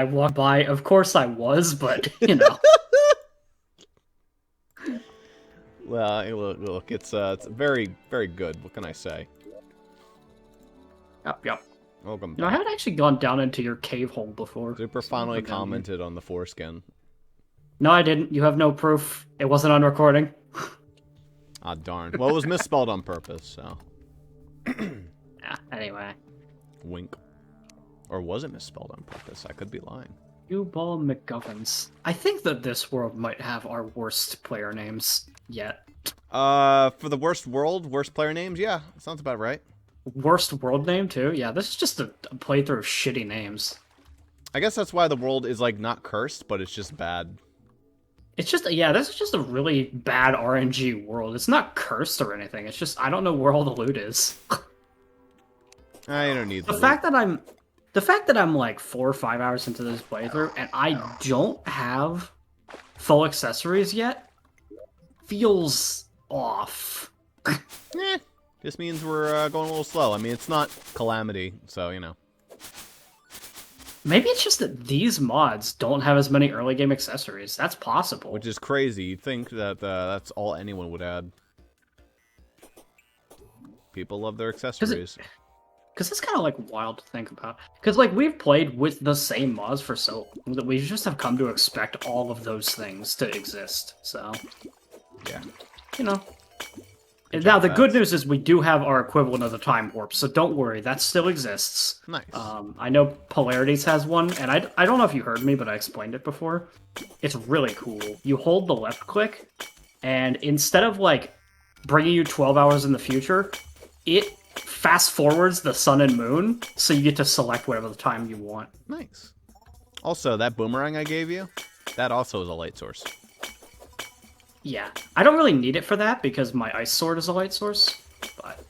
I walked by. Of course I was, but you know. Well, look, it's very, very good. What can I say? Yep, yep. Welcome You know, I back. haven't actually gone down into your cave hole before. Zuper So I'll finally go down here. commented on the foreskin. No, I didn't. You have no proof. It wasn't on recording. Ah, darn. Well, it was misspelled on purpose, so. Yeah, anyway. Wink. Or was it misspelled on purpose? I could be lying. You ball McGuffins. I think that this world might have our worst player names yet. For the worst world, worst player names? Yeah, sounds about right. Worst world name, too? Yeah, this is just a playthrough of shitty names. I guess that's why the world is, like, not cursed, but it's just bad. It's just, yeah, this is just a really bad RNG world. It's not cursed or anything. It's just, I don't know where all the loot is. I don't need the The loot. fact that I'm like 4 or 5 hours into this playthrough and I don't have full accessories yet feels off. Eh, this means we're going a little slow. I mean, it's not Calamity, so, you know. Maybe it's just that these mods don't have as many early game accessories. That's possible. Which is crazy. You'd think that that's all anyone would add. People love their accessories. Because it's kind of like wild to think about. Because like we've played with the same mods for so long that we just have come to expect all of those things to exist. So, Yeah. you know. Good Now job, the good Fats. news is we do have our equivalent of the time warp, so don't worry, that still exists. Nice. I know Polarities has one, and I don't know if you heard me, but I explained it before. It's really cool. You hold the left click, and instead of like bringing you 12 hours in the future, it fast forwards the sun and moon, so you get to select whatever the time you want. Nice. Also, that boomerang I gave you, that also is a light source. Yeah, I don't really need it for that because my ice sword is a light source, but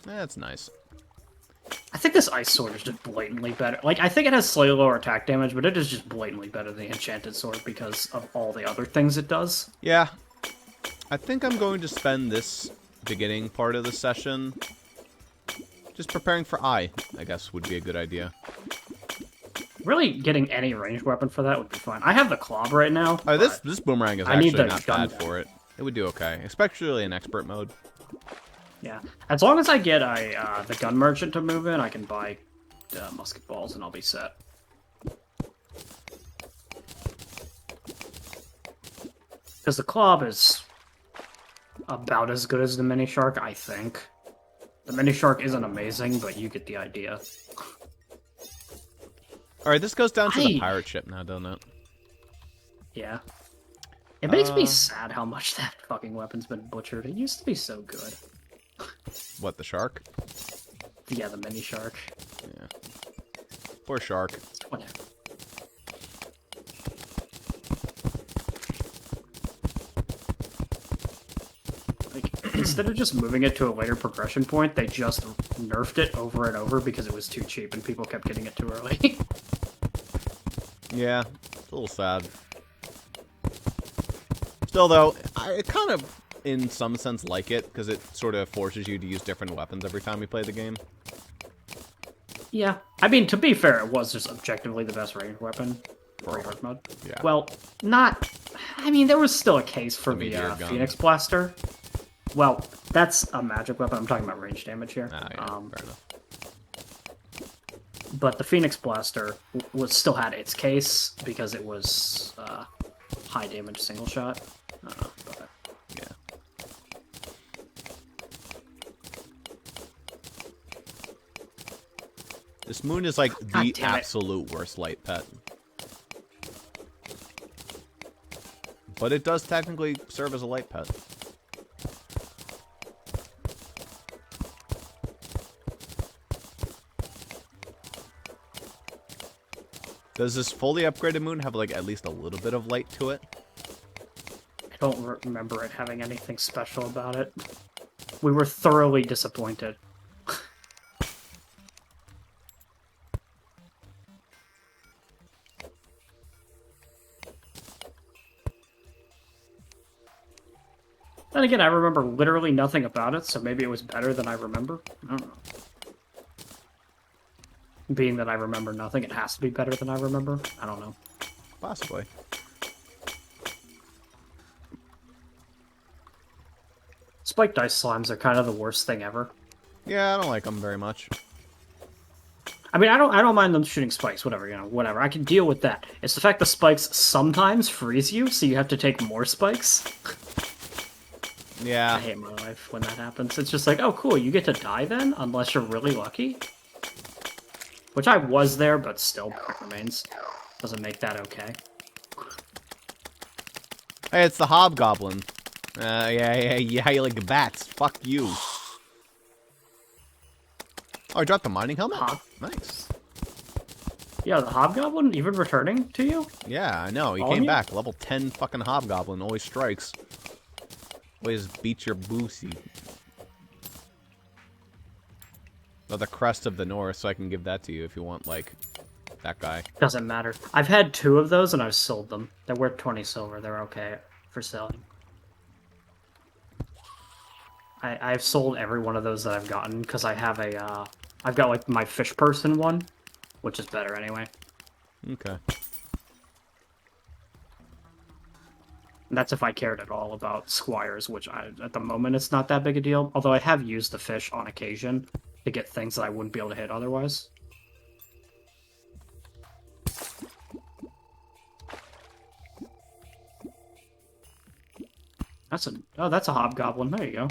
That's nice. I think this ice sword is just blatantly better. Like, I think it has slightly lower attack damage, but it is just blatantly better than the enchanted sword because of all the other things it does. Yeah. I think I'm going to spend this beginning part of the session just preparing for I guess would be a good idea. Really, getting any ranged weapon for that would be fine. I have the club right now. Oh, this boomerang is I need actually the not gun bad for it. It would do okay, especially in expert mode. Yeah, as long as I get the gun merchant to move in, I can buy musket balls and I'll be set. Because the club is about as good as the mini shark, I think. The mini shark isn't amazing, but you get the idea. Alright, this goes down to the pirate ship now, doesn't it? Yeah. It makes me sad how much that fucking weapon's been butchered. It used to be so good. What, the shark? Yeah, the mini shark. Yeah. Poor shark. Whatever. Like, instead of just moving it to a later progression point, they just nerfed it over and over because it was too cheap and people kept getting it too early. Yeah, it's a little sad. Still, though, I kind of, in some sense, like it, because it sort of forces you to use different weapons every time you play the game. Yeah. I mean, to be fair, it was just objectively the best ranged weapon for hard mode. Yeah. Well, not... I mean, there was still a case for The meteor the gun. Phoenix Blaster. Well, that's a magic weapon. I'm talking about range damage here. Ah, yeah, fair enough. But the Phoenix Blaster still had its case because it was high damage single shot. But... Yeah. This moon is like the damn it. absolute worst light pet. But it does technically serve as a light pet. Does this fully upgraded moon have like at least a little bit of light to it? I don't remember it having anything special about it. We were thoroughly disappointed. Then again, I remember literally nothing about it, so maybe it was better than I remember. I don't know. Being that I remember nothing, it has to be better than I remember. I don't know. Possibly. Spiked ice slimes are kind of the worst thing ever. Yeah, I don't like them very much. I mean, I don't mind them shooting spikes, whatever, you know, whatever. I can deal with that. It's the fact the spikes sometimes freeze you, so you have to take more spikes. Yeah. I hate my life when that happens. It's just like, oh, cool, you get to die then, unless you're really lucky. Which I was there, but still, it remains. Doesn't make that okay. Hey, it's the hobgoblin. Yeah, you like bats. Fuck you. Oh, I dropped the mining helmet? Nice. Yeah, the hobgoblin even returning to you? Yeah, I know. He All came you? back. Level 10 fucking hobgoblin. Always strikes. Always beats your boosie. Oh, the crest of the north, so I can give that to you if you want, like, that guy. Doesn't matter. I've had 2 of those and I've sold them. They're worth 20 silver. They're okay for selling. I've sold every one of those that I've gotten because I have a, I've got like my fish person one, which is better anyway. Okay. And that's if I cared at all about squires, which at the moment it's not that big a deal. Although I have used the fish on occasion to get things that I wouldn't be able to hit otherwise. That's a hobgoblin. There you go.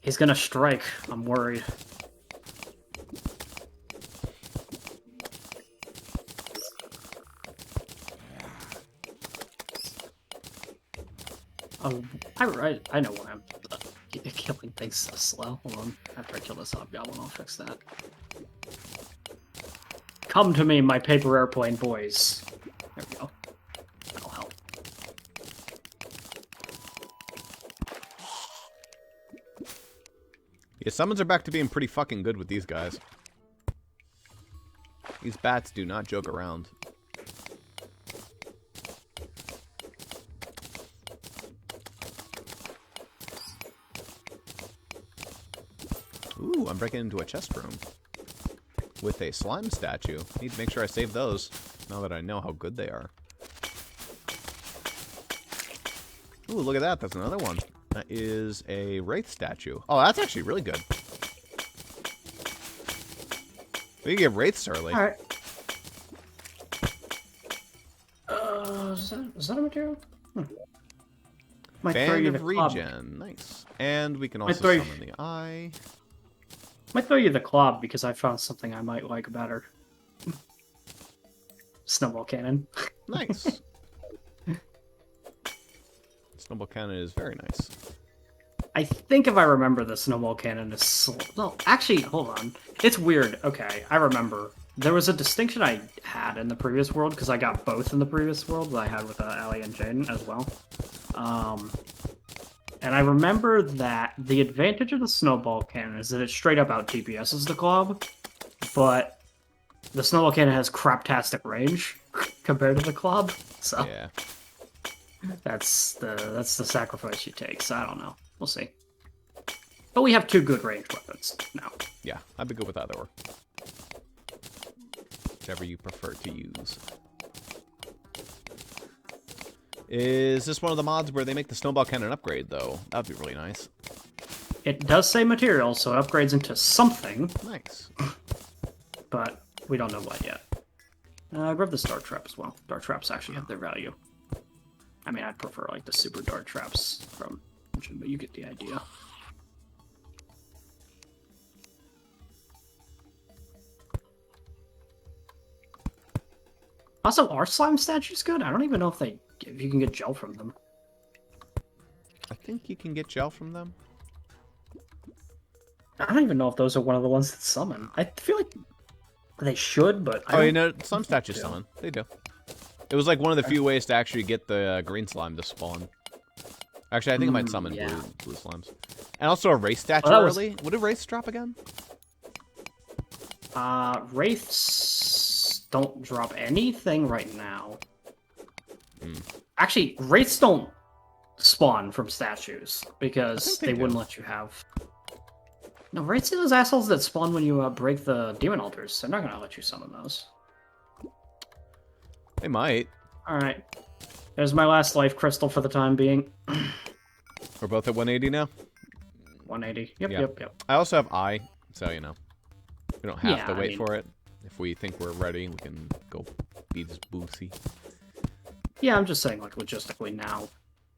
He's gonna strike. I'm worried. Oh, I know why I'm killing things so slow. Hold on. After I kill this hobgoblin, I'll fix that. Come to me, my paper airplane boys. There we go. That'll help. Yeah, summons are back to being pretty fucking good with these guys. These bats do not joke around. Ooh, I'm breaking into a chest room. With a slime statue. Need to make sure I save those, now that I know how good they are. Ooh, look at that. That's another one. That is a wraith statue. Oh, that's actually really good. We can get wraiths early. Alright. Is that a material? Might throw Fan you of the club. regen. Nice. And we can Might also throw you- summon the eye. Might throw you the club because I found something I might like better. Snowball cannon. Nice. Snowball cannon is very nice. I think if I remember, the snowball cannon is no. Actually, hold on. It's weird. Okay, I remember. There was a distinction I had in the previous world because I got both in the previous world that I had with Allie and Jaden as well. And I remember that the advantage of the snowball cannon is that it straight up out DPS's the club, but the snowball cannon has craptastic range compared to the club. So Yeah. that's the sacrifice you take. So I don't know. We'll see. But we have 2 good ranged weapons now. Yeah, I'd be good with either or. Whichever you prefer to use. Is this one of the mods where they make the snowball cannon upgrade, though? That'd be really nice. It does say material, so it upgrades into something, Nice. but we don't know what yet. Grab the dart trap as well. Dart traps actually have their value. I mean, I'd prefer like the super dart traps from Engine, but you get the idea. Also, are slime statues good? I don't even know if you can get gel from them. I think you can get gel from them. I don't even know if those are one of the ones that summon. I feel like they should, but I Oh, don't you know, some statues summon. They do. It was like one of the few ways to actually get the green slime to spawn. Actually, I think it might summon yeah. blue slimes. And also a wraith statue Well, that was- early. What did wraiths drop again? Wraiths don't drop anything right now. Hmm. Actually, wraiths don't spawn from statues because they they do. wouldn't let you have. No, right? See those assholes that spawn when you break the demon altars? They're not gonna let you summon those. They might. Alright. There's my last life crystal for the time being. We're both at 180 now? 180. Yep, Yeah. yep. I also have eye, so, you know. We don't have Yeah, to I wait mean- for it. If we think we're ready, we can go beat this boosie. Yeah, I'm just saying, like, logistically now.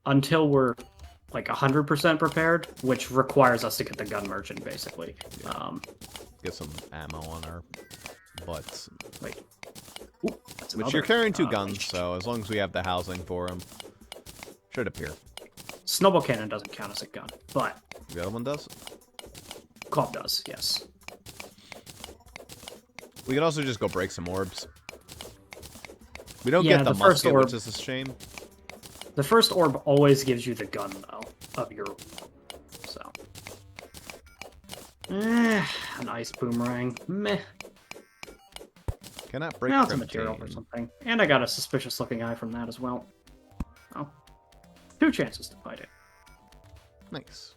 Until we're, like, 100% prepared, which requires us to get the gun merchant, basically. Yeah. Get some ammo on our butts. Wait. Ooh, that's Which another, you're carrying 2 guns, so as long as we have the housing for them, should appear. Snowball cannon doesn't count as a gun, but The other one does? club does, yes. We can also just go break some orbs. We don't Yeah, get the the first musket, orb- which is a shame. The first orb always gives you the gun, though, of your... So. An ice boomerang. Meh. Cannot break Now it's a Crimtane. material or something. And I got a suspicious-looking eye from that as well. Oh. 2 chances to fight it. Nice.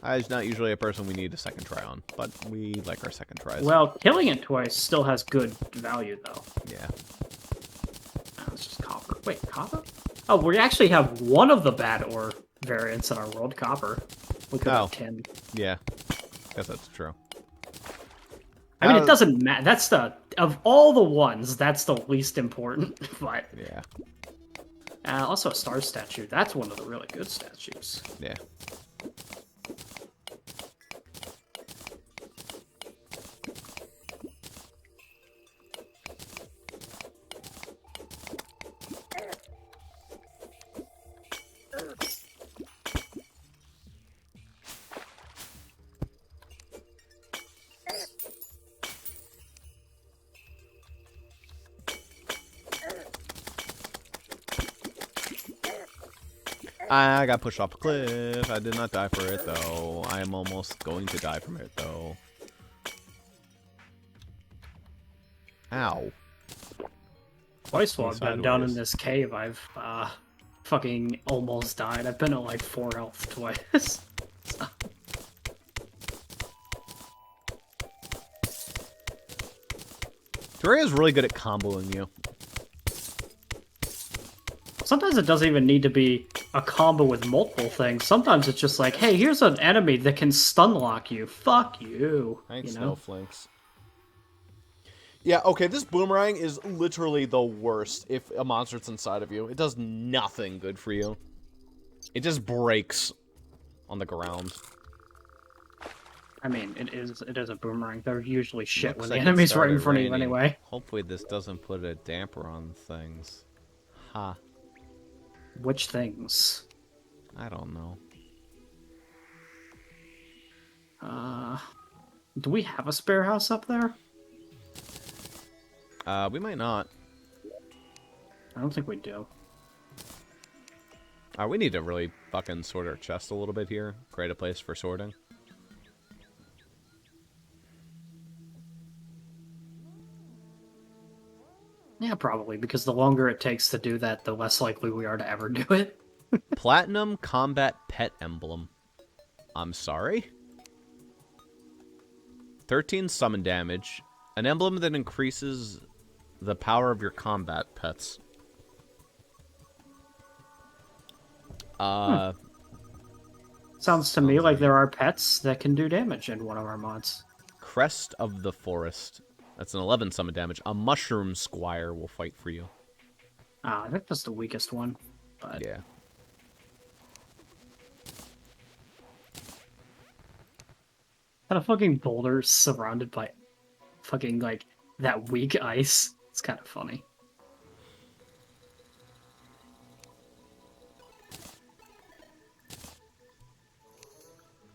I's not usually a person we need a second try on, but we like our second tries. Well, killing it twice still has good value, though. Yeah. Oh, it's just copper. Wait, copper? Oh, we actually have one of the bad ore variants in our world, copper. We could have 10. Yeah. Guess that's true. I mean, it doesn't matter. That's the... Of all the ones, that's the least important. But Yeah. also a star statue. That's one of the really good statues. Yeah. I got pushed off a cliff. I did not die for it, though. I am almost going to die from it, though. Ow. Twice while I've been down in Sideways. this cave, I've fucking almost died. I've been at like 4 health twice. Terraria is really good at comboing you. Sometimes it doesn't even need to be a combo with multiple things. Sometimes it's just like, hey, here's an enemy that can stun lock you. Fuck you. Thanks, You know? Snowflakes. Yeah, okay, this boomerang is literally the worst if a monster's inside of you. It does nothing good for you. It just breaks on the ground. I mean, it is a boomerang. They're usually shit Looks when like the it enemy's right in started front of you raining. anyway. Hopefully this doesn't put a damper on things. Ha. Which things? I don't know. Do we have a spare house up there? We might not. I don't think we do. We need to really fucking sort our chest a little bit here. Create a place for sorting. Yeah, probably, because the longer it takes to do that, the less likely we are to ever do it. Platinum Combat Pet Emblem. I'm sorry? 13 summon damage. An emblem that increases the power of your combat pets. Sounds to me like there are pets that can do damage in one of our mods. Crest of the Forest. That's an 11 summon damage. A Mushroom Squire will fight for you. I think that's the weakest one. But Yeah. kind of fucking boulder surrounded by fucking, like, that weak ice. It's kind of funny.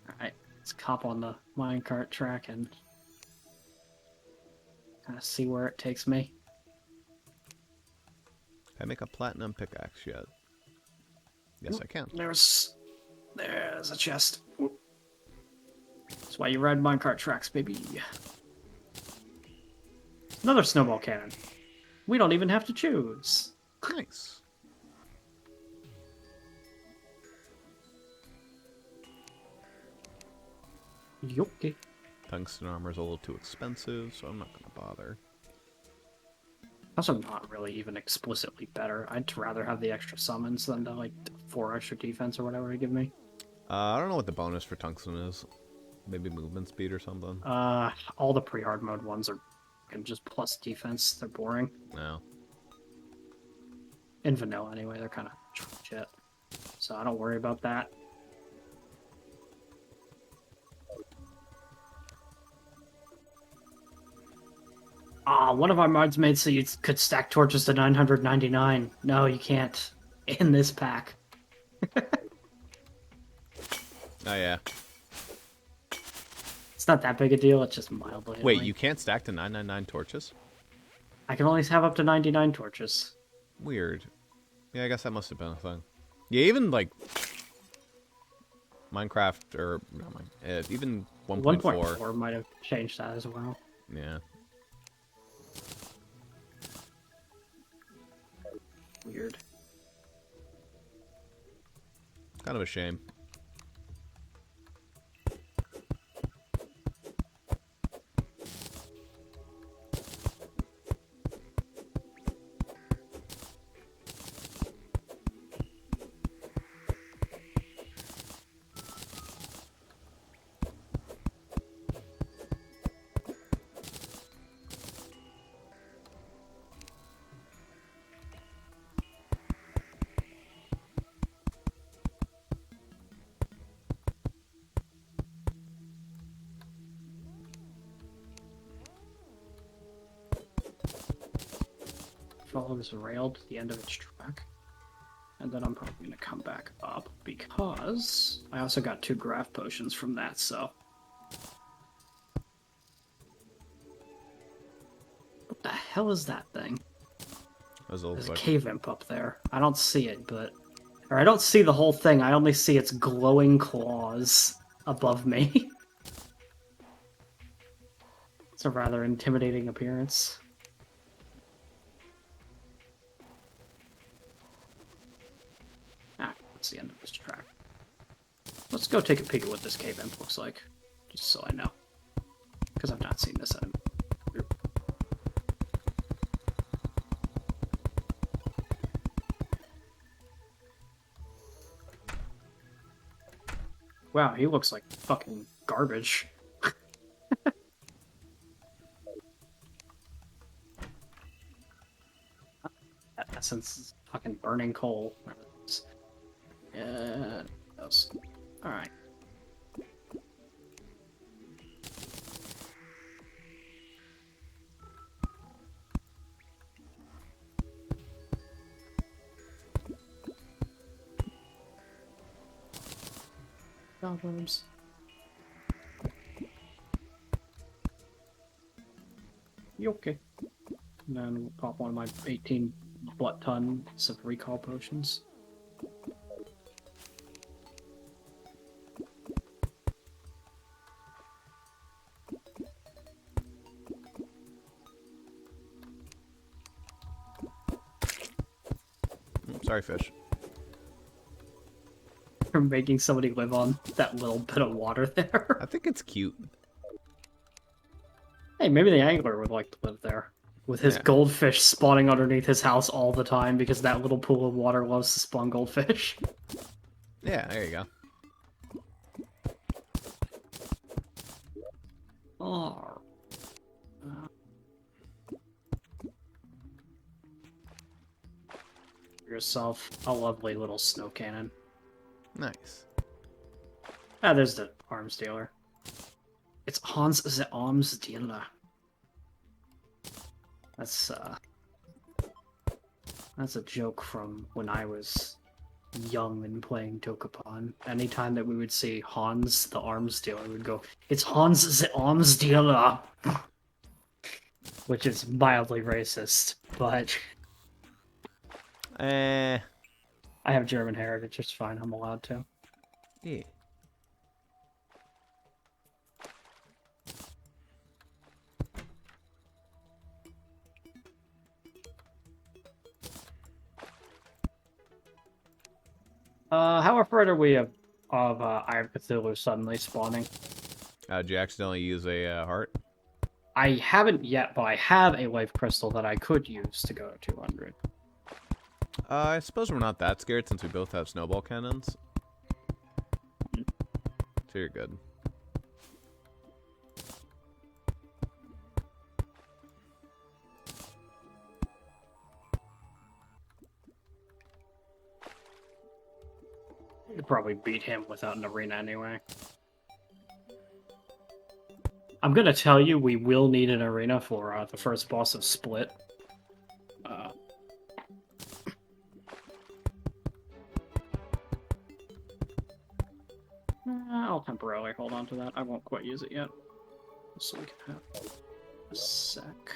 Alright, let's hop on the minecart track and kind of see where it takes me. Can I make a platinum pickaxe yet? Yes, I can. There's a chest. That's why you ride minecart tracks, baby. Another snowball cannon. We don't even have to choose. Nice. Yoki. Tungsten armor is a little too expensive, so I'm not gonna bother. Also not really even explicitly better. I'd rather have the extra summons than the, like, 4 extra defense or whatever they give me. I don't know what the bonus for tungsten is. Maybe movement speed or something? All the pre-hard mode ones are just plus defense. They're boring. No. In vanilla, anyway, they're kind of shit. So I don't worry about that. One of our mods made so you could stack torches to 999. No, you can't. In this pack. Oh, yeah. It's not that big a deal, it's just mildly Wait, annoying. you can't stack to 999 torches? I can only have up to 99 torches. Weird. Yeah, I guess that must have been a thing. Yeah, even, like, Minecraft, or, no, even 1.4. 1.4 might have changed that as well. Yeah. Weird. Kind of a shame. Follow this rail to the end of its track. And then I'm probably going to come back up because I also got 2 graph potions from that, so. What the hell is that thing? There's a cave imp up there. I don't see it, but... Or I don't see the whole thing, I only see its glowing claws above me. It's a rather intimidating appearance. That's the end of this track. Let's go take a peek at what this cave imp looks like, just so I know. Because I've not seen this item. Wow, he looks like fucking garbage. That essence is fucking burning coal. Yeah, alright. Problems. You okay? And then we'll pop one of my 18 butt tons of recall potions. Sorry, fish. You're making somebody live on that little bit of water there. I think it's cute. Hey, maybe the angler would like to live there. With his goldfish spawning underneath his house all the time because that little pool of water loves to spawn goldfish. Yeah, there you go. Oh. Yourself a lovely little snow cannon. Nice. Ah, there's the arms dealer. It's Hans the Arms Dealer. That's a joke from when I was young and playing Dokapon. Anytime that we would see Hans the Arms Dealer, we'd go, "It's Hans the Arms Dealer," which is mildly racist, but I have German heritage. It's fine. I'm allowed to. Yeah. How afraid are we of Eye of Cthulhu suddenly spawning? Did you accidentally use a heart? I haven't yet, but I have a life crystal that I could use to go to 200. I suppose we're not that scared since we both have snowball cannons. So you're good. You could probably beat him without an arena anyway. I'm gonna tell you, we will need an arena for the first boss of Split. I'll temporarily hold on to that. I won't quite use it yet. So we can have a sec.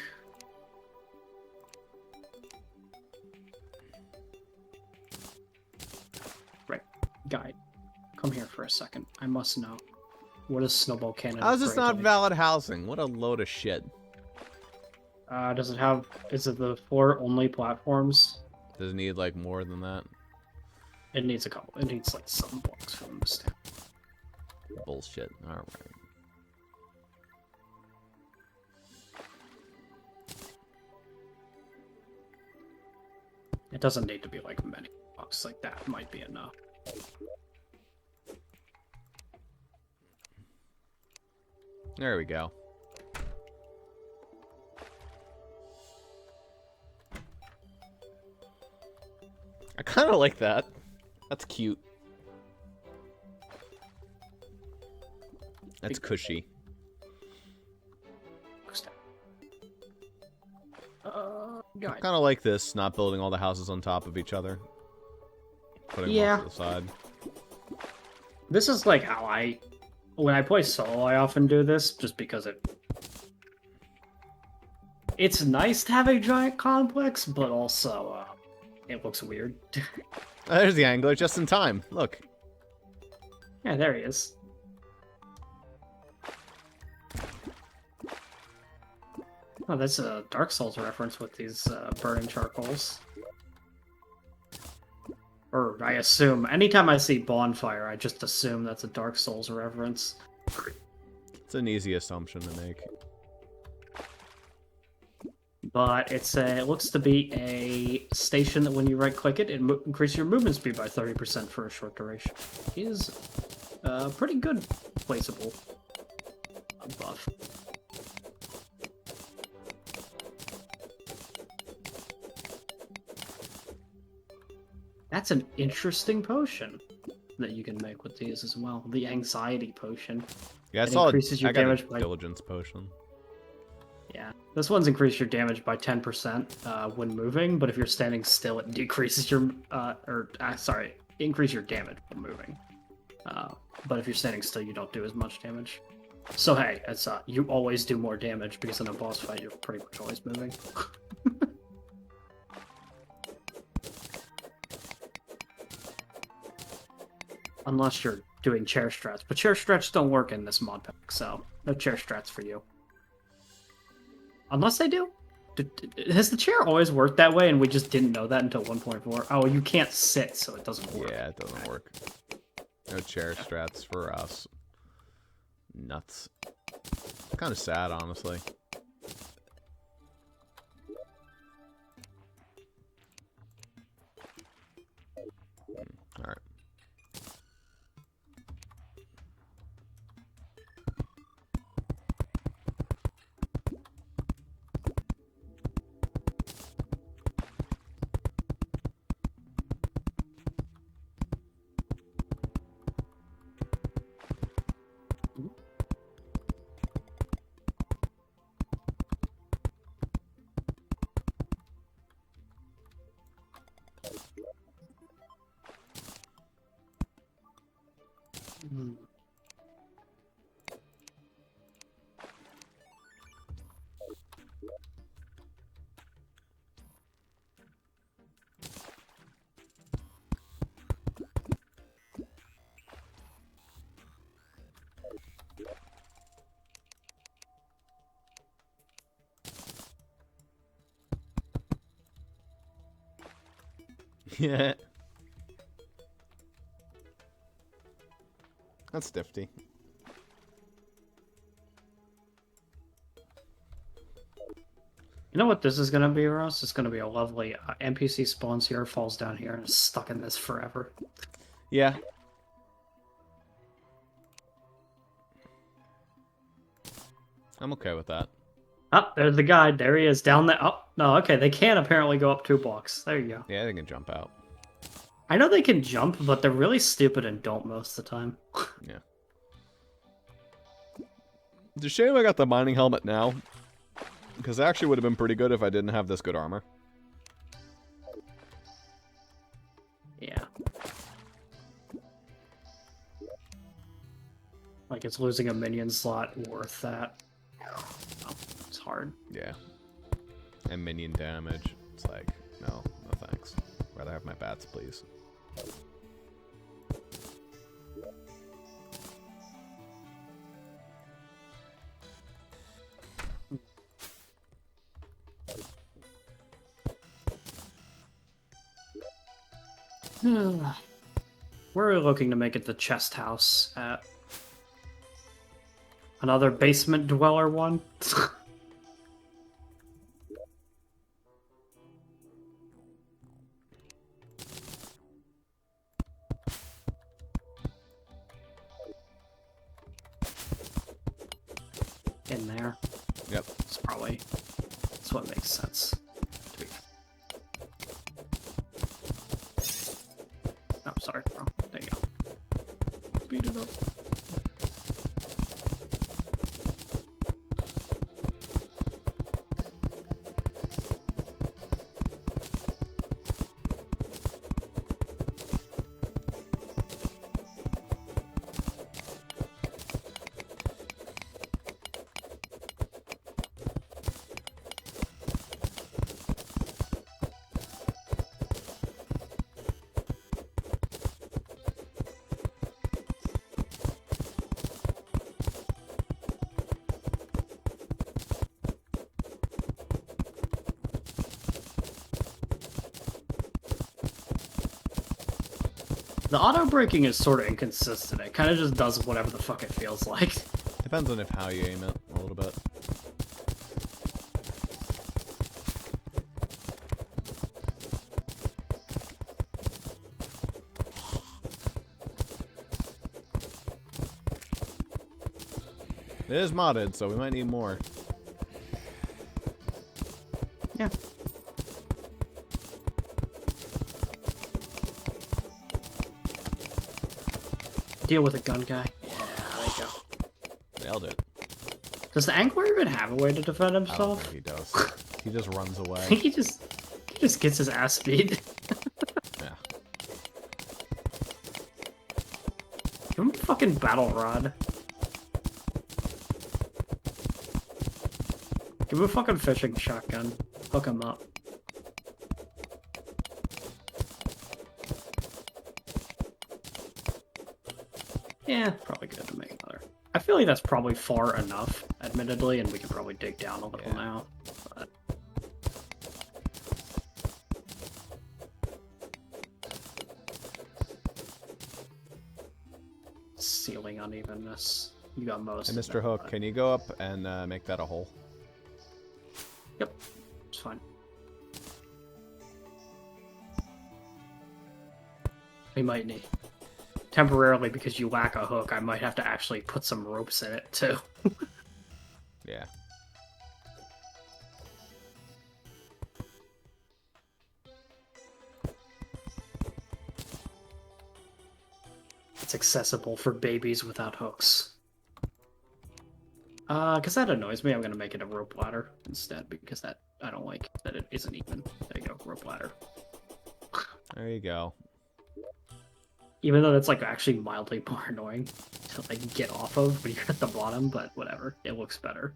Right. Guide. Come here for a second. I must know. What is Snowball Cannon? How's this not valid housing? What a load of shit. Does it have... Is it the 4 only platforms? Does it need, like, more than that? It needs a couple. It needs, like, some blocks from the stand. Bullshit. Alright. It doesn't need to be, like, many blocks. Like, that might be enough. There we go. I kind of like that. That's cute. That's cushy. I kind of like this, not building all the houses on top of each other. Putting them off to the side. This is like how when I play solo, I often do this, just because it's nice to have a giant complex, but also, it looks weird. There's the angler, just in time. Look. Yeah, there he is. Oh, that's a Dark Souls reference with these burning charcoals. Or I assume, anytime I see bonfire, I just assume that's a Dark Souls reference. It's an easy assumption to make. But it looks to be a station that when you right-click it, it increases your movement speed by 30% for a short duration. It is pretty good placeable buff. That's an interesting potion that you can make with these as well. The anxiety potion. Yeah, it increases your damage by diligence potion. Yeah, this one's increased your damage by 10% when moving, but if you're standing still, it decreases your increase your damage when moving. But if you're standing still, you don't do as much damage. So hey, it's you always do more damage because in a boss fight, you're pretty much always moving. Unless you're doing chair strats, but chair strats don't work in this mod pack, so no chair strats for you. Unless they do. Has the chair always worked that way and we just didn't know that until 1.4? Oh, you can't sit, so it doesn't work. Yeah, it doesn't work. No chair strats for us. Nuts. Kind of sad, honestly. Alright. Yeah. That's nifty. You know what this is gonna be, Ross? It's gonna be a lovely NPC spawns here, falls down here, and is stuck in this forever. Yeah. I'm okay with that. Oh, there's the guide. There he is, down there. Oh, no, okay, they can apparently go up 2 blocks. There you go. Yeah, they can jump out. I know they can jump, but they're really stupid and don't most of the time. Yeah. It's a shame I got the mining helmet now. Because it actually would have been pretty good if I didn't have this good armor. Yeah. Like, it's losing a minion slot worth that. Oh, it's hard. Yeah. And minion damage. It's like, no thanks. Rather have my bats, please. Where are we looking to make it the chest house at? Another basement dweller one? In there. Yep. That's what makes sense. Oh, sorry, bro. There you go. Speed it up. The auto-braking is sort of inconsistent. It kind of just does whatever the fuck it feels like. Depends on how you aim it a little bit. It is modded, so we might need more. Yeah. Deal with a gun guy. Yeah, there you go. Nailed it. Does the Angler even have a way to defend I don't himself? think he does. He just runs I away. think he just gets his ass beat. Yeah. Give him a fucking battle rod. Give him a fucking fishing shotgun. Hook him up. Yeah, probably good to make another. I feel like that's probably far enough, admittedly, and we can probably dig down a little now. But... ceiling unevenness. You got most. Hey, Mr. Hook, can you go up and make that a hole? Yep, it's fine. We might need... temporarily, because you lack a hook, I might have to actually put some ropes in it, too. Yeah. It's accessible for babies without hooks. Because that annoys me, I'm going to make it a rope ladder instead, because that I don't like that it isn't even. There you go, rope ladder. There you go. Even though that's like actually mildly more annoying to like get off of when you're at the bottom, but whatever, it looks better.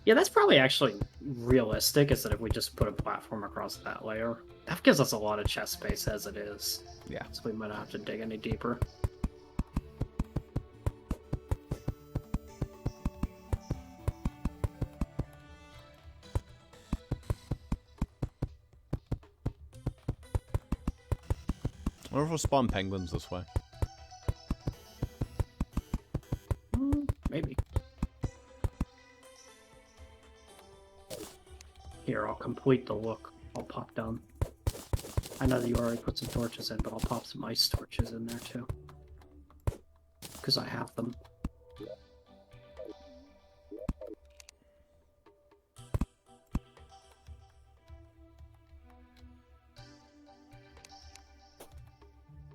Yeah, that's probably actually realistic, is that if we just put a platform across that layer. That gives us a lot of chest space as it is. Yeah. So we might not have to dig any deeper. I wonder if we'll spawn penguins this way. Maybe. here, I'll complete the look. I'll pop down. I know that you already put some torches in, but I'll pop some ice torches in there too. Because I have them.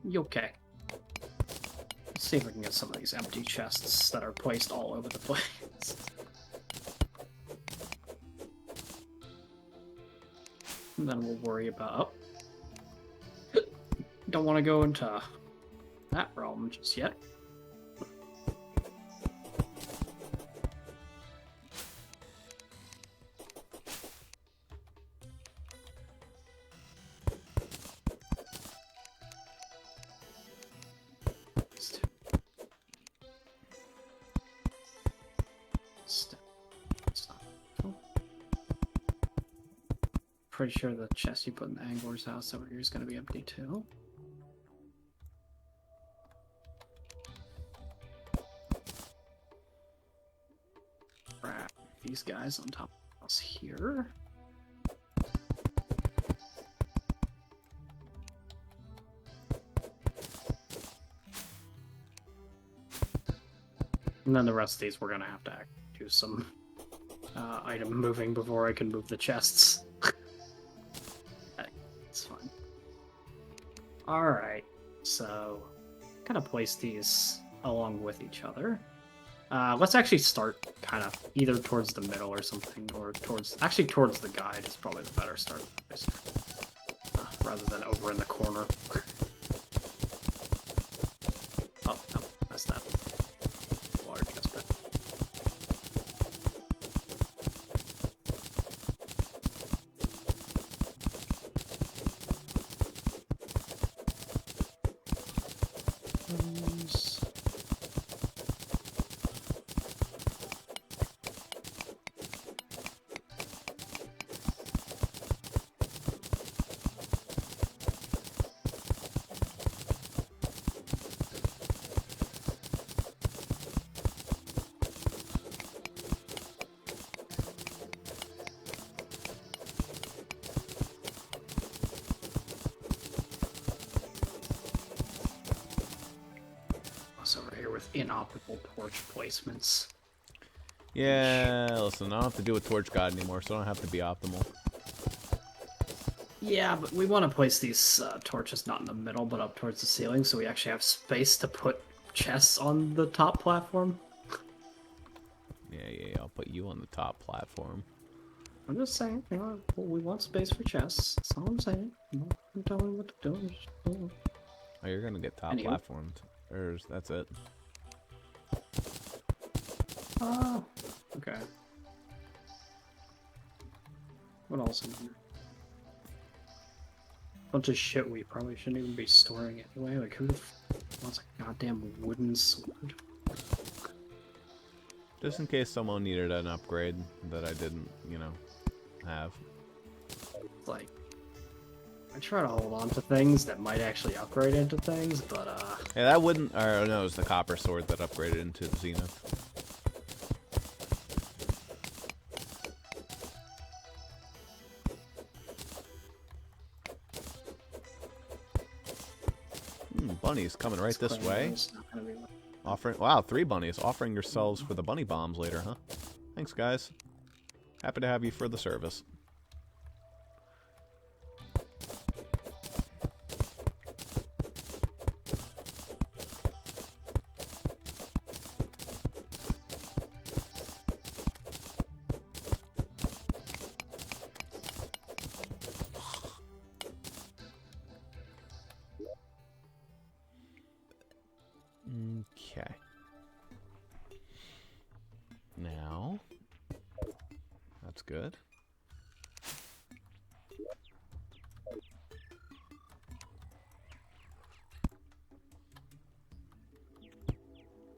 You okay? Let's see if we can get some of these empty chests that are placed all over the place. And then we'll worry about... Don't want to go into that realm just yet. Pretty sure the chest you put in the Angler's house over here is going to be empty too. Right, these guys on top of us here. And then the rest of these we're going to have to do some item moving before I can move the chests. It's fine. Alright, so kind of place these along with each other. Let's actually start kind of either towards the middle or something, or towards the guide is probably the better start place, rather than over in the corner. Oh, no, that's that. Water chest bit. Over here with inoperable torch placements. Yeah, listen, I don't have to do a torch god anymore, so I don't have to be optimal. Yeah, but we want to place these torches not in the middle, but up towards the ceiling, so we actually have space to put chests on the top platform. Yeah, I'll put you on the top platform. I'm just saying, you know, we want space for chests. That's all I'm saying. I'm telling you what to do. Oh, you're gonna get top platformed. That's it. Ah, okay. What else in here? Bunch of shit we probably shouldn't even be storing anyway. Like, who the f wants a goddamn wooden sword? Just in case someone needed an upgrade that I didn't, you know, have. Like, I try to hold on to things that might actually upgrade into things, but yeah, that wouldn't. Or no, it was the copper sword that upgraded into the Zenith. Bunnies coming right this way. Offering, wow, 3 bunnies offering yourselves for the bunny bombs later, huh? Thanks, guys. Happy to have you for the service. Okay. Now, that's good.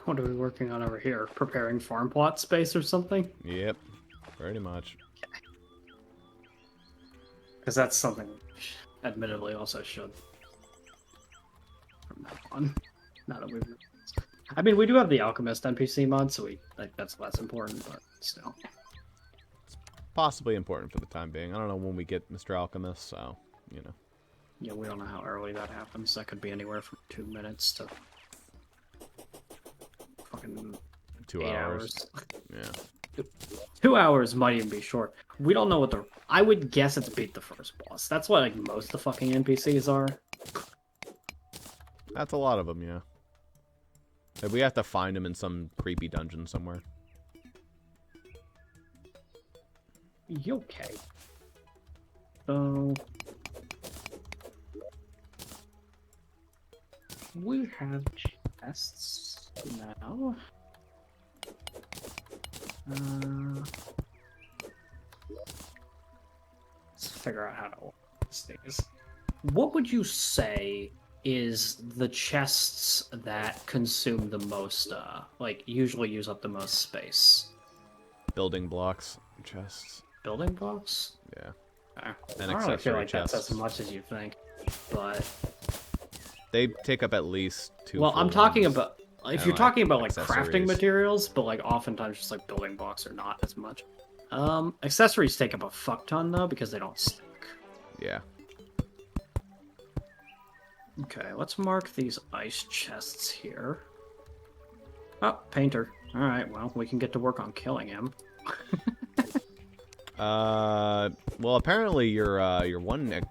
What are we working on over here? Preparing farm plot space or something? Yep, pretty much. Because that's something we admittedly also should. From now on. Now that we've... I mean, we do have the Alchemist NPC mod, so we like that's less important, but still. possibly important for the time being. I don't know when we get Mr. Alchemist, so, you know. Yeah, we don't know how early that happens. That could be anywhere from 2 minutes to fucking 2 8 hours. hours. Yeah. 2 hours might even be short. We don't know what the... I would guess it's beat the first boss. That's what like most of the fucking NPCs are. That's a lot of them, yeah. Like, we have to find him in some creepy dungeon somewhere. You okay? So... we have chests now. Let's figure out how to open these things. What would you say is the chests that consume the most, like, usually use up the most space? Building blocks, chests. Building blocks? Yeah. I And don't really feel accessory like that's chests. as much as you think, but... They take up at least 2 Well, full I'm talking ones. about... If And, you're like, talking about, like, crafting accessories. materials, but, like, oftentimes just, like, building blocks are not as much. Accessories take up a fuck ton, though, because they don't stick. Yeah. Okay, let's mark these ice chests here. Oh, painter. Alright, well, we can get to work on killing him. Well, apparently your one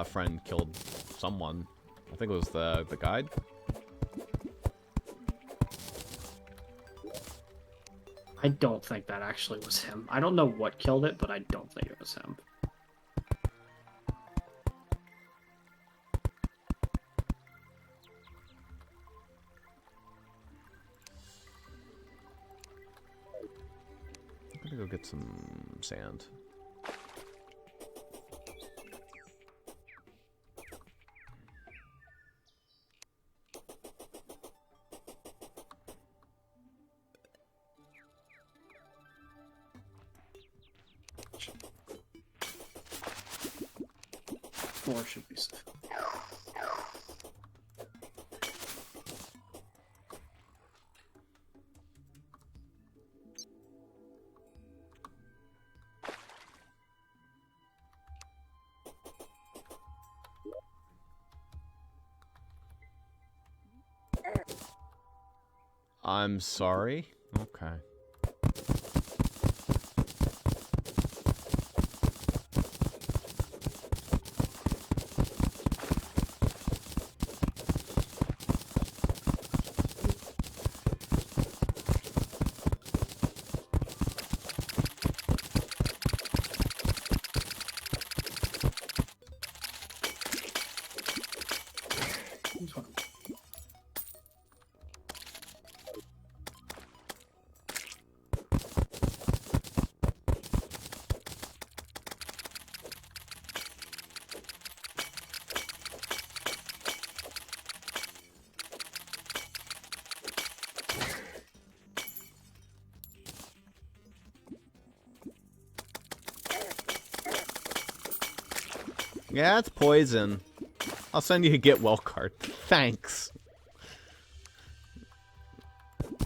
friend killed someone. I think it was the guide. I don't think that actually was him. I don't know what killed it, but I don't think it was him. I'm gonna go get some sand. Floor should be safe. I'm sorry. Okay. Yeah, it's poison. I'll send you a get well card. Thanks. I'm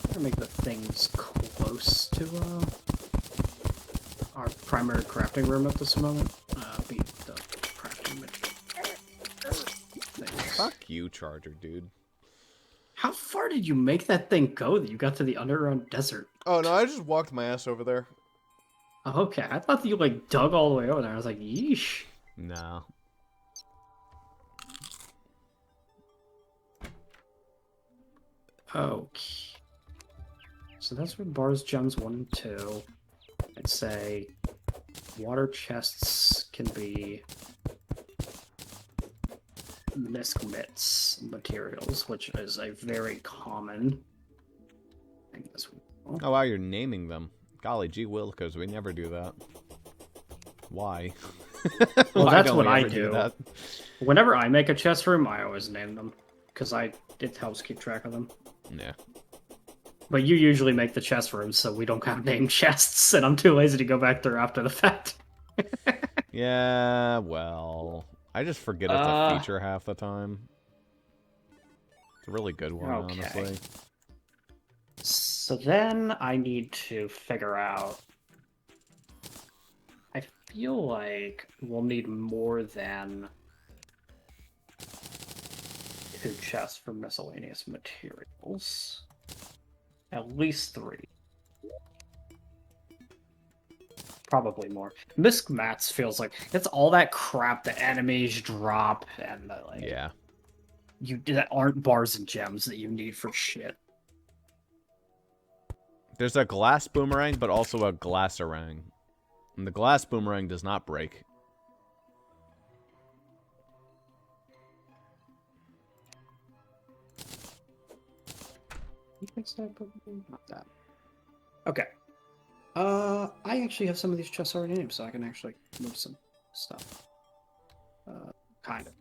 gonna make the things close to our primary crafting room at this moment. Be the crafting things. Fuck you, Charger, dude. How far did you make that thing go that you got to the underground desert? Oh, no, I just walked my ass over there. Oh, okay, I thought that you like dug all the way over there. I was like, yeesh. No. Okay. So that's where bars, gems 1 and 2. I'd say water chests can be misc materials, which is a very common thing as well. Oh, wow, you're naming them. Golly gee willikers, we never do that. Why? Well, Why that's don't what we I ever do. that? Whenever I make a chest room, I always name them because it helps keep track of them. Yeah. But you usually make the chest rooms, so we don't have named chests, and I'm too lazy to go back there after the fact. Yeah, well, I just forget it's a feature half the time. It's a really good one, Okay. honestly. So then I need to figure out... I feel like we'll need more than 2 chests for miscellaneous materials. At least 3. Probably more. Misc mats feels like it's all that crap the enemies drop and like Yeah. that aren't bars and gems that you need for shit. There's a glass boomerang, but also a glassarang. And the glass boomerang does not break. Not that. Okay. I actually have some of these chests already named, so I can actually move some stuff. Kind of.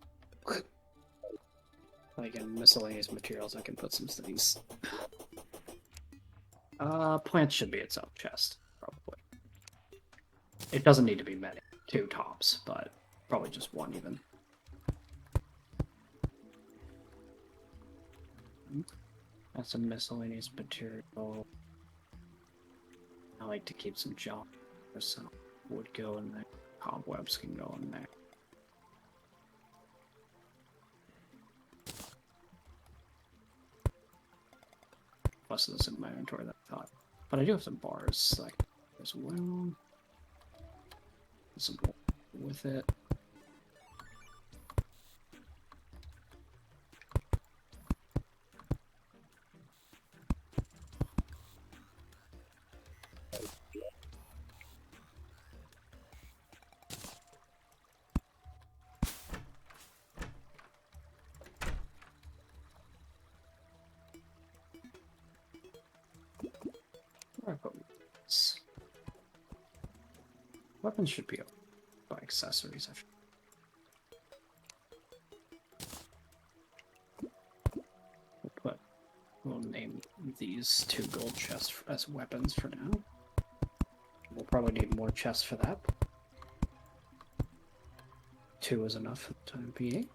Like in miscellaneous materials, I can put some things. Plants should be its own chest, probably. It doesn't need to be many. 2 tops, but probably just 1 even. That's a miscellaneous material. I like to keep some junk. Some wood go in there. Cobwebs can go in there. Less of this in my inventory than I thought. But I do have some bars like as well. Some with it. Weapons should be by accessories. We'll name these 2 gold chests as weapons for now. We'll probably need more chests for that. 2 is enough for the time being.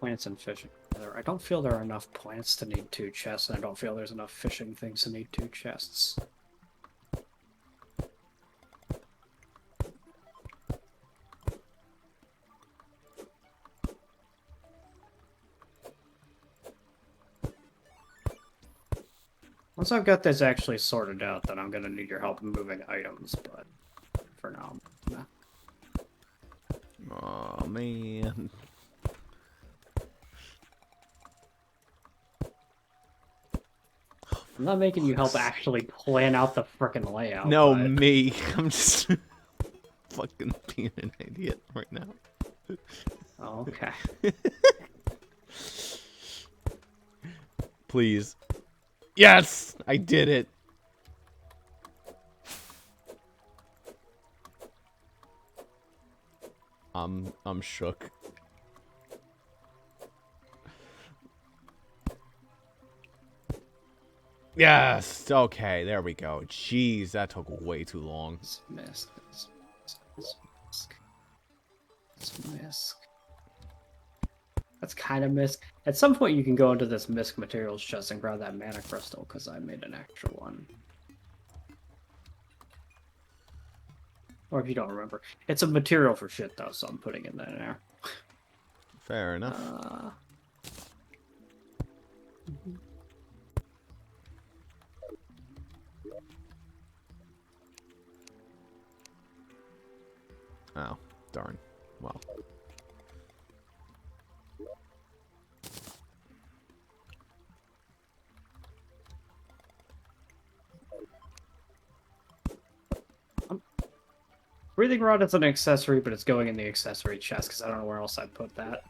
Plants and fishing. I don't feel there are enough plants to need 2 chests, and I don't feel there's enough fishing things to need 2 chests. Once I've got this actually sorted out, then I'm gonna need your help moving items, but for now, nah. Oh man. I'm not making you help actually plan out the frickin' layout. No, but... me. I'm just fucking being an idiot right now. Oh, okay. Please. Yes! I did it. I'm shook. Yes! Okay, there we go. Jeez, that took way too long. Misc. That's kind of Misc. At some point, you can go into this Misc materials chest and grab that mana crystal, because I made an extra one. Or if you don't remember. It's a material for shit, though, so I'm putting it in there. Fair enough. Oh, darn. Well. Breathing rod is an accessory, but it's going in the accessory chest, because I don't know where else I'd put that.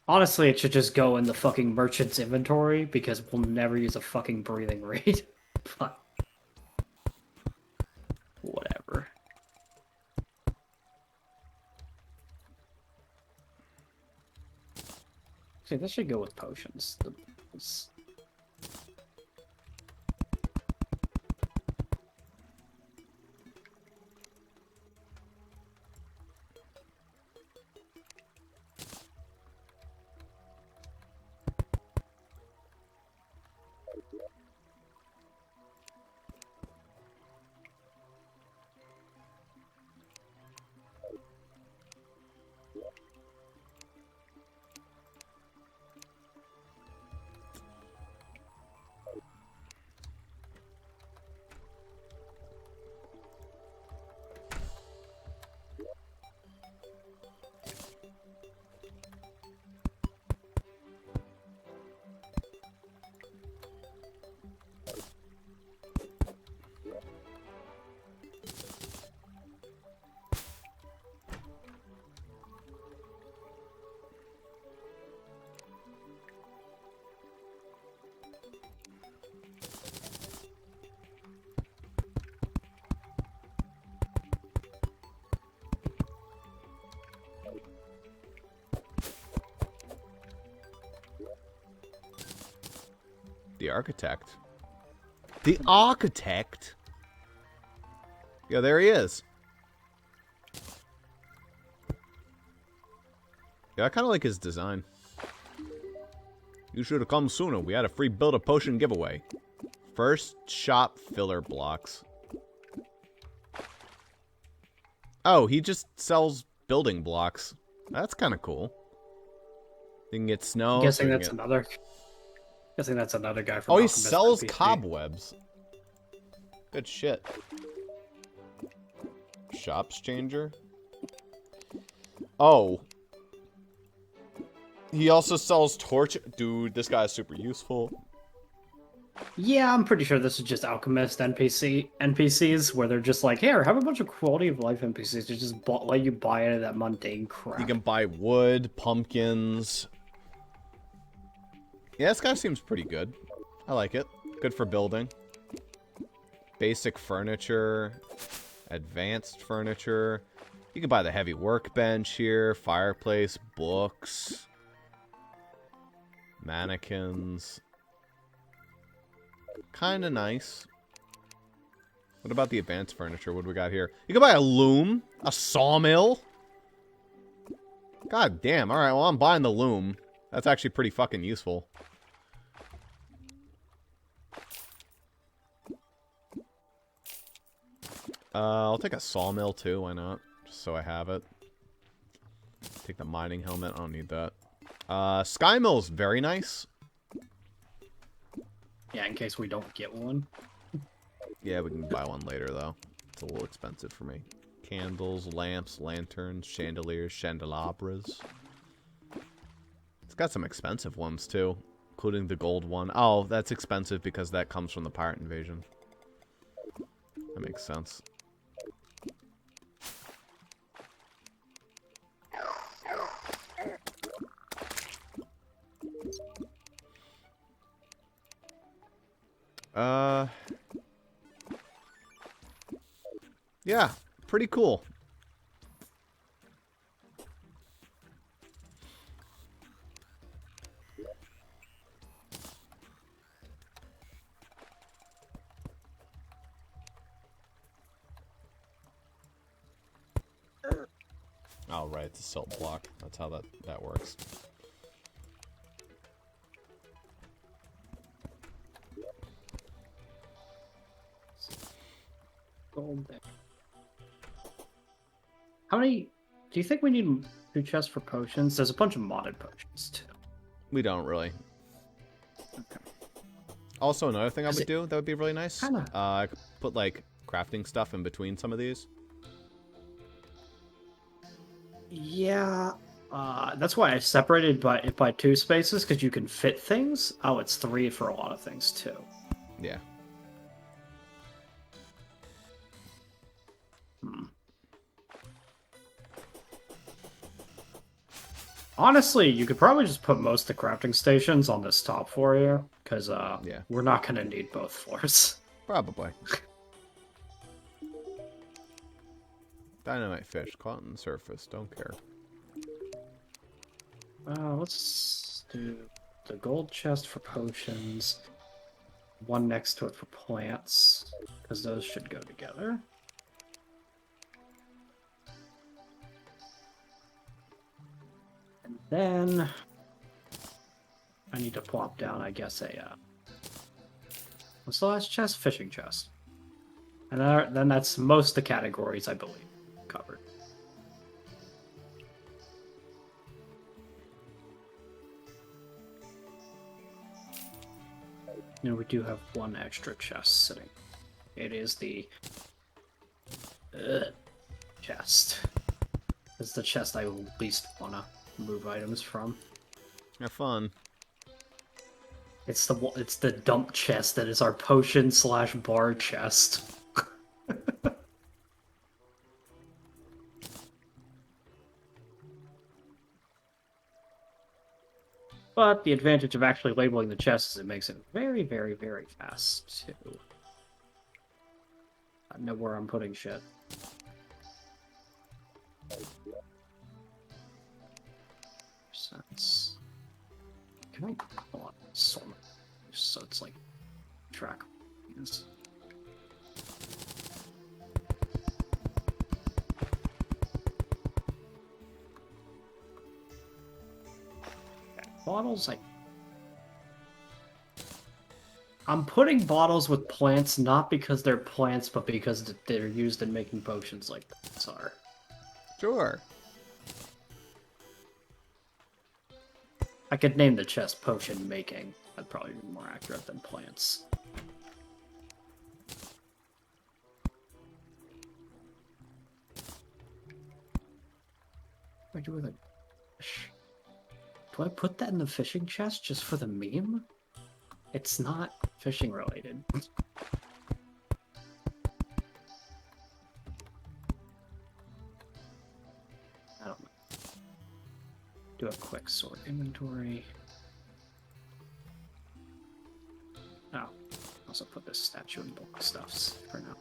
Honestly, it should just go in the fucking merchant's inventory because we'll never use a fucking breathing rate. But whatever. See, this should go with potions. The architect. The architect? Yeah, there he is. Yeah, I kind of like his design. You should have come sooner. We had a free build-a-potion giveaway. First shop filler blocks. Oh, he just sells building blocks. That's kind of cool. You can get snow. Guessing that's another. Guessing that's another guy from. Oh, he Alchemist sells NPC. cobwebs. Good shit. Shops changer. Oh. He also sells torch. Dude, this guy is super useful. Yeah, I'm pretty sure this is just Alchemist NPCs where they're just like, here, have a bunch of quality of life NPCs to just let you buy into that mundane crap. You can buy wood, pumpkins. Yeah, this guy seems pretty good. I like it. Good for building. Basic furniture. Advanced furniture. You can buy the heavy workbench here. Fireplace. Books. Mannequins. Kinda nice. What about the advanced furniture? What do we got here? You can buy a loom. A sawmill. God damn. Alright, well, I'm buying the loom. That's actually pretty fucking useful. I'll take a sawmill too, why not? Just so I have it. Take the mining helmet, I don't need that. Sky Mill's very nice. Yeah, in case we don't get one. Yeah, we can buy one later though. It's a little expensive for me. Candles, lamps, lanterns, chandeliers, chandelabras. It's got some expensive ones too, including the gold one. Oh, that's expensive because that comes from the pirate invasion. That makes sense. Yeah, pretty cool. Oh, right, it's a silt block. That's how that works. Gold there. How many... Do you think we need 2 chests for potions? There's a bunch of modded potions, too. We don't really. Okay. Also, another thing I would do that would be really nice. Kinda. I could put, like, crafting stuff in between some of these. Yeah, that's why I separated it by 2 spaces, because you can fit things. Oh, it's 3 for a lot of things, too. Yeah. Honestly, you could probably just put most of the crafting stations on this top floor here, because Yeah. we're not going to need both floors. Probably. Dynamite fish caught on the surface. Don't care. Let's do the gold chest for potions, one next to it for plants, because those should go together. And then I need to plop down, I guess, what's the last chest? Fishing chest. And then that's most of the categories, I believe, covered. And we do have one extra chest sitting. It is the chest. It's the chest I least want to move items from. Have fun. It's the dump chest that is our potion / bar chest. But the advantage of actually labeling the chest is it makes it very, very, very fast, too. I know where I'm putting shit. Sense. Can I... Hold on. So it's like... track. Yes. Bottles, I'm putting bottles with plants not because they're plants, but because they're used in making potions like plants are. Sure. I could name the chest potion making. That'd probably be more accurate than plants. What do I do with it? Do I put that in the fishing chest just for the meme? It's not fishing related. I don't know. Do a quick sort inventory. Oh, also put this statue in bulk stuffs for now.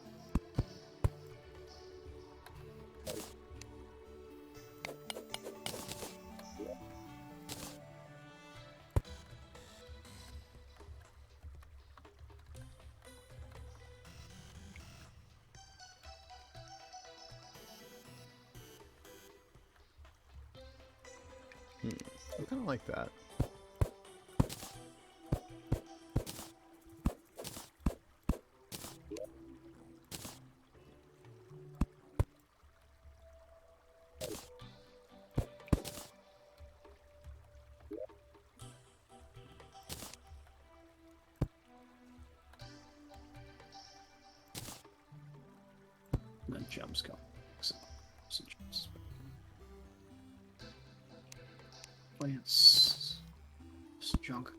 I kind of like that. And then gems go. Some gems. Plants. This junk.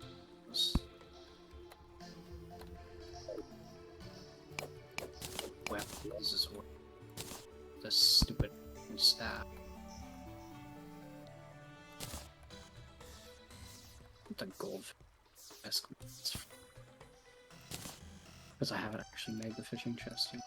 Well, this is what this stupid staff. The gold. Because I haven't actually made the fishing chest yet.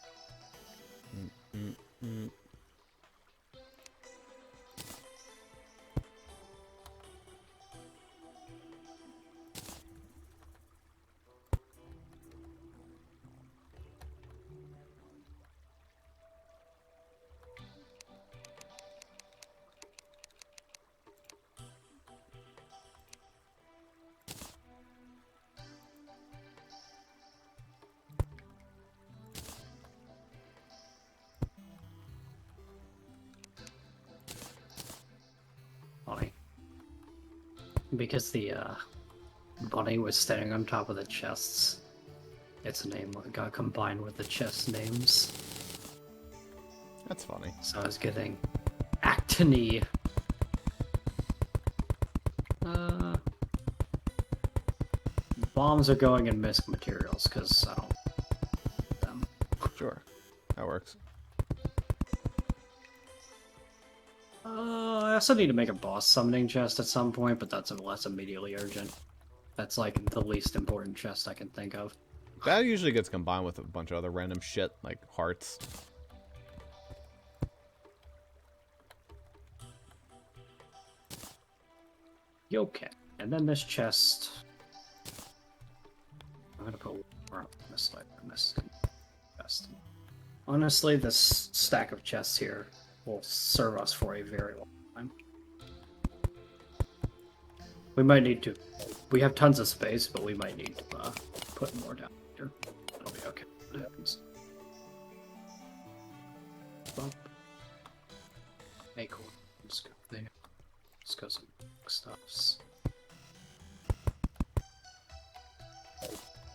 Funny. Because the bunny was standing on top of the chests, its name got combined with the chest names. That's funny. So I was getting Actony. Bombs are going in misc materials because I don't want them. Sure. That works. I also need to make a boss summoning chest at some point, but that's less immediately urgent. That's like the least important chest I can think of. That usually gets combined with a bunch of other random shit, like hearts. Okay, and then this chest. I'm gonna put more on this side than this chest. Honestly, this stack of chests here will serve us for a very long time. We might need to. We have tons of space, but we might need to put more down here. That'll be okay. What happens? Bump. Hey, cool. Let's go there. Let's go some stuffs.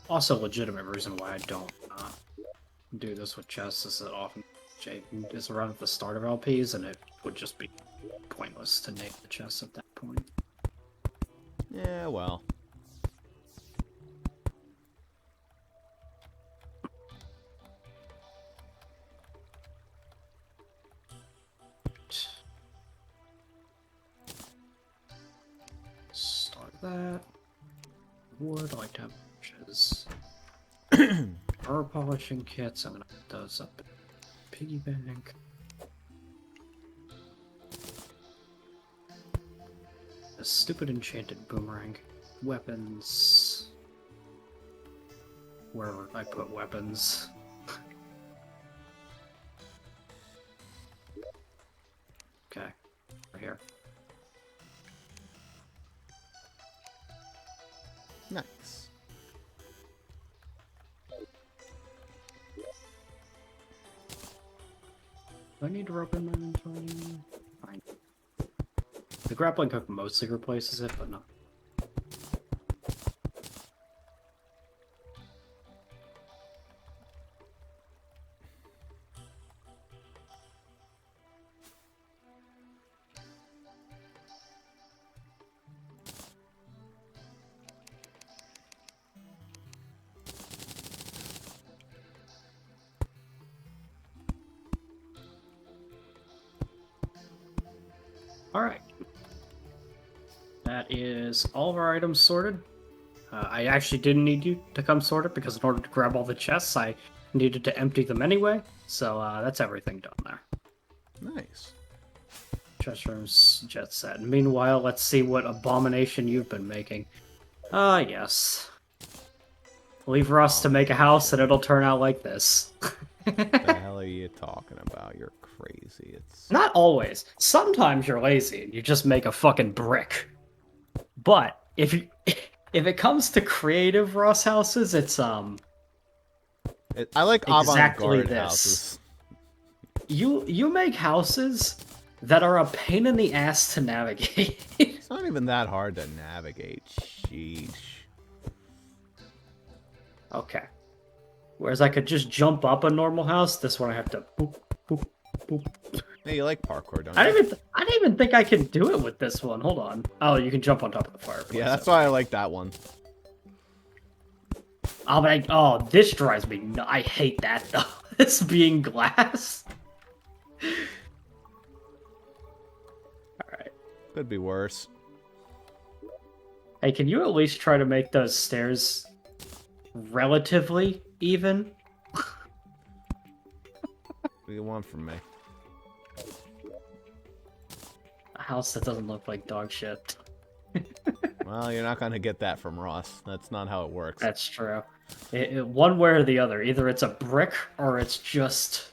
Also, legitimate reason why I don't do this with chests is that often Jake is around at the start of LPs, and it would just be pointless to name the chests at that point. Yeah, well. Start that. Would like to have bushes. Power polishing kits. I'm gonna put those up in piggy bank. A stupid enchanted boomerang. Weapons. Where would I put weapons? Okay, right here. Nice. Do I need to rope in my inventory? Fine. The grappling hook mostly replaces it, but no. Alright. That is all of our items sorted. I actually didn't need you to come sort it because in order to grab all the chests, I needed to empty them anyway. So that's everything done there. Nice. Chest rooms, jet set. Meanwhile, let's see what abomination you've been making. Yes. Leave Russ to make a house and it'll turn out like this. What the hell are you talking about? You're crazy. It's Not always. Sometimes you're lazy and you just make a fucking brick. But if it comes to creative Russ houses, it's I like exactly avant-garde this. houses. You make houses that are a pain in the ass to navigate. It's not even that hard to navigate. Sheesh. Okay. Whereas I could just jump up a normal house, this one I have to boop, boop, boop. Hey, you like parkour, don't you? I didn't even think I could do it with this one. Hold on. Oh, you can jump on top of the fireplace. Yeah, that's why I like that one. Oh, but this drives me. I hate that though. This being glass. All right. Could be worse. Hey, can you at least try to make those stairs relatively even? What do you want from me? A house that doesn't look like dog shit. Well, you're not gonna get that from Ross. That's not how it works. That's true. One way or the other. Either it's a brick or it's just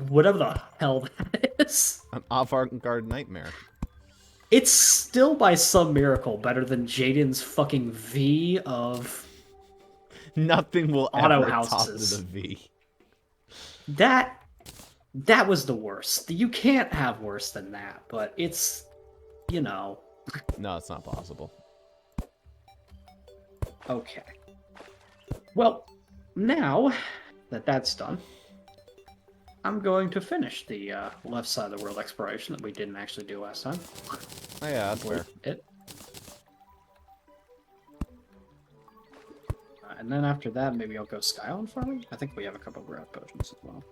whatever the hell that is. An avant-garde nightmare. It's still by some miracle better than Jaden's fucking V of Nothing will auto ever top houses. the V. That was the worst. You can't have worse than that, but it's, you know. No, it's not possible. Okay. Well, now that that's done, I'm going to finish the left side of the world exploration that we didn't actually do last time. Oh yeah, that's where. And then after that, maybe I'll go Sky Island farming. I think we have a couple of grab potions as well.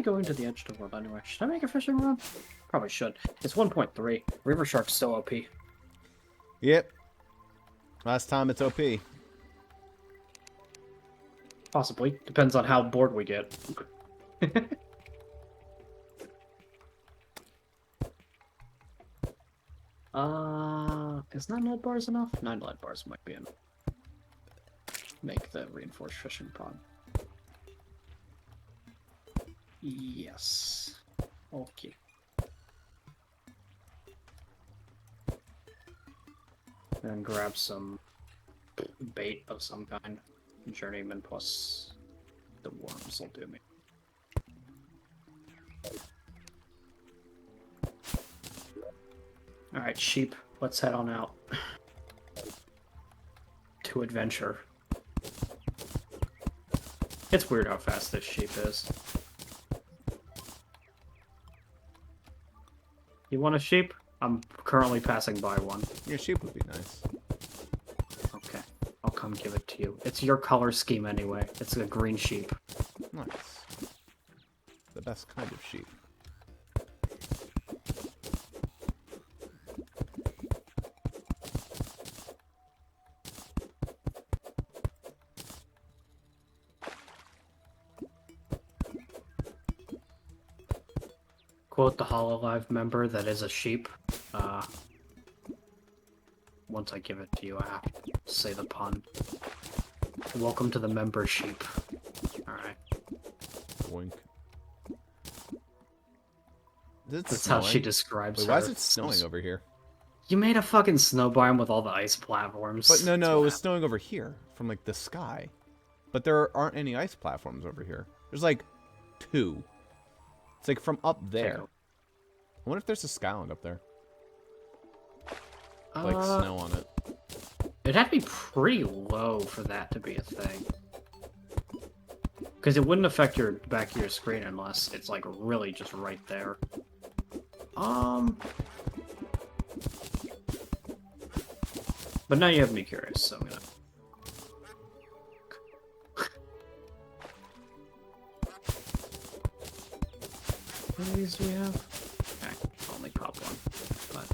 I going to the edge of the world anyway? Should I make a fishing rod? Probably should. It's 1.3. River Shark's still OP. Yep. Last time it's OP. Possibly. Depends on how bored we get. Is 9 lead bars enough? 9 lead bars might be enough. Make the reinforced fishing pond. Yes. Okay. And grab some bait of some kind. Journeyman plus the worms will do me. Alright, sheep, let's head on out. To adventure. It's weird how fast this sheep is. You want a sheep? I'm currently passing by one. Your sheep would be nice. Okay, I'll come give it to you. It's your color scheme anyway. It's a green sheep. Nice. The best kind of sheep. Quote the Hololive member that is a sheep. Once I give it to you, I have to say the pun. Welcome to the member sheep. Alright. Wink. That's how she describes Wait, her. why is it snowing over here? You made a fucking snow biome with all the ice platforms. But no, That's it what was snowing over here from like the sky. But there aren't any ice platforms over here. There's like 2. It's like from up there. happened. I wonder if there's a skyland up there. Uh, Like snow on it. It'd have to be pretty low for that to be a thing. Because it wouldn't affect your back of your screen unless it's like really just right there. But now you have me curious, so I'm gonna... How many of these do we have? Okay, I'll only pop one, but...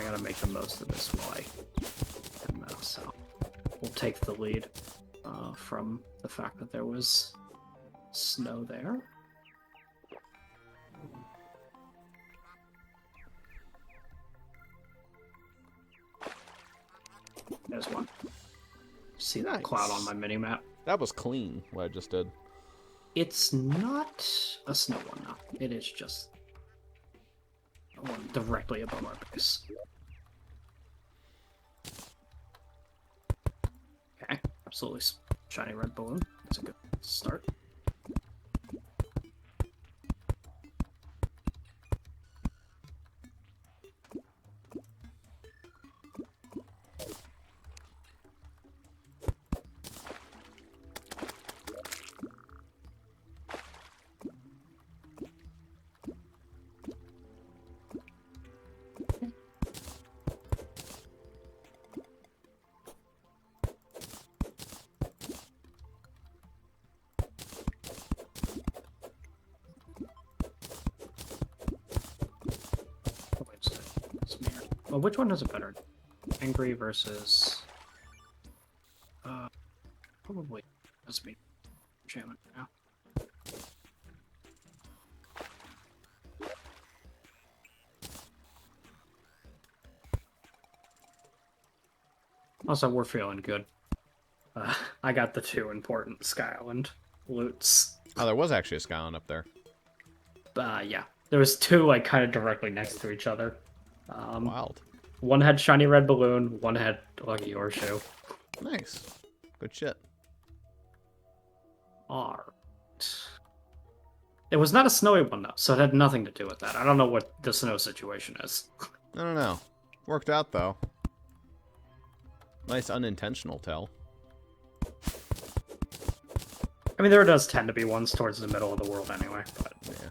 I gotta make the most of this while I can mouse out. We'll take the lead from the fact that there was snow there. There's one. See that Nice. cloud on my mini-map? That was clean, what I just did. It's not a snow one now. It is just one directly above our base. Okay, absolutely shiny red balloon. That's a good start. Well, which one has it better? Angry versus... probably must be jamming now. Also, we're feeling good. I got the 2 important Skyland loots. Oh, there was actually a skyland up there. Yeah. There was 2, like, kind of directly next to each other. Wild. One had shiny red balloon, one had lucky horseshoe. Nice. Good shit. Alright. It was not a snowy one, though, so it had nothing to do with that. I don't know what the snow situation is. I don't know. Worked out, though. Nice unintentional tell. I mean, there does tend to be ones towards the middle of the world anyway, but... Yeah.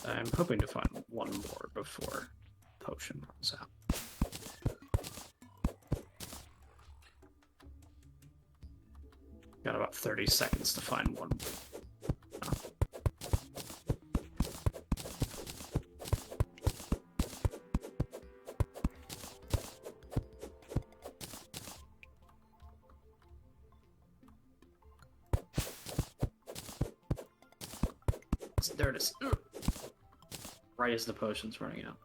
I'm hoping to find one more before potion runs out. Got about 30 seconds to find one. There it is. Right as the potion's running out.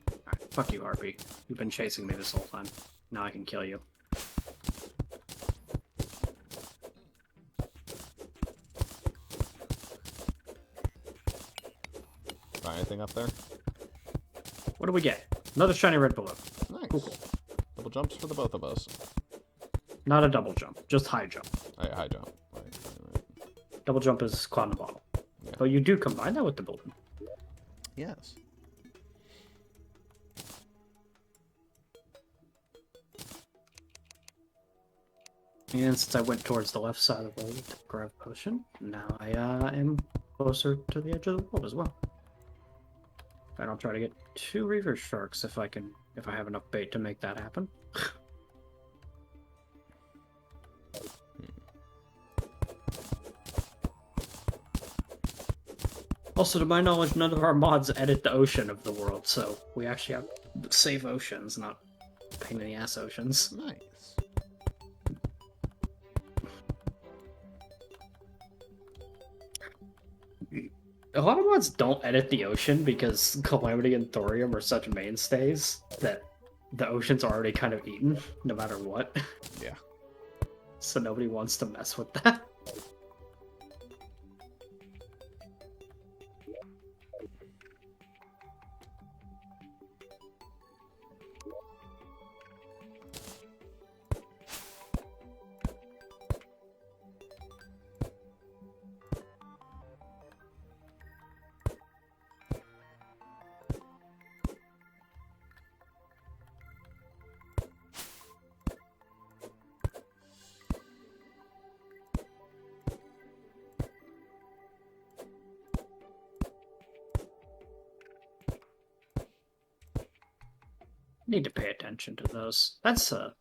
Alright, fuck you, Harpy. You've been chasing me this whole time. Now I can kill you. Find anything up there? What do we get? Another shiny red balloon. Nice. Cool. Double jumps for the both of us. Not a double jump, just high jump. Alright, high jump. Right. Double jump is cloud in the bottle. Yeah. But you do combine that with the balloon. Yes. And since I went towards the left side of the road to grab potion, now I am closer to the edge of the world as well. And I'll try to get 2 reaver sharks if I have enough bait to make that happen. Also, to my knowledge, none of our mods edit the ocean of the world, so we actually have safe oceans, not pain in the ass oceans. Nice. A lot of mods don't edit the ocean because Calamity and Thorium are such mainstays that the ocean's already kind of eaten, no matter what. Yeah. So nobody wants to mess with that. Need to pay attention to those. That's an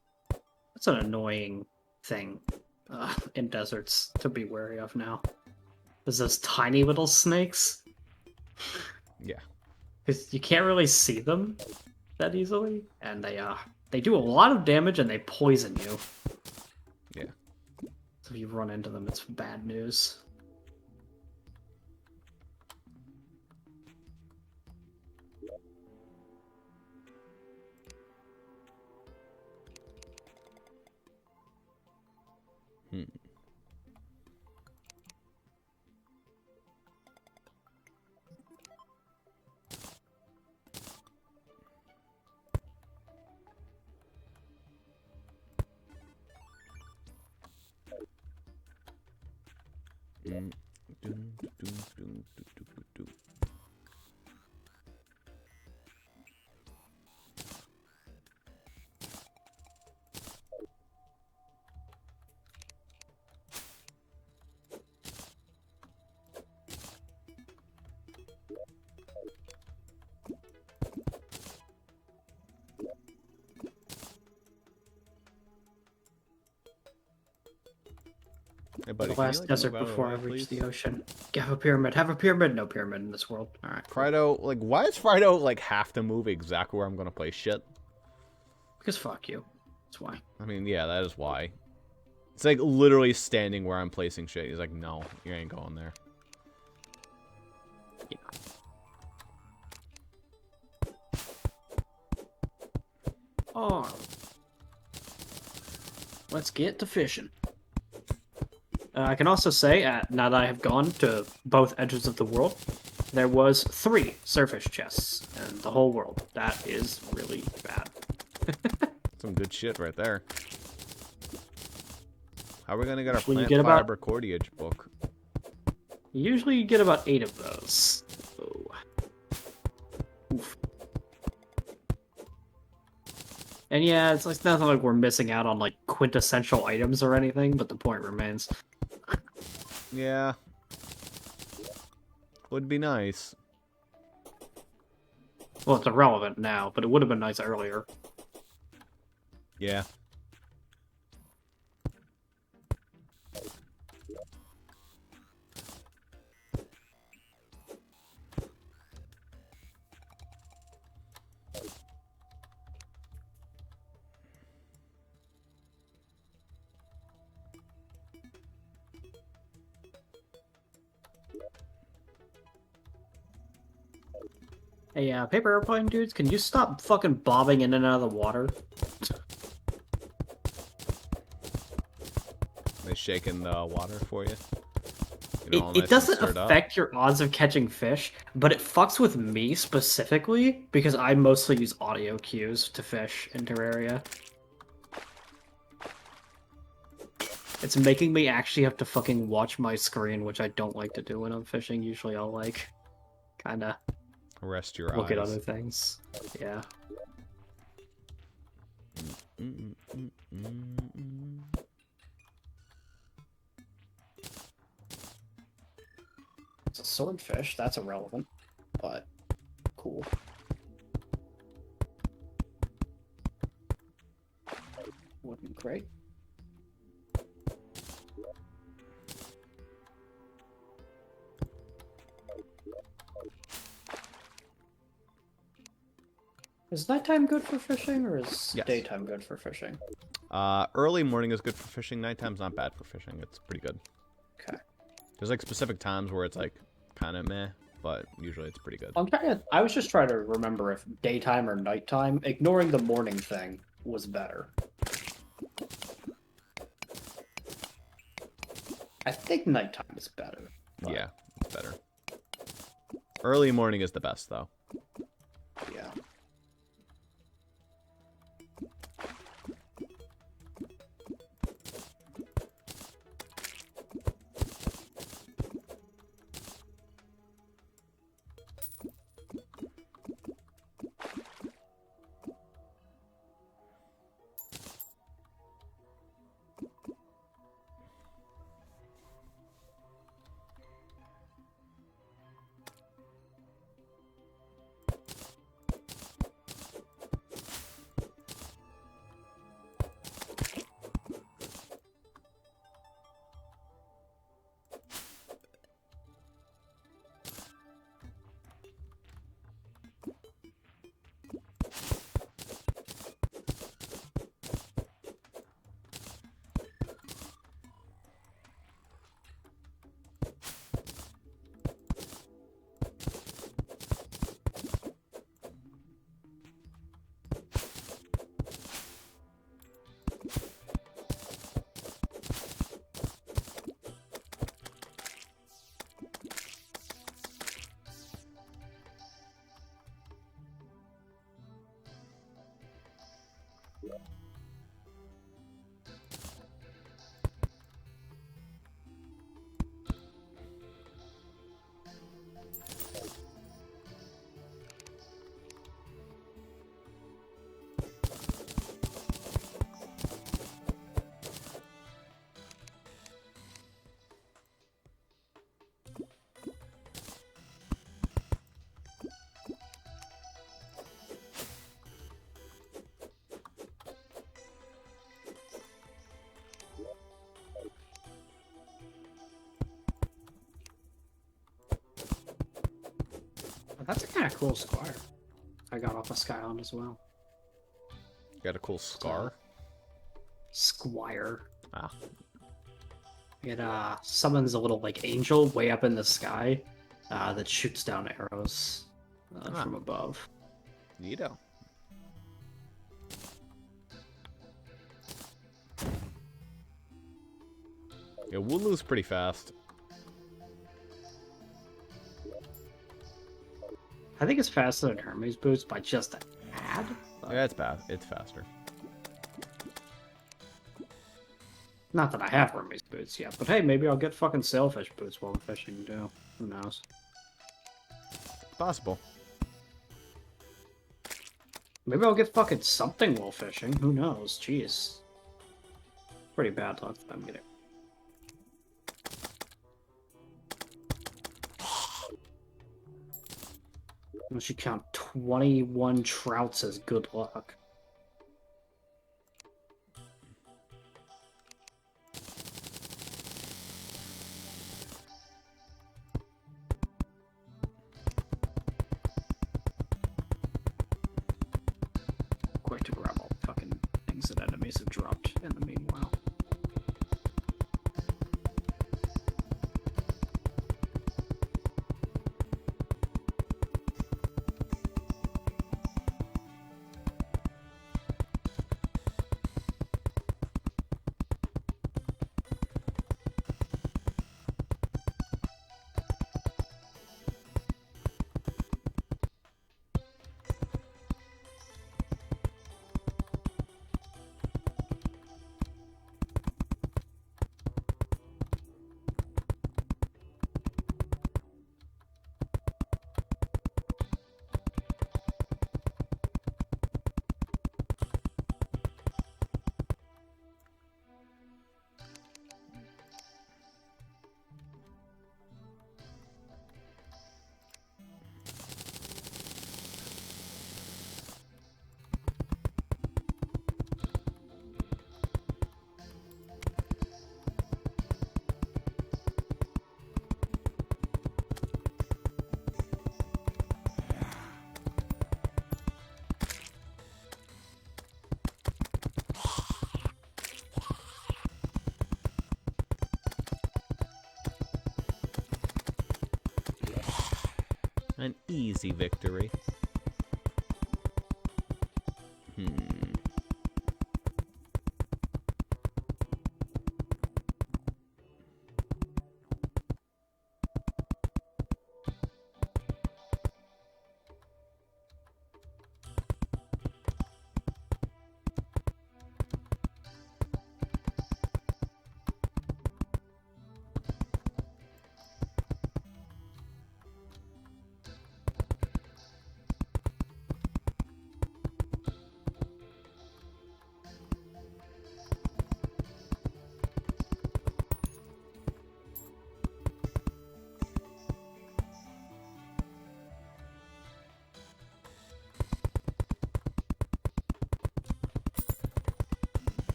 annoying thing in deserts to be wary of now. There's those tiny little snakes. Yeah. Because you can't really see them that easily, and they do a lot of damage and they poison you. Yeah. So if you run into them, it's bad news. Hey, buddy, The can you, last like, desert move out of before I the way, reach please? the ocean. Have a pyramid. Have a pyramid. No pyramid in this world. All right. Frido, like, why does Frido, like, have to move exactly where I'm gonna place shit? Because fuck you. That's why. I mean, yeah, that is why. It's like literally standing where I'm placing shit. He's like, no, you ain't going there. Yeah. Oh. Let's get to fishing. I can also say, now that I have gone to both edges of the world, there was 3 surface chests in the whole world. That is really bad. Some good shit right there. How are we gonna get our Usually you plant get about- fiber cordage book? Usually you get about 8 of those. Oh. Oof. And yeah, it's like nothing like we're missing out on like quintessential items or anything, but the point remains. Yeah. Would be nice. Well, it's irrelevant now, but it would have been nice earlier. Yeah. Hey, paper airplane dudes, can you stop fucking bobbing in and out of the water? They shaking the water for you. It doesn't affect your odds of catching fish, but it fucks with me specifically because I mostly use audio cues to fish in Terraria. It's making me actually have to fucking watch my screen, which I don't like to do when I'm fishing. Usually I'll, like, kinda rest your look eyes. at other things. Yeah. It's a swordfish. That's irrelevant, but cool. Wooden crate. Is nighttime good for fishing, or is daytime good for fishing? Early morning is good for fishing. Nighttime's not bad for fishing. It's pretty good. Okay. There's like specific times where it's like kind of meh, but usually it's pretty good. I was just trying to remember if daytime or nighttime. Ignoring the morning thing was better. I think nighttime is better. But... yeah, it's better. Early morning is the best, though. Yeah. That's a kind of cool squire. I got off a Skyland as well. You got a cool scar? Squire. Ah. It summons a little like angel way up in the sky that shoots down arrows from above. Neato. Yeah, Wooloo's pretty fast. I think it's faster than Hermes boots by just a tad. But... yeah, it's bad. It's faster. Not that I have Hermes boots yet, but hey, maybe I'll get fucking sailfish boots while I'm fishing too. Who knows? It's possible. Maybe I'll get fucking something while fishing. Who knows? Jeez. Pretty bad luck that I'm getting. Unless you count 21 trouts as good luck. Quick to grab all the fucking things that enemies have dropped in the meanwhile. An easy victory.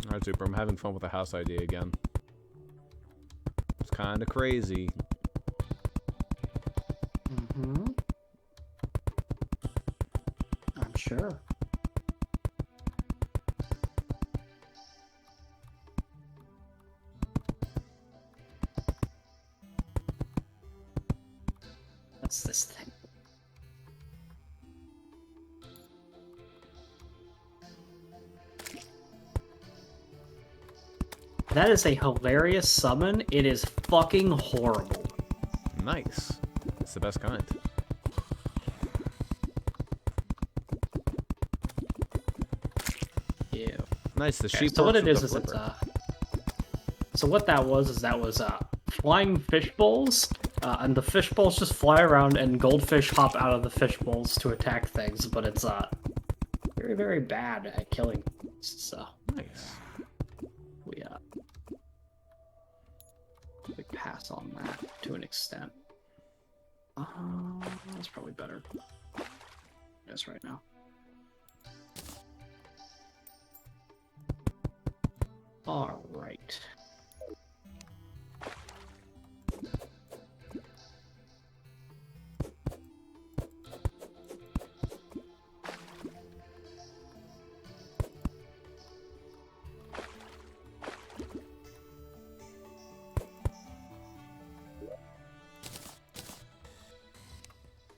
Alright, Zuper, I'm having fun with the house idea again. It's kind of crazy. I'm sure. What's this thing? That is a hilarious summon. It is fucking horrible. Nice. It's the best kind. Yeah. Nice. The sheep. So what works it with is the it's flipper. so what that was flying fish bowls, and the fish bowls just fly around and goldfish hop out of the fish bowls to attack things, but it's very, very bad at killing things, so Nice. we pass on that to an extent. That's probably better. Yes, right now. All right.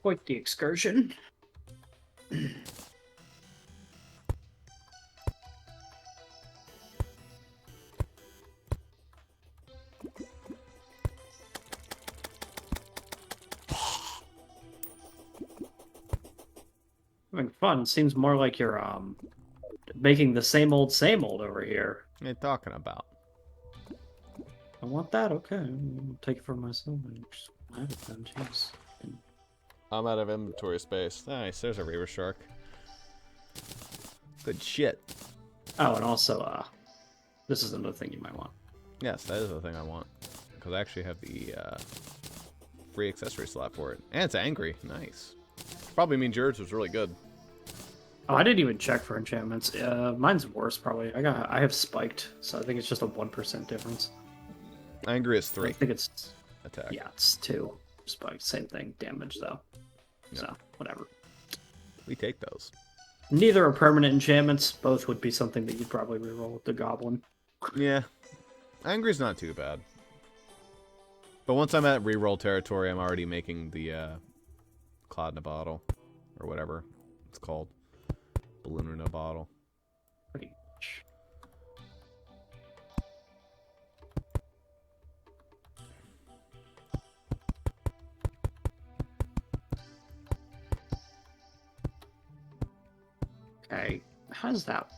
Quite the excursion. Having fun. Seems more like you're making the same old over here. What are you talking about? I want that. Okay, I'll take it for myself. I just have it then. Jeez. I'm out of inventory space. Nice, there's a Reaver Shark. Good shit. Oh, and also, this is another thing you might want. Yes, that is the thing I want. Because I actually have the free accessory slot for it. And it's angry. Nice. Probably means yours was really good. Oh, I didn't even check for enchantments. Mine's worse, probably. I have spiked, so I think it's just a 1% difference. Angry is 3. I think it's... Attack. Yeah, it's 2. Spiked, same thing. Damage, though. Yep. So, whatever. We take those. Neither are permanent enchantments. Both would be something that you'd probably reroll with the goblin. Yeah. Angry's not too bad. But once I'm at reroll territory, I'm already making the cloud in a bottle. Or whatever it's called. Balloon in a bottle. Pretty much. Okay, how does that...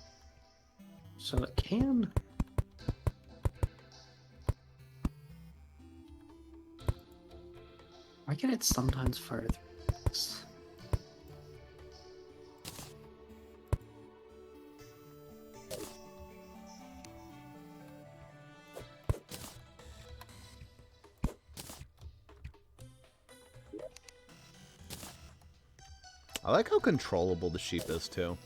So it can... Why can it sometimes fire through this? I like how controllable the sheep is, too.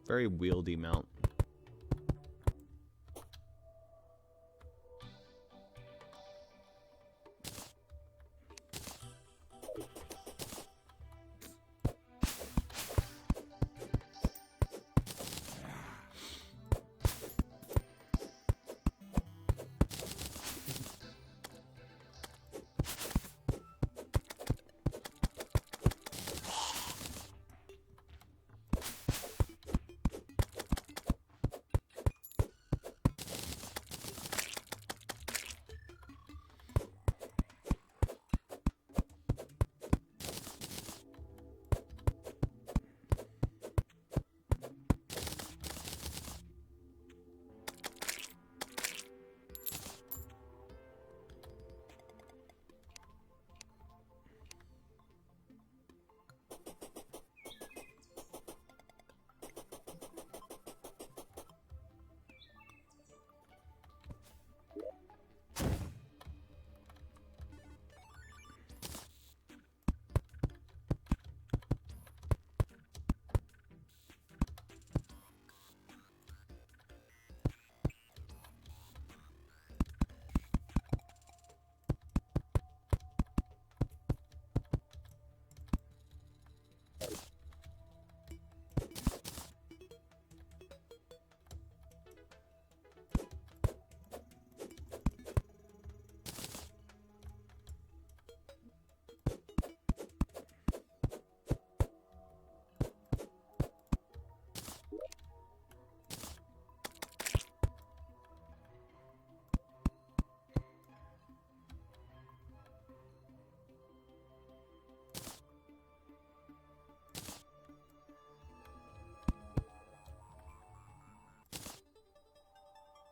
Very wieldy mount.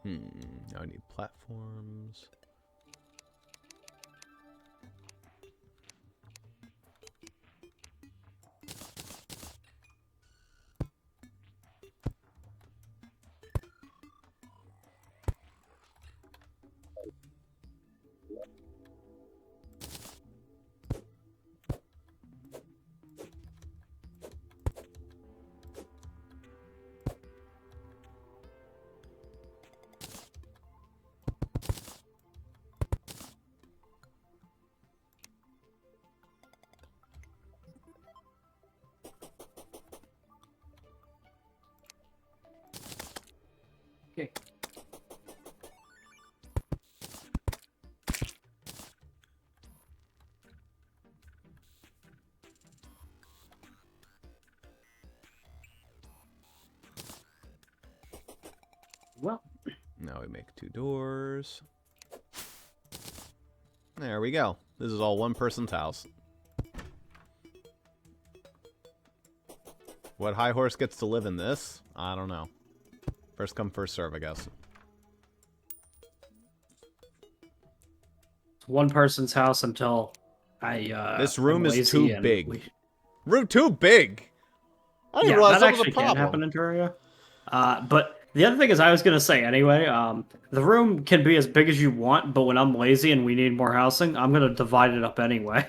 Now I need platforms. Okay. Well, now we make 2 doors. There we go. This is all one person's house. What high horse gets to live in this? I don't know. First come, first serve, I guess. It's one person's house until I. This room am is lazy too and big. Room too big. I didn't Yeah, realize that that was a actually can happen problem. in Terraria. But the other thing is, I was gonna say anyway. The room can be as big as you want, but when I'm lazy and we need more housing, I'm gonna divide it up anyway.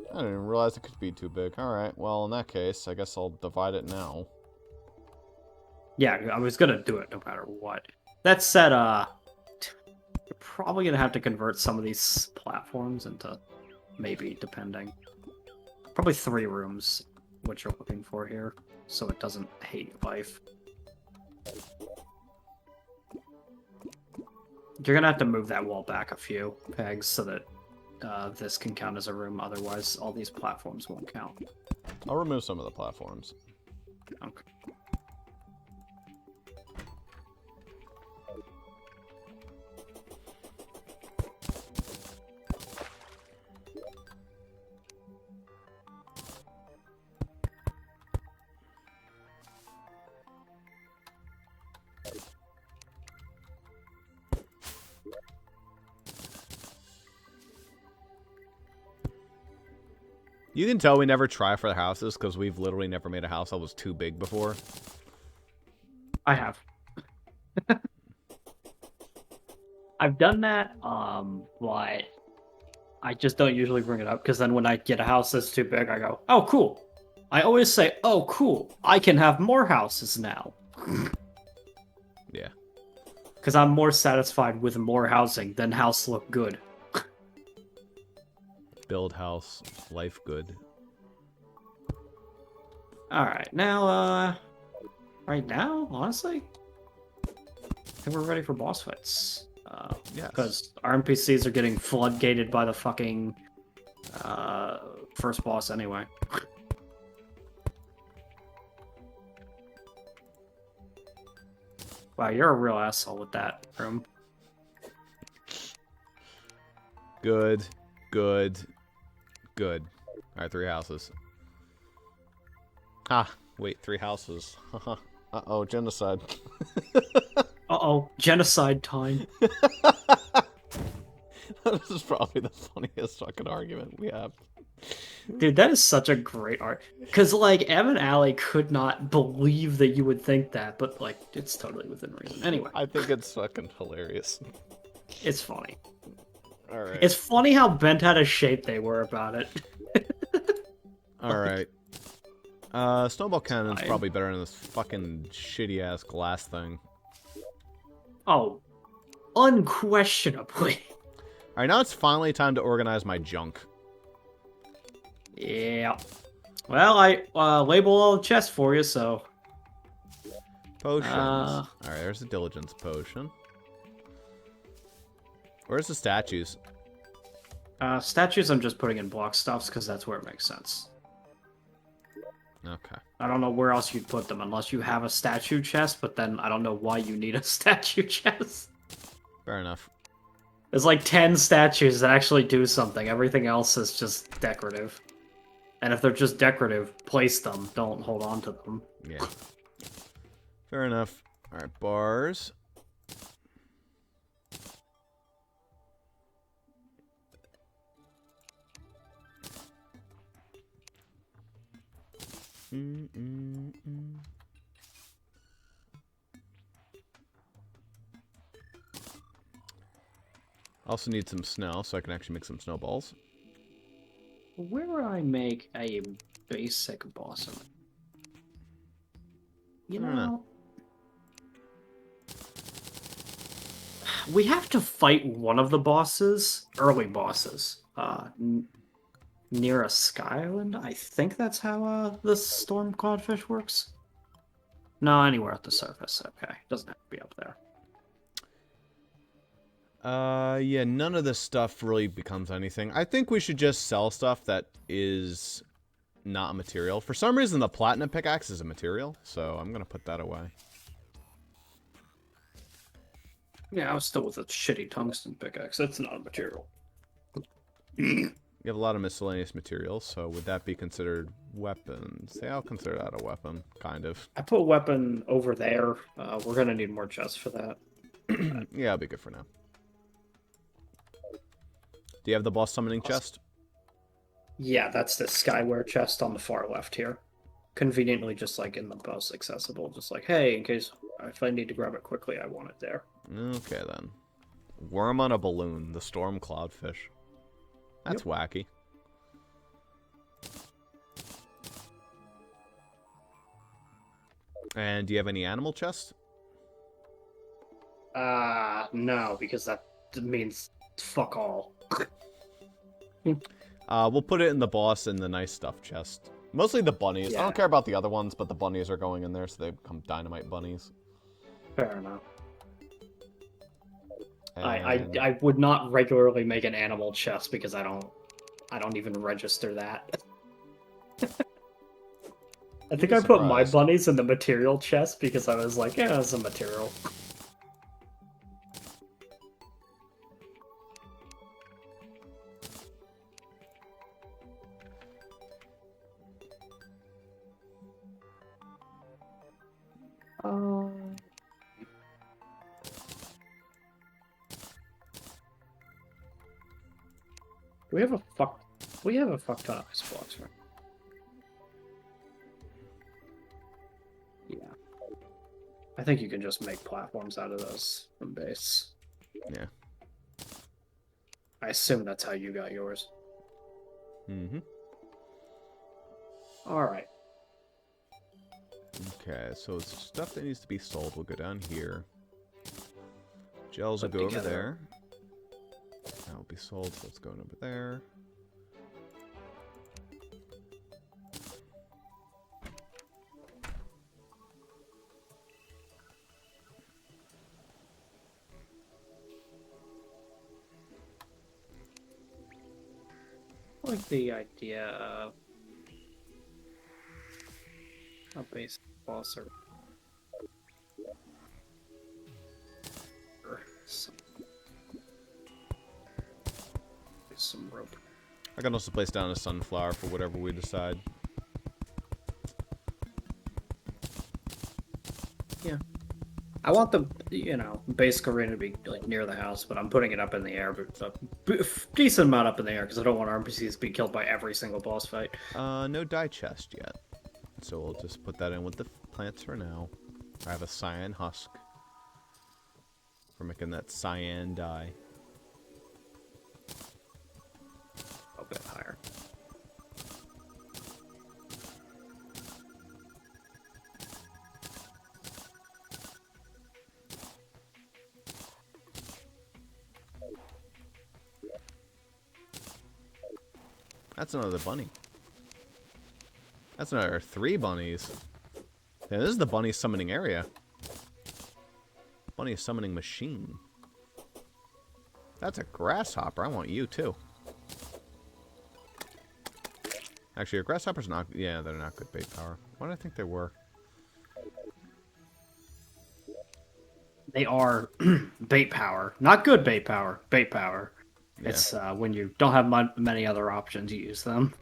I didn't even realize it could be too big. Alright, well, in that case, I guess I'll divide it now. Yeah, I was gonna do it no matter what. That said, you're probably gonna have to convert some of these platforms into maybe, depending, probably 3 rooms, what you're looking for here, so it doesn't hate life. You're gonna have to move that wall back a few pegs so that this can count as a room. Otherwise, all these platforms won't count. I'll remove some of the platforms. Okay. You can tell we never try for the houses because we've literally never made a house that was too big before. I have. I've done that, but I just don't usually bring it up because then when I get a house that's too big, I go, "Oh, cool." I always say, "Oh, cool. I can have more houses now." Yeah. Because I'm more satisfied with more housing than house look good. Build house, life good. Alright, now, right now, honestly, I think we're ready for boss fights. Yes. Because our NPCs are getting floodgated by the fucking, first boss anyway. Wow, you're a real asshole with that room. Good, good, good. Alright, 3 houses. Ah, wait, 3 houses. Uh-oh, genocide. Uh-oh, genocide time. This is probably the funniest fucking argument we have. Dude, that is such a great art. Because, like, Em and Allie could not believe that you would think that, but, like, it's totally within reason. Anyway. I think it's fucking hilarious. It's funny. Alright. It's funny how bent out of shape they were about it. Alright. Snowball cannon's Fine. probably better than this fucking shitty-ass glass thing. Oh, unquestionably. Alright, now it's finally time to organize my junk. Yeah. Well, I label all the chests for you, so... Potions. Alright, there's a diligence potion. Where's the statues? Statues I'm just putting in block stuffs, because that's where it makes sense. Okay. I don't know where else you'd put them, unless you have a statue chest, but then I don't know why you need a statue chest. Fair enough. There's like 10 statues that actually do something. Everything else is just decorative. And if they're just decorative, place them. Don't hold on to them. Yeah. Fair enough. Alright, bars. Also need some snow so I can actually make some snowballs. Where would I make a basic boss? You I don't know. We have to fight one of the bosses, early bosses, near a sky island. I think that's how the storm codfish works. No, anywhere at the surface. Okay, doesn't have to be up there. Yeah, none of this stuff really becomes anything. I think we should just sell stuff that is not a material. For some reason, the platinum pickaxe is a material, so I'm gonna put that away. Yeah, I was still with a shitty tungsten pickaxe. That's not a material. Yeah, You have a lot of miscellaneous materials, so would that be considered weapons? Yeah, I'll consider that a weapon, kind of. I put a weapon over there. We're gonna need more chests for that. Yeah, I'll be good for now. Do you have the boss summoning chest? Yeah, that's the Skyware chest on the far left here. Conveniently, just like in the most accessible. Just like, hey, in case if I need to grab it quickly, I want it there. Okay, then. Worm on a balloon, the storm cloudfish. That's wacky. And do you have any animal chests? No, because that means fuck all. We'll put it in the boss and the nice stuff chest. Mostly the bunnies. I Yeah. don't care about the other ones, but the bunnies are going in there, so they become dynamite bunnies. Fair enough. And... I would not regularly make an animal chest because I don't even register that. I think I put my bunnies in the material chest because I was like, yeah, it's a material. We have a fuck ton of ice blocks, right? Yeah. I think you can just make platforms out of those from base. Yeah. I assume that's how you got yours. Mm-hmm. Alright. Okay, so stuff that needs to be sold will go down here. Gels will go over there. That will be sold, so it's going over there. I like the idea of a base boss or some rope. I can also place down a sunflower for whatever we decide. Yeah. I want the, basic arena to be like near the house, but I'm putting it up in the air, but a decent amount up in the air because I don't want our NPCs to be killed by every single boss fight. No dye chest yet. So we'll just put that in with the plants for now. I have a cyan husk for making that cyan dye. A bit higher. That's another bunny. That's another 3 bunnies. Yeah, this is the bunny summoning area. Bunny summoning machine. That's a grasshopper. I want you too. Actually, are grasshoppers not... Yeah, they're not good bait power. Why did I think they were? They are bait power. Not good bait power. Bait power. Yeah. It's when you don't have many other options, you use them.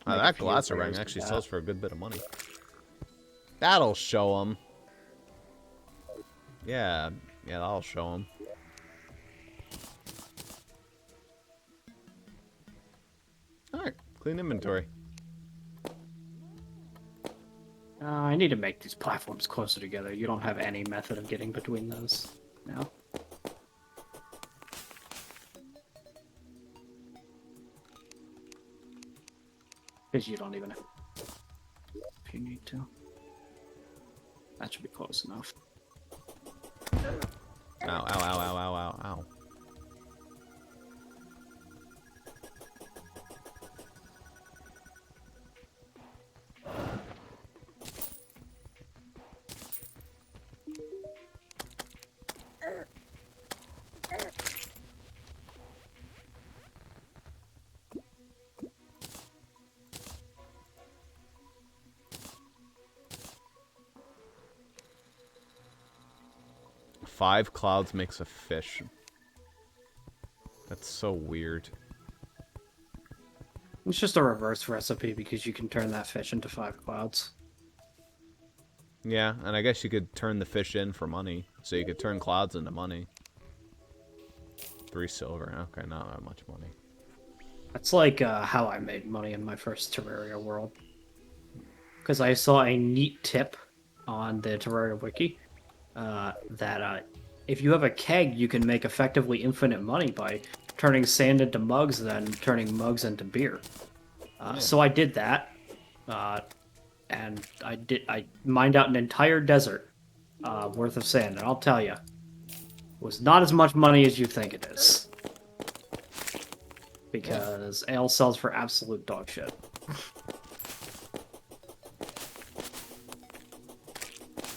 That glass ring actually sells for a good bit of money. That'll show them. Yeah, that'll show them. Alright, clean inventory. I need to make these platforms closer together. You don't have any method of getting between those now. Because you don't even have... If you need to. That should be close enough. Ow, ow, ow, ow, ow, ow, ow. 5 clouds makes a fish. That's so weird. It's just a reverse recipe because you can turn that fish into 5 clouds. Yeah, and I guess you could turn the fish in for money. So you could turn clouds into money. 3 silver. Okay, not that much money. That's like how I made money in my first Terraria world. Because I saw a neat tip on the Terraria wiki that if you have a keg, you can make effectively infinite money by turning sand into mugs, then turning mugs into beer. Yeah. So I did that, and I mined out an entire desert worth of sand, and I'll tell you, it was not as much money as you think it is. Because ale sells for absolute dog shit.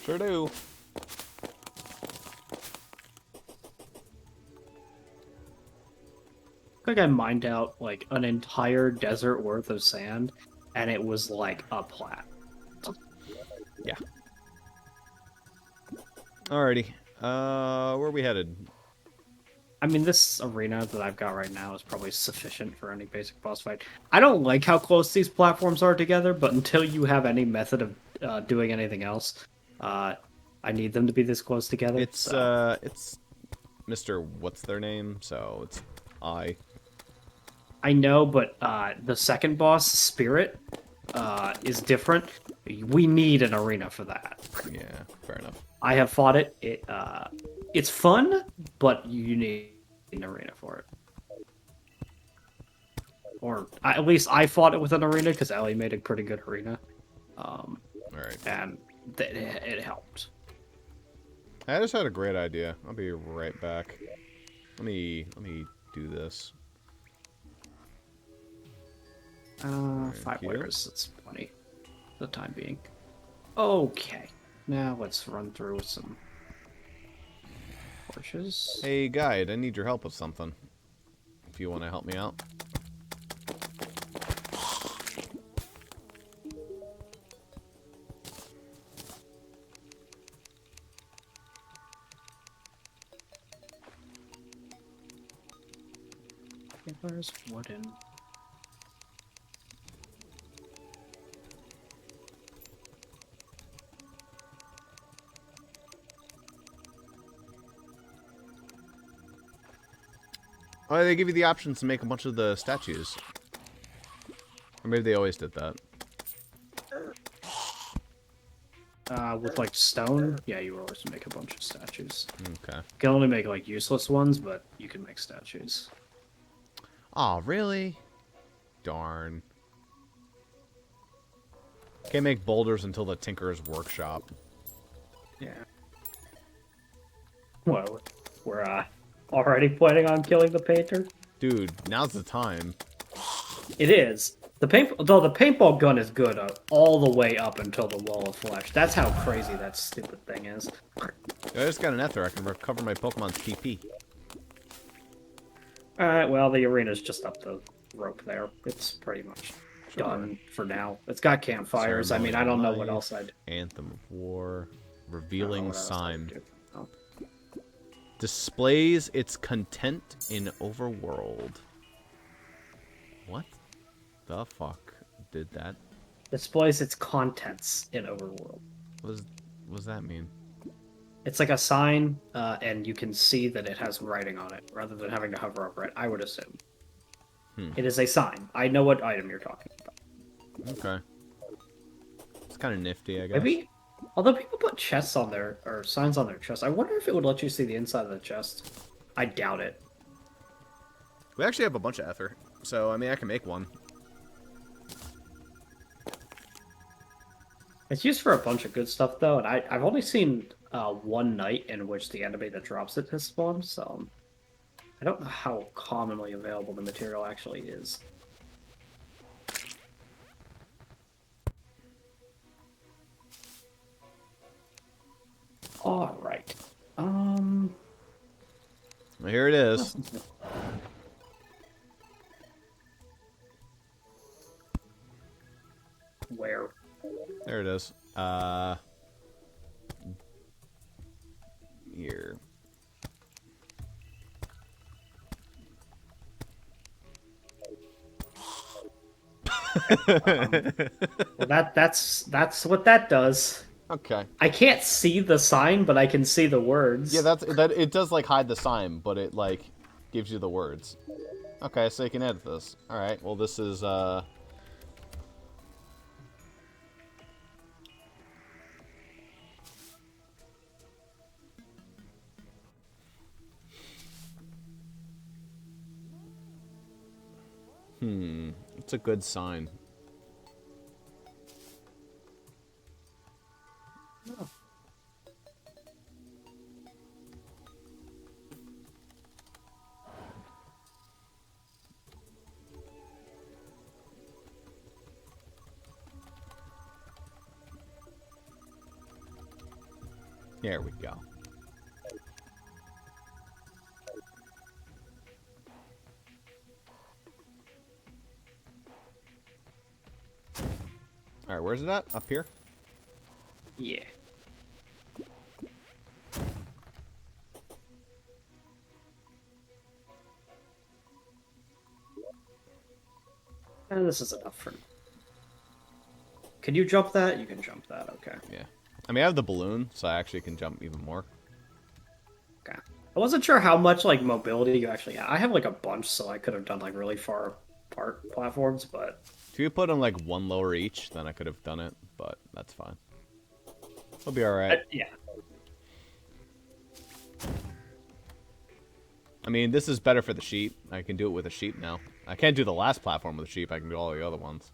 Sure do. Like I mined out like an entire desert worth of sand, and it was like a plat. Yeah. Alrighty. Where are we headed? I mean, this arena that I've got right now is probably sufficient for any basic boss fight. I don't like how close these platforms are together, but until you have any method of doing anything else, I need them to be this close together. It's Mr. What's their name? So it's I know, but the second boss, Spirit, is different. We need an arena for that. Yeah, fair enough. I have fought it. It's fun, but you need an arena for it. Or at least I fought it with an arena because Ellie made a pretty good arena. All right. And it helped. I just had a great idea. I'll be right back. Let me do this. 5 layers. That's plenty for the time being. Okay. Now let's run through some torches. Hey, guide, I need your help with something. If you want to help me out. Where's wooden? Oh, they give you the options to make a bunch of the statues. Or maybe they always did that. With like stone, yeah, you always make a bunch of statues. Okay. You can only make like useless ones, but you can make statues. Oh, really? Darn. Can't make boulders until the Tinker's Workshop. Yeah. Well, we're already planning on killing the painter. Dude, now's the time. It is. The paintball gun is good all the way up until the wall of flesh. That's how crazy that stupid thing is. I just got an ether. I can recover my Pokemon's TP. Alright, well, the arena's just up the rope there. It's pretty much done for now. It's got campfires. I mean, I don't know what else I'd... Anthem of War. Revealing Sign. Oh. Displays its content in Overworld. What the fuck did that? Displays its contents in Overworld. What does that mean? It's like a sign, and you can see that it has writing on it, rather than having to hover over it, I would assume. It is a sign. I know what item you're talking about. Okay. It's kind of nifty, I guess. Maybe? Although people put chests on their, or signs on their chest, I wonder if it would let you see the inside of the chest. I doubt it. We actually have a bunch of ether, so, I mean, I can make one. It's used for a bunch of good stuff, though, and I've only seen one night in which the enemy that drops it has spawned, so I don't know how commonly available the material actually is. Alright. Well, here it is. Where? There it is. Here. Well, that's what that does. Okay. I can't see the sign, but I can see the words. Yeah, that. It does like hide the sign, but it like gives you the words. Okay, so you can edit this. All right. Well, this is It's a good sign. Oh. There we go. All right, where's it at? Up here? Yeah. And this is enough for. Can you jump that? You can jump that. Okay. Yeah. I mean, I have the balloon, so I actually can jump even more. Okay. I wasn't sure how much like mobility you actually have. I have like a bunch, so I could have done like really far apart platforms, but If you put them like one lower each, then I could have done it, but that's fine. We'll be all right. Yeah. I mean, this is better for the sheep. I can do it with a sheep now. I can't do the last platform with a sheep. I can do all the other ones.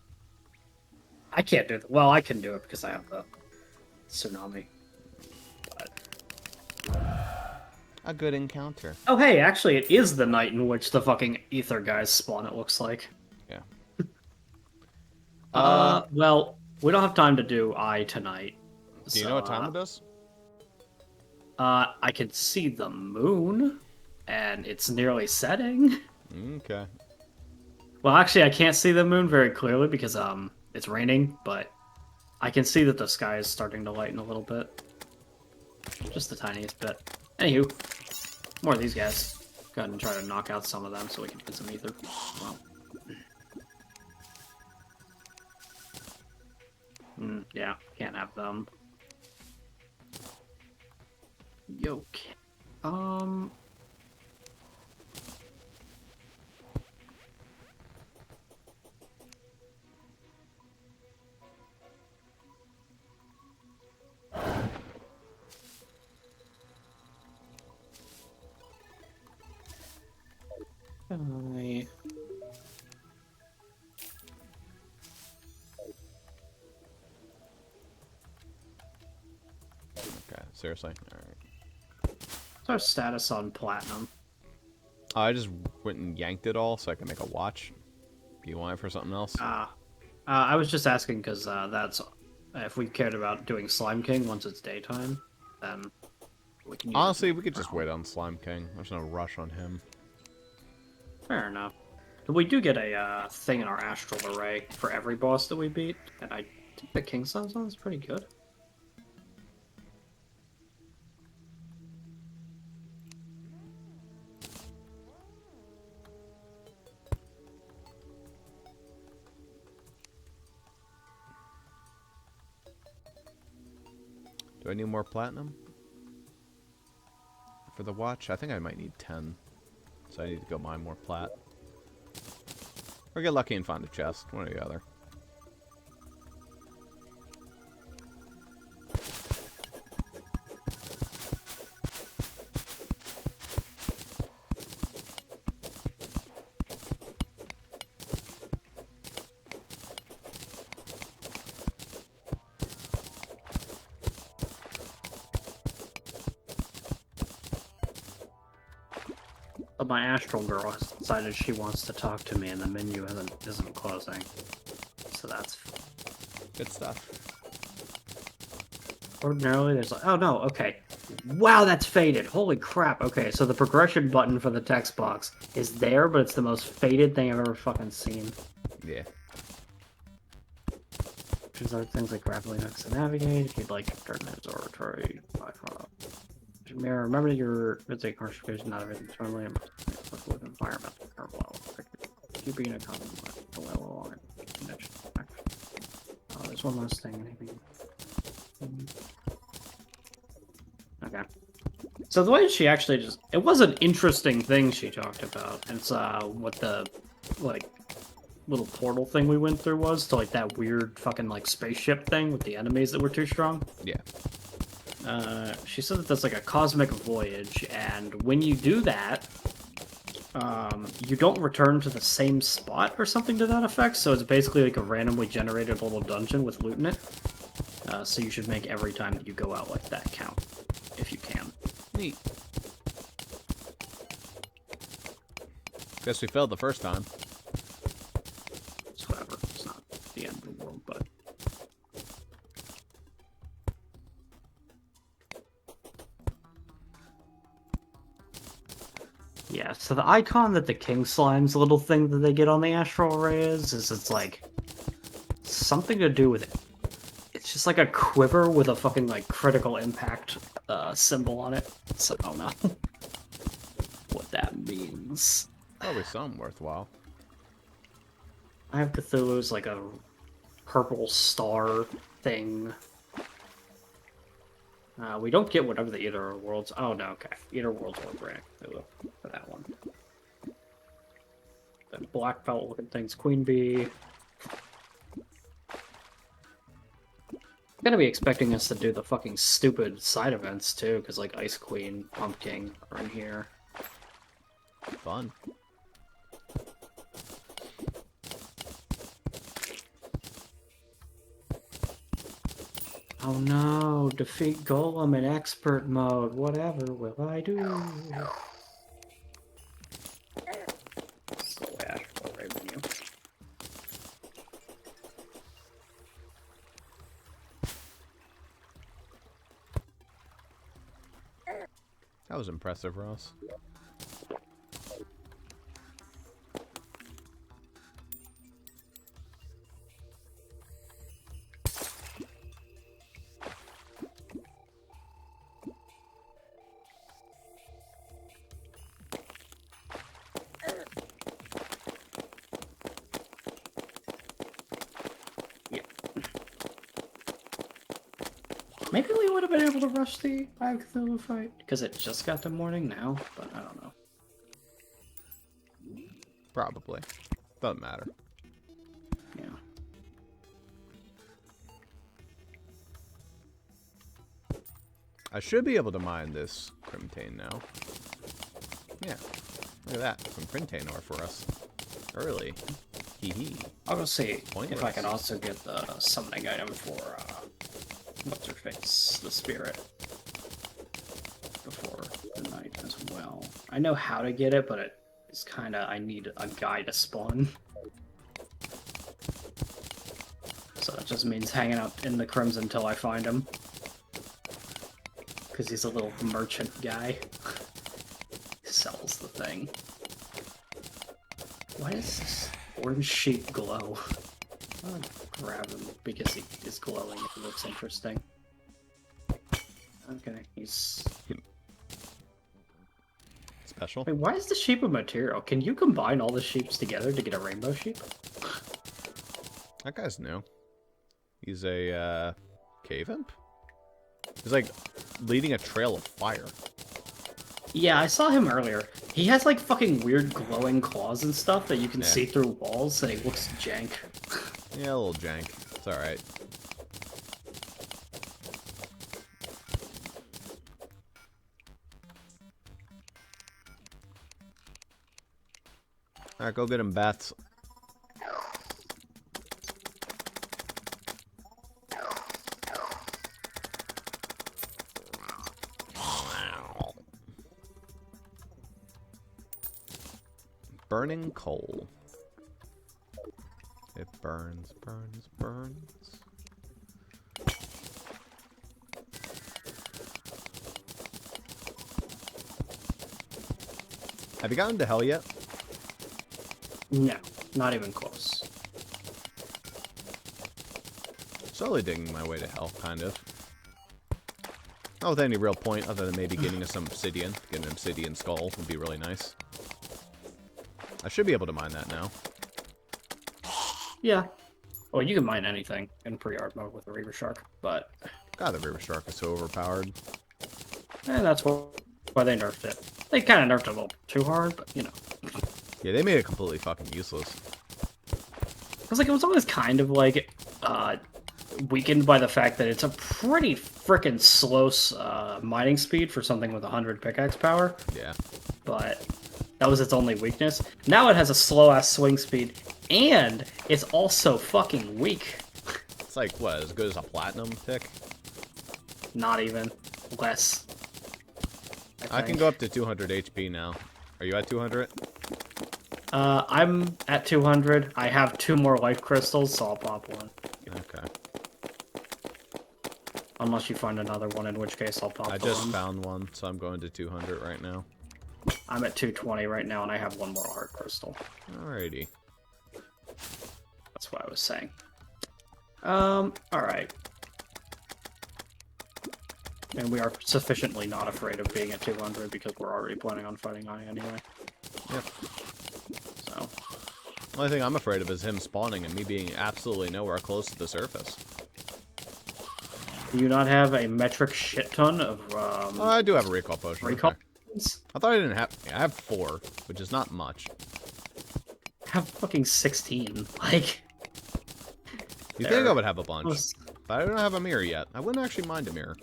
I can't do it. Well, I can do it because I have the tsunami. But... A good encounter. Oh, hey, actually, it is the night in which the fucking ether guys spawn, it looks like. Yeah. Well, we don't have time to do Eye tonight. Do you know what time it is? I can see the moon, and it's nearly setting. Okay. Well, actually, I can't see the moon very clearly because, it's raining, but I can see that the sky is starting to lighten a little bit. Just the tiniest bit. Anywho, more of these guys. Go ahead and try to knock out some of them so we can get some ether. Well. Yeah, can't have them. Yoke. Okay. Seriously? Alright. What's our status on platinum? I just went and yanked it all so I can make a watch. Do you want it for something else? I was just asking because that's if we cared about doing Slime King once it's daytime, then we can use Honestly, we could just wait on Slime King. There's no rush on him. Fair enough. But we do get a thing in our astral array for every boss that we beat, and I think the King Sun's one is pretty good. Do I need more platinum? For the watch? I think I might need 10. So I need to go mine more plat. Or get lucky and find a chest. One or the other. But my astral girl has decided she wants to talk to me, and the menu isn't closing. So that's Good stuff. ordinarily there's like, oh no, okay. Wow, that's faded. Holy crap. Okay, so the progression button for the text box is there, but it's the most faded thing I've ever fucking seen. Yeah. Which are things like grappling hooks to navigate. If you'd like to turn this oratory by front. Mirror, remember that your physical contribution, not everything's normally with environmental turmoil. Keeping a common along connection. there's one last thing, maybe. Okay. So the way she actually just... It was an interesting thing she talked about. It's, what the, like, little portal thing we went through was to, like, that weird fucking, like, spaceship thing with the enemies that were too strong. Yeah. She said that there's, like, a cosmic voyage, and when you do that, you don't return to the same spot or something to that effect, so it's basically like a randomly generated little dungeon with loot in it. So you should make every time that you go out like that count, if you can. Neat. Guess we failed the first time. It's whatever. It's not the end of the world, but... Yeah, so the icon that the King Slime's little thing that they get on the astral array is it's like something to do with it. It's just like a quiver with a fucking like critical impact symbol on it. So I don't know what that means. Probably something worthwhile. I have Cthulhu's like a purple star thing. We don't get whatever the Eater Worlds... Oh, no, okay. Eater Worlds or Brand Cthulhu for that one. Then black belt looking things, Queen Bee. I'm gonna be expecting us to do the fucking stupid side events too, because like Ice Queen, Pumpkin are in here. Fun. Oh no, defeat Golem in expert mode. Whatever will I do? Go away, Ash. Go away from you. That was impressive, Ross. Maybe we would have been able to rush the Eye of Cthulhu fight, because it just got to morning now, but I don't know. Probably. Doesn't matter. Yeah. I should be able to mine this Crimtane now. Yeah. Look at that. Some Crimtane ore for us. Early. Hee hee. I'll go see Pointless. if I can also get the summoning item for, what's her face? The spirit. Before the night as well. I know how to get it, but it's kinda, I need a guy to spawn. So it just means hanging out in the Crimson until I find him. Because he's a little merchant guy. He sells the thing. Why does this orange sheep glow? I'll grab him because he is glowing. It looks interesting. Okay, he's... Special? Wait, why is the sheep a material? Can you combine all the sheeps together to get a rainbow sheep? That guy's new. He's a, cave imp? He's like leading a trail of fire. Yeah, I saw him earlier. He has like fucking weird glowing claws and stuff that you can see through walls, and he looks jank. Yeah, a little jank. It's alright. Alright, go get him, bats. Burning coal. It burns, burns, burns. Have you gotten to hell yet? No, not even close. Slowly digging my way to hell, kind of. Not with any real point other than maybe getting us some obsidian. Getting an obsidian skull would be really nice. I should be able to mine that now. Yeah. Well, you can mine anything in pre-art mode with the Reaver Shark, but God, the River Shark is so overpowered. that's why they nerfed it. They kind of nerfed it a little too hard, but you know. Yeah, they made it completely fucking useless. Because like it was always kind of like weakened by the fact that it's a pretty freaking slow mining speed for something with 100 pickaxe power. Yeah. But that was its only weakness. Now it has a slow-ass swing speed, and it's also fucking weak. It's like, what, as good as a platinum tick? Not even. Less. I can go up to 200 HP now. Are you at 200? I'm at 200. I have 2 more life crystals, so I'll pop one. Okay. Unless you find another one, in which case I'll pop I the just one. found one, so I'm going to 200 right now. I'm at 220 right now, and I have 1 more heart crystal. Alrighty. That's what I was saying. Alright. And we are sufficiently not afraid of being at 200 because we're already planning on fighting Eye anyway. Yep. So. The only thing I'm afraid of is him spawning and me being absolutely nowhere close to the surface. Do you not have a metric shit ton of, Oh, I do have a recall potion. recall? Okay. I thought I didn't have... I have 4, which is not much. I have fucking 16. Like... You think I would have a bunch. Was... But I don't have a mirror yet. I wouldn't actually mind a mirror.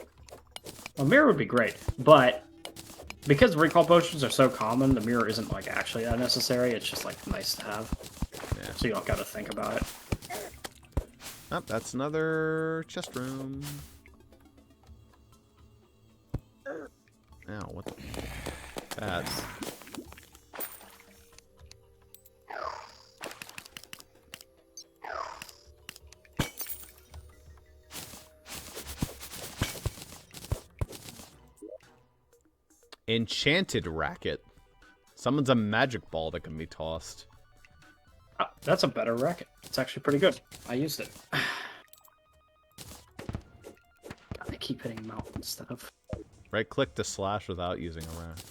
A mirror would be great, but because recall potions are so common, the mirror isn't like actually that necessary. It's just like nice to have, Yeah. so you don't gotta think about it. Oh, that's another chest room. Ow, what the... That's... Enchanted racket. Summons a magic ball that can be tossed. Oh, that's a better racket. It's actually pretty good. I used it. I keep hitting mount instead of... Right click to slash without using a rat.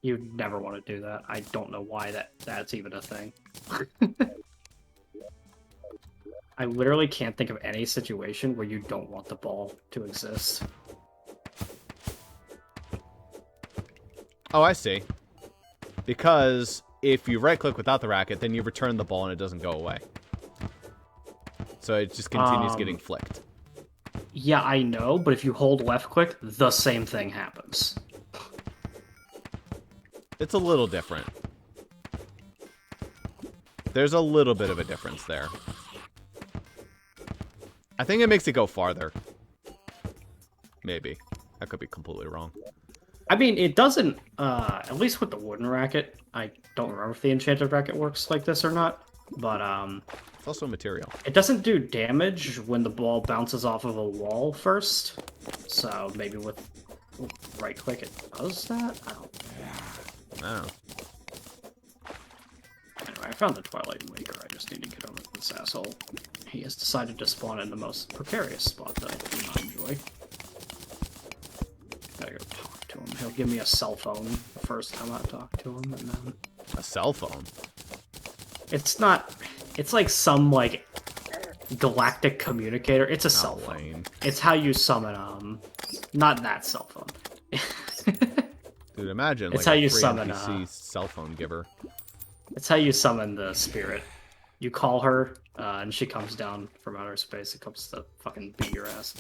You never want to do that. I don't know why that's even a thing. I literally can't think of any situation where you don't want the ball to exist. Oh, I see. Because if you right click without the racket, then you return the ball and it doesn't go away. So it just continues getting flicked. Yeah, I know, but if you hold left click, the same thing happens. It's a little different. There's a little bit of a difference there. I think it makes it go farther. Maybe. I could be completely wrong. I mean, it doesn't, at least with the wooden racket, I don't remember if the enchanted racket works like this or not, but, It's also material. it doesn't do damage when the ball bounces off of a wall first, so maybe with right click it does that? I don't Oh. Anyway, I found the Twilight Waker, I just need to get over this asshole. He has decided to spawn in the most precarious spot that I do not enjoy. Gotta go talk to him. He'll give me a cell phone the first time I talk to him, and then... A cell phone? It's not... It's like some, like, galactic communicator. It's a cell phone. Lame. It's how you summon, not that cell phone. Dude, imagine, It's like, how a you free summon, NPC cell phone giver. It's how you summon the spirit. You call her, and she comes down from outer space and comes to fucking beat your ass.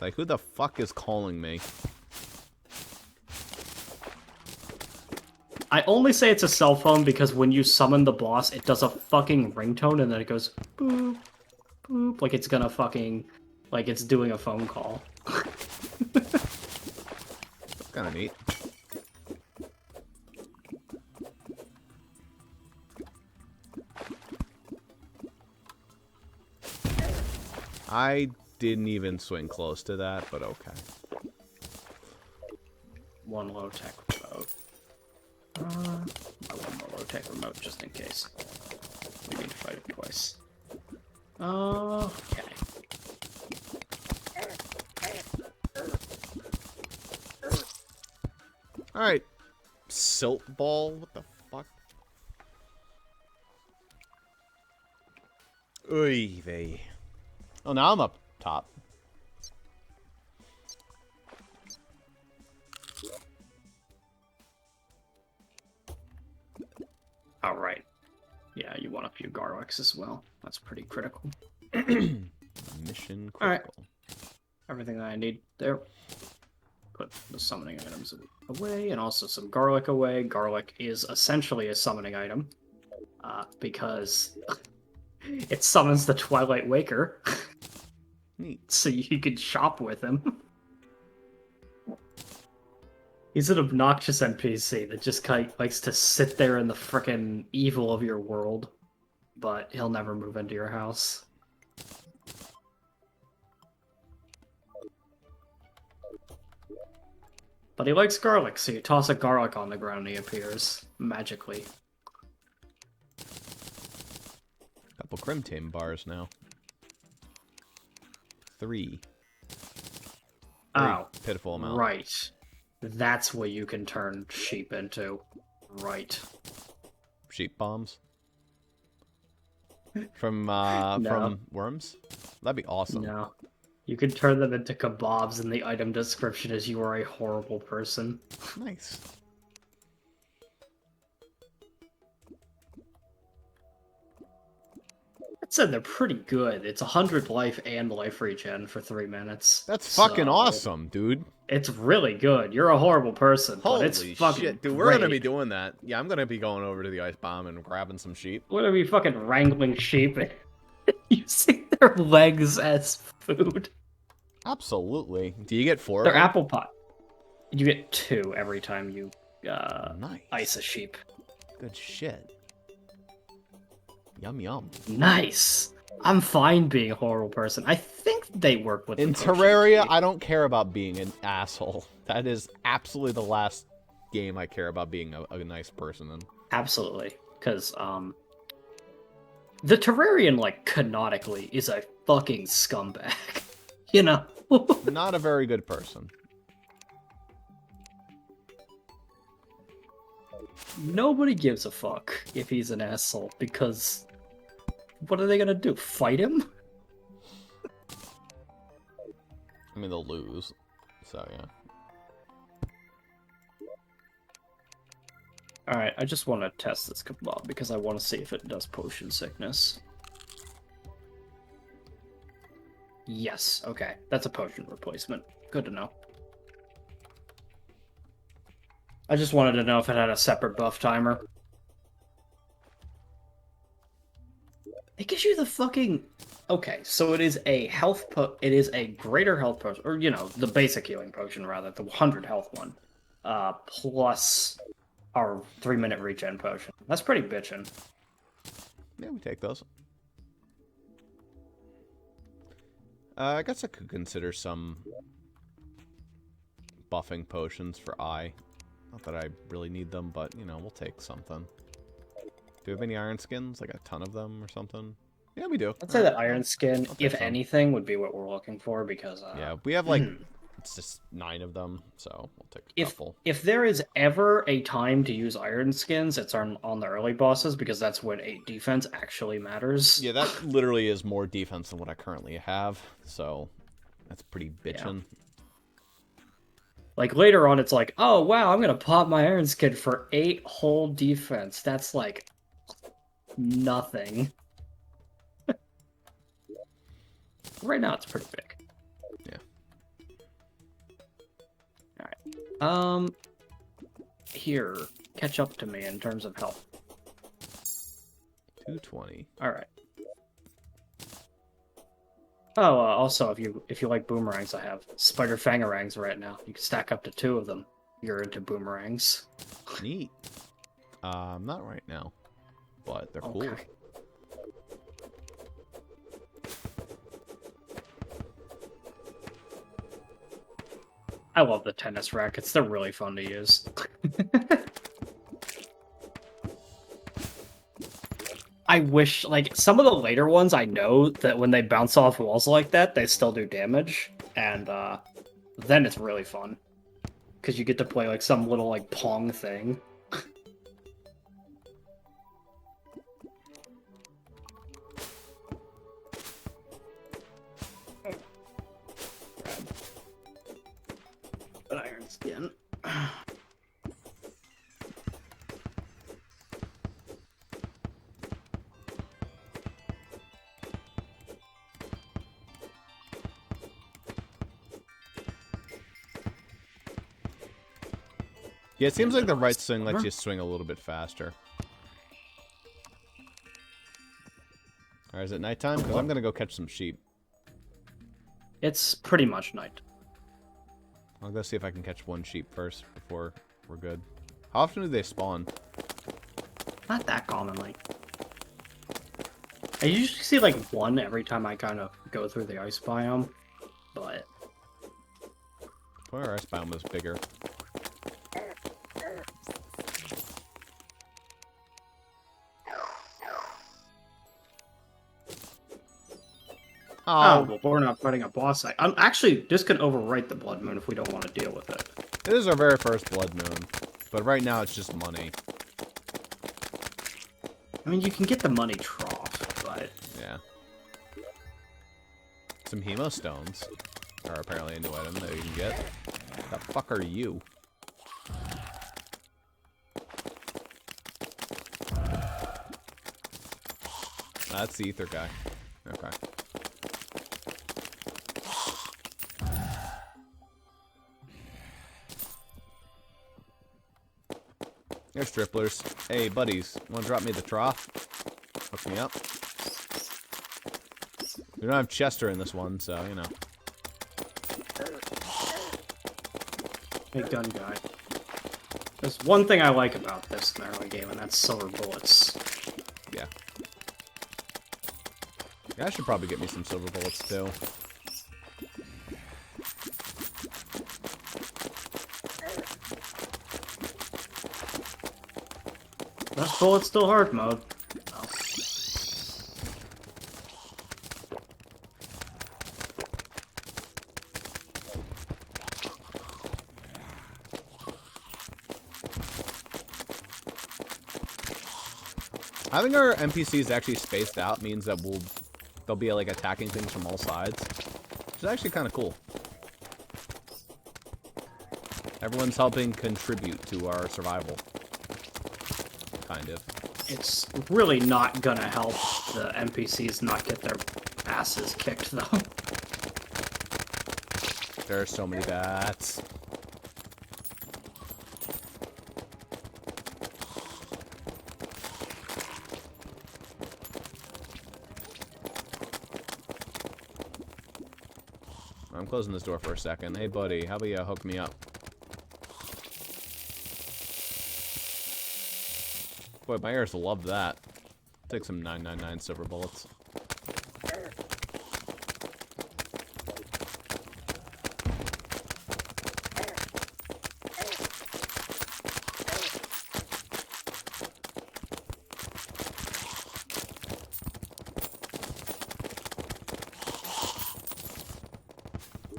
Like, who the fuck is calling me? I only say it's a cell phone because when you summon the boss, it does a fucking ringtone and then it goes boop, boop, like it's gonna fucking, like it's doing a phone call. That's kind of neat. I didn't even swing close to that, but okay. One low tech remote. One more low tech remote just in case. We need to fight it twice. Okay. Alright. Silt ball? What the fuck? Oy vey. Oh, now I'm up top. All right. Yeah, you want a few garlics as well. That's pretty critical. Mission All right. critical. Everything that I need there. Put the summoning items away, and also some garlic away. Garlic is essentially a summoning item, because it summons the Twilight Waker. Neat. So you can shop with him. He's an obnoxious NPC that just kind of likes to sit there in the frickin' evil of your world, but he'll never move into your house. But he likes garlic, so you toss a garlic on the ground and he appears magically. Couple Crimtame bars now. 3. Oh, pitiful amount. right. That's what you can turn sheep into. Right. Sheep bombs. From worms? That'd be awesome. No. You can turn them into kebabs, and the item description is you are a horrible person. Nice. That said, they're pretty good. It's 100 life and life regen for 3 minutes. That's fucking So, awesome, dude. It's really good. You're a horrible person, but it's Holy fucking shit, dude. great. We're gonna be doing that. Yeah, I'm gonna be going over to the ice bomb and grabbing some sheep. We're gonna be fucking wrangling sheep and using their legs as food. Absolutely. Do you get 4 They're of them? apple pie. You get 2 every time you Nice. ice a sheep. Good shit. Yum yum. Nice. I'm fine being a horrible person. I think they work with In the potion Terraria, key. I don't care about being an asshole. That is absolutely the last game I care about being a nice person in. Absolutely, because the Terrarian, like, canonically is a fucking scumbag. You know. Not a very good person. Nobody gives a fuck if he's an asshole, because what are they gonna do? Fight him? I mean, they'll lose. So, yeah. Alright, I just want to test this kebab because I want to see if it does potion sickness. Yes, okay. That's a potion replacement. Good to know. I just wanted to know if it had a separate buff timer. It gives you the fucking... Okay, so it is a it is a greater health potion, or, you know, the basic healing potion, rather, the 100 health one, plus our 3-minute regen potion. That's pretty bitchin'. Yeah, we take those. I guess I could consider some buffing potions for eye. Not that I really need them, but, you know, we'll take something. Do we have any iron skins? Like a ton of them or something? Yeah, we do. I'd say that iron skin, I'll take if some. anything, would be what we're looking for, because... Yeah, we have, like, it's just 9 of them, so we'll take a couple. If there is ever a time to use iron skins, it's on the early bosses, because that's when 8 defense actually matters. Yeah, that literally is more defense than what I currently have, so that's pretty bitchin'. Yeah. Like, later on, it's like, oh, wow, I'm gonna pop my iron skin for 8 whole defense. That's, like, nothing. Right now, it's pretty big. Yeah. Alright. Here, catch up to me in terms of health. 220. Alright. Oh, also, if you like boomerangs, I have spider fangerangs right now. You can stack up to 2 of them. You're into boomerangs. Neat. Not right now, but they're cool. Okay. I love the tennis rackets. They're really fun to use. I wish, like, some of the later ones, I know that when they bounce off walls like that, they still do damage, and then it's really fun. Because you get to play, like, some little, like, Pong thing. Iron skin. Yeah, it seems like the right swing lets you swing a little bit faster. Alright, is it nighttime? Because I'm going to go catch some sheep. It's pretty much night. I'll go see if I can catch one sheep first before we're good. How often do they spawn? Not that commonly. I usually see like one every time I kind of go through the ice biome, but... Our ice biome was bigger. Oh, well, we're not fighting a boss. I'm actually just gonna overwrite the Blood Moon if we don't want to deal with it. It is our very first Blood Moon, but right now it's just money. I mean, you can get the money trough, but... Yeah. Some Hemo Stones are apparently a new item that you can get. The fuck are you? That's the ether guy. Okay. There's Stripplers. Hey, buddies. Want to drop me the trough? Hook me up. We don't have Chester in this one, so, you know. Hey, gun guy. There's one thing I like about this in the early game, and that's silver bullets. Yeah. Yeah, I should probably get me some silver bullets, too. Best bullets still hard mode. Oh. Having our NPCs actually spaced out means that they'll be like attacking things from all sides, which is actually kind of cool. Everyone's helping contribute to our survival. Kind of. It's really not gonna help the NPCs not get their asses kicked, though. There are so many bats. I'm closing this door for a second. Hey, buddy, how about you hook me up? Boy, my ears love that. Take some 999 silver bullets.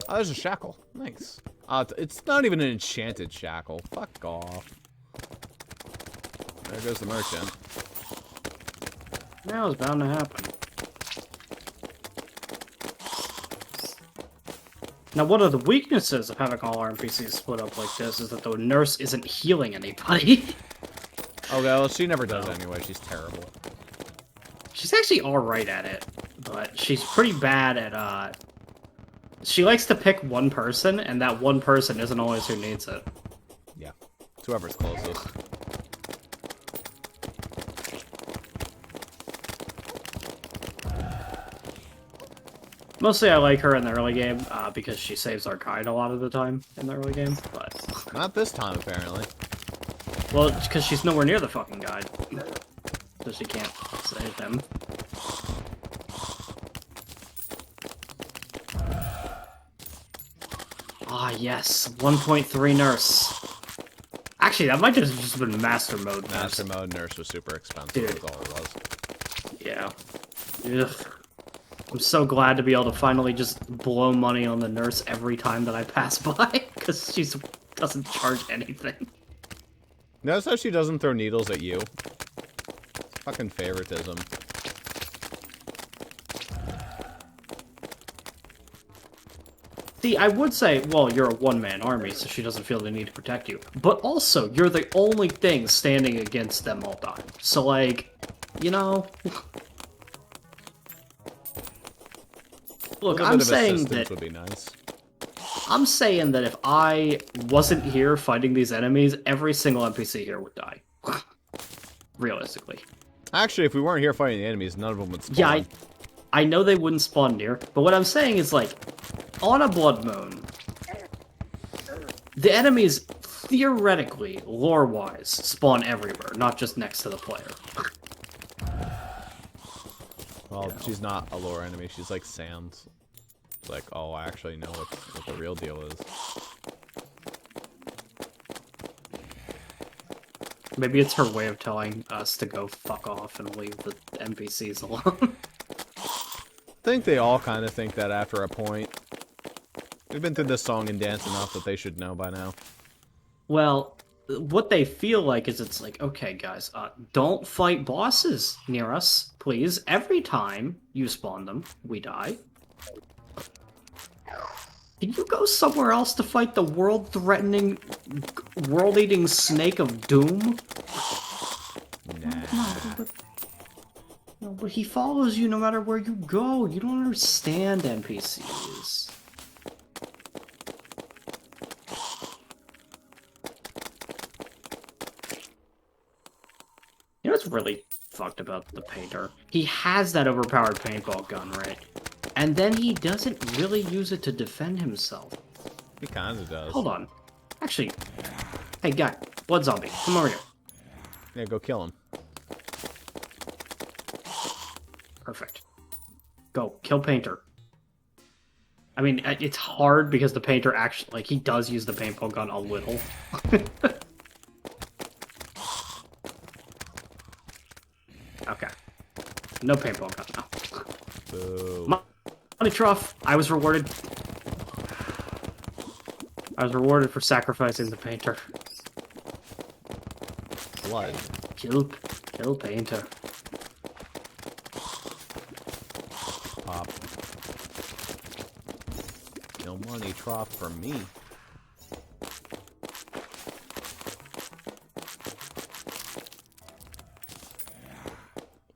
Oh, there's a shackle. Nice. It's not even an enchanted shackle. Fuck off. There goes the merchant. That was bound to happen. Now, one of the weaknesses of having all our NPCs split up like this is that the nurse isn't healing anybody. Okay, well, she never does anyway. She's terrible. She's actually alright at it, but she's pretty bad at, she likes to pick one person, and that one person isn't always who needs it. Yeah. It's whoever's closest. Mostly I like her in the early game, because she saves our kind a lot of the time in the early game, but... Not this time, apparently. Well, because she's nowhere near the fucking guide. So she can't save him. Ah, yes. 1.3 nurse. Actually, that might have just been master mode nurse. Master mode nurse was super expensive. Dude. That's all it was. Yeah. Ugh. I'm so glad to be able to finally just blow money on the nurse every time that I pass by, because she doesn't charge anything. Notice how she doesn't throw needles at you? Fucking favoritism. See, I would say, well, you're a one-man army, so she doesn't feel the need to protect you. But also, you're the only thing standing against them all time. So, like, you know... Look, I'm saying that... would be nice. I'm saying that if I wasn't here fighting these enemies, every single NPC here would die. Realistically. Actually, if we weren't here fighting the enemies, none of them would spawn. Yeah, I know they wouldn't spawn near, but what I'm saying is, like, on a Blood Moon, the enemies, theoretically, lore-wise, spawn everywhere, not just next to the player. Well, she's not a lore enemy, she's like Sans. It's like, oh, I actually know what the real deal is. Maybe it's her way of telling us to go fuck off and leave the NPCs alone. I think they all kind of think that after a point. We've been through this song and dance enough that they should know by now. Well, what they feel like is it's like, okay, guys, don't fight bosses near us, please. Every time you spawn them, we die. Can you go somewhere else to fight the world-threatening, world-eating snake of doom? Nah. No, but he follows you no matter where you go. You don't understand NPCs. You know what's really fucked about the painter? He has that overpowered paintball gun, right? And then he doesn't really use it to defend himself. He kinda does. Hold on. Actually, hey guy, blood zombie, come over here. Yeah, go kill him. Perfect. Go, kill painter. I mean, it's hard because the painter actually, like, he does use the paintball gun a little. Okay. No paintball gun now. Boo. Money trough. I was rewarded. I was rewarded for sacrificing the painter. Blood. Kill painter. Pop. No money trough for me.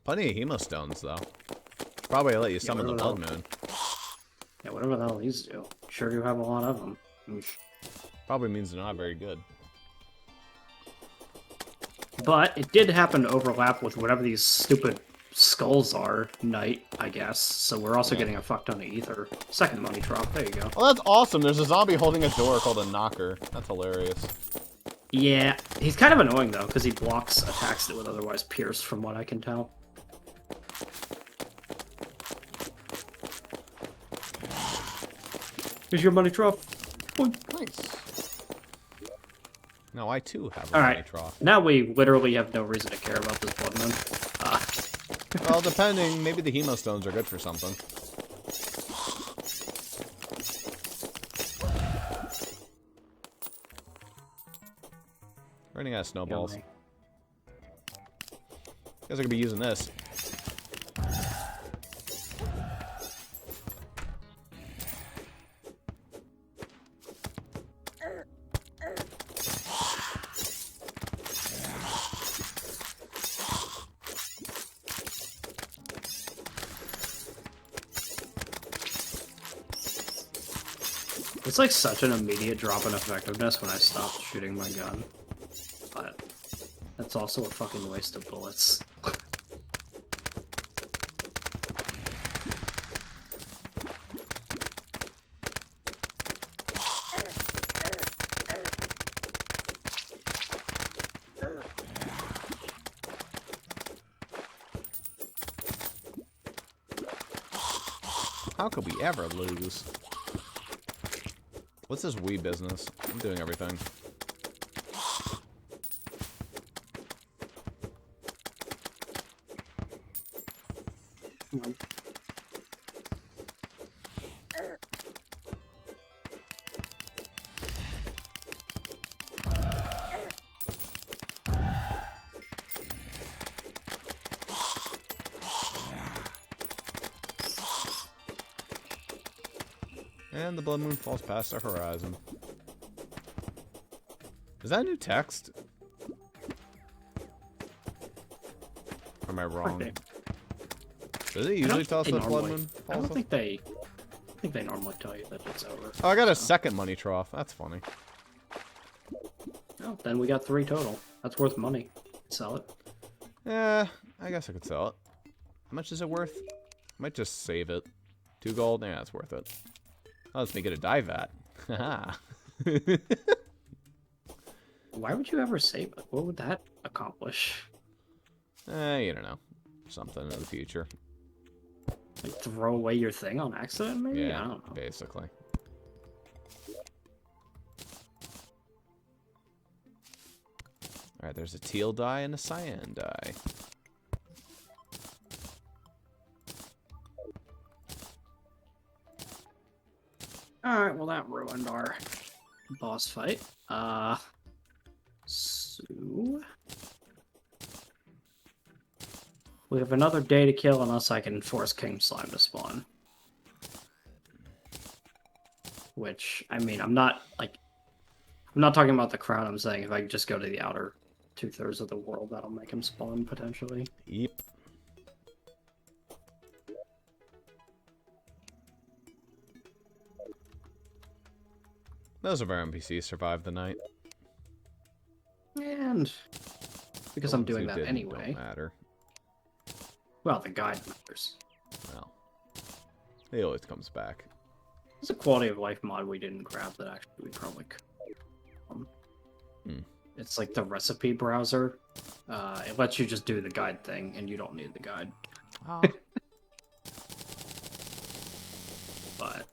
Plenty of hemostones, though. Probably let you summon the Blood Moon. Yeah, whatever the hell these do. Sure do have a lot of them. Probably means they're not very good. But it did happen to overlap with whatever these stupid skulls are night, I guess. So we're also getting a fuck ton of ether. Second money drop. There you go. Oh, that's awesome. There's a zombie holding a door called a knocker. That's hilarious. Yeah, he's kind of annoying though, because he blocks attacks that would otherwise pierce, from what I can tell. Here's your money drop. Nice. Now I too have a All money right. trough. Now we literally have no reason to care about this blood moon. Well, depending, maybe the hemostones are good for something. Running out of snowballs. Okay. Guess I could be using this. It's like such an immediate drop in effectiveness when I stopped shooting my gun. But that's also a fucking waste of bullets. How could we ever lose? What's this wee business? I'm doing everything. And the blood moon falls past our horizon. Is that new text? Or am I wrong? Okay. Does it usually tell us that blood moon I falls? don't think they. I think they normally tell you that it's over. Oh, I got a second money trough. That's funny. Oh, then we got 3 total. That's worth money. Sell it. Yeah, I guess I could sell it. How much is it worth? Might just save it. 2 gold? Yeah, it's worth it. Oh, let's make it a die vat. Haha. Why would you ever save it? What would that accomplish? You don't know. Something in the future. Like throw away your thing on accident, maybe? Yeah, I don't know. basically. Alright, there's a teal dye and a cyan dye. Alright, well that ruined our boss fight. So... we have another day to kill unless I can force King Slime to spawn. Which, I mean, I'm not talking about the crown, I'm saying if I just go to the outer 2/3 of the world, that'll make him spawn, potentially. Yep. Those of our NPCs survived the night. And because The I'm ones who doing that didn't anyway. Don't matter. Well, the guide matters. Well, he always comes back. There's a quality of life mod we didn't grab that actually we probably could. It's like the recipe browser. It lets you just do the guide thing, and you don't need the guide. Oh. But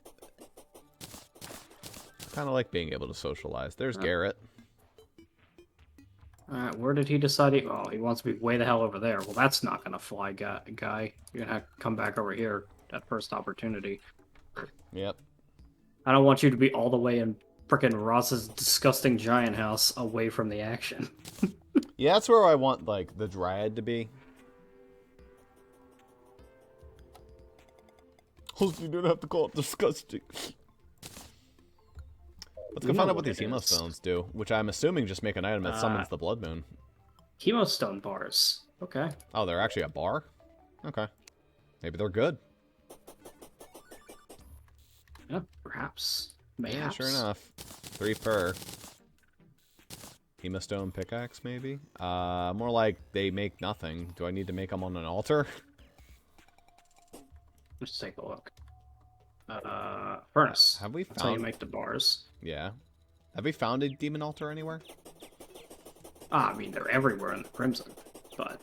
Kind of like being able to socialize. There's Garrett. where did he decide? He wants to be way the hell over there. Well, that's not gonna fly, guy. You're gonna have to come back over here at first opportunity. Yep. I don't want you to be all the way in frickin' Ross's disgusting giant house away from the action. Yeah, that's where I want, like, the Dryad to be. You don't have to call it disgusting. Let's go find out what these hemostones do, which I'm assuming just make an item that summons the blood moon. Hemostone bars. Okay. Oh, they're actually a bar? Okay. Maybe they're good. Yeah, perhaps. Mayhaps. Yeah, sure enough. 3 per. Hemostone pickaxe, maybe? More like they make nothing. Do I need to make them on an altar? Let's take a look. Furnace. Have we That's how you found... make the bars. Yeah. Have we found a demon altar anywhere? I mean, they're everywhere in the Crimson, but...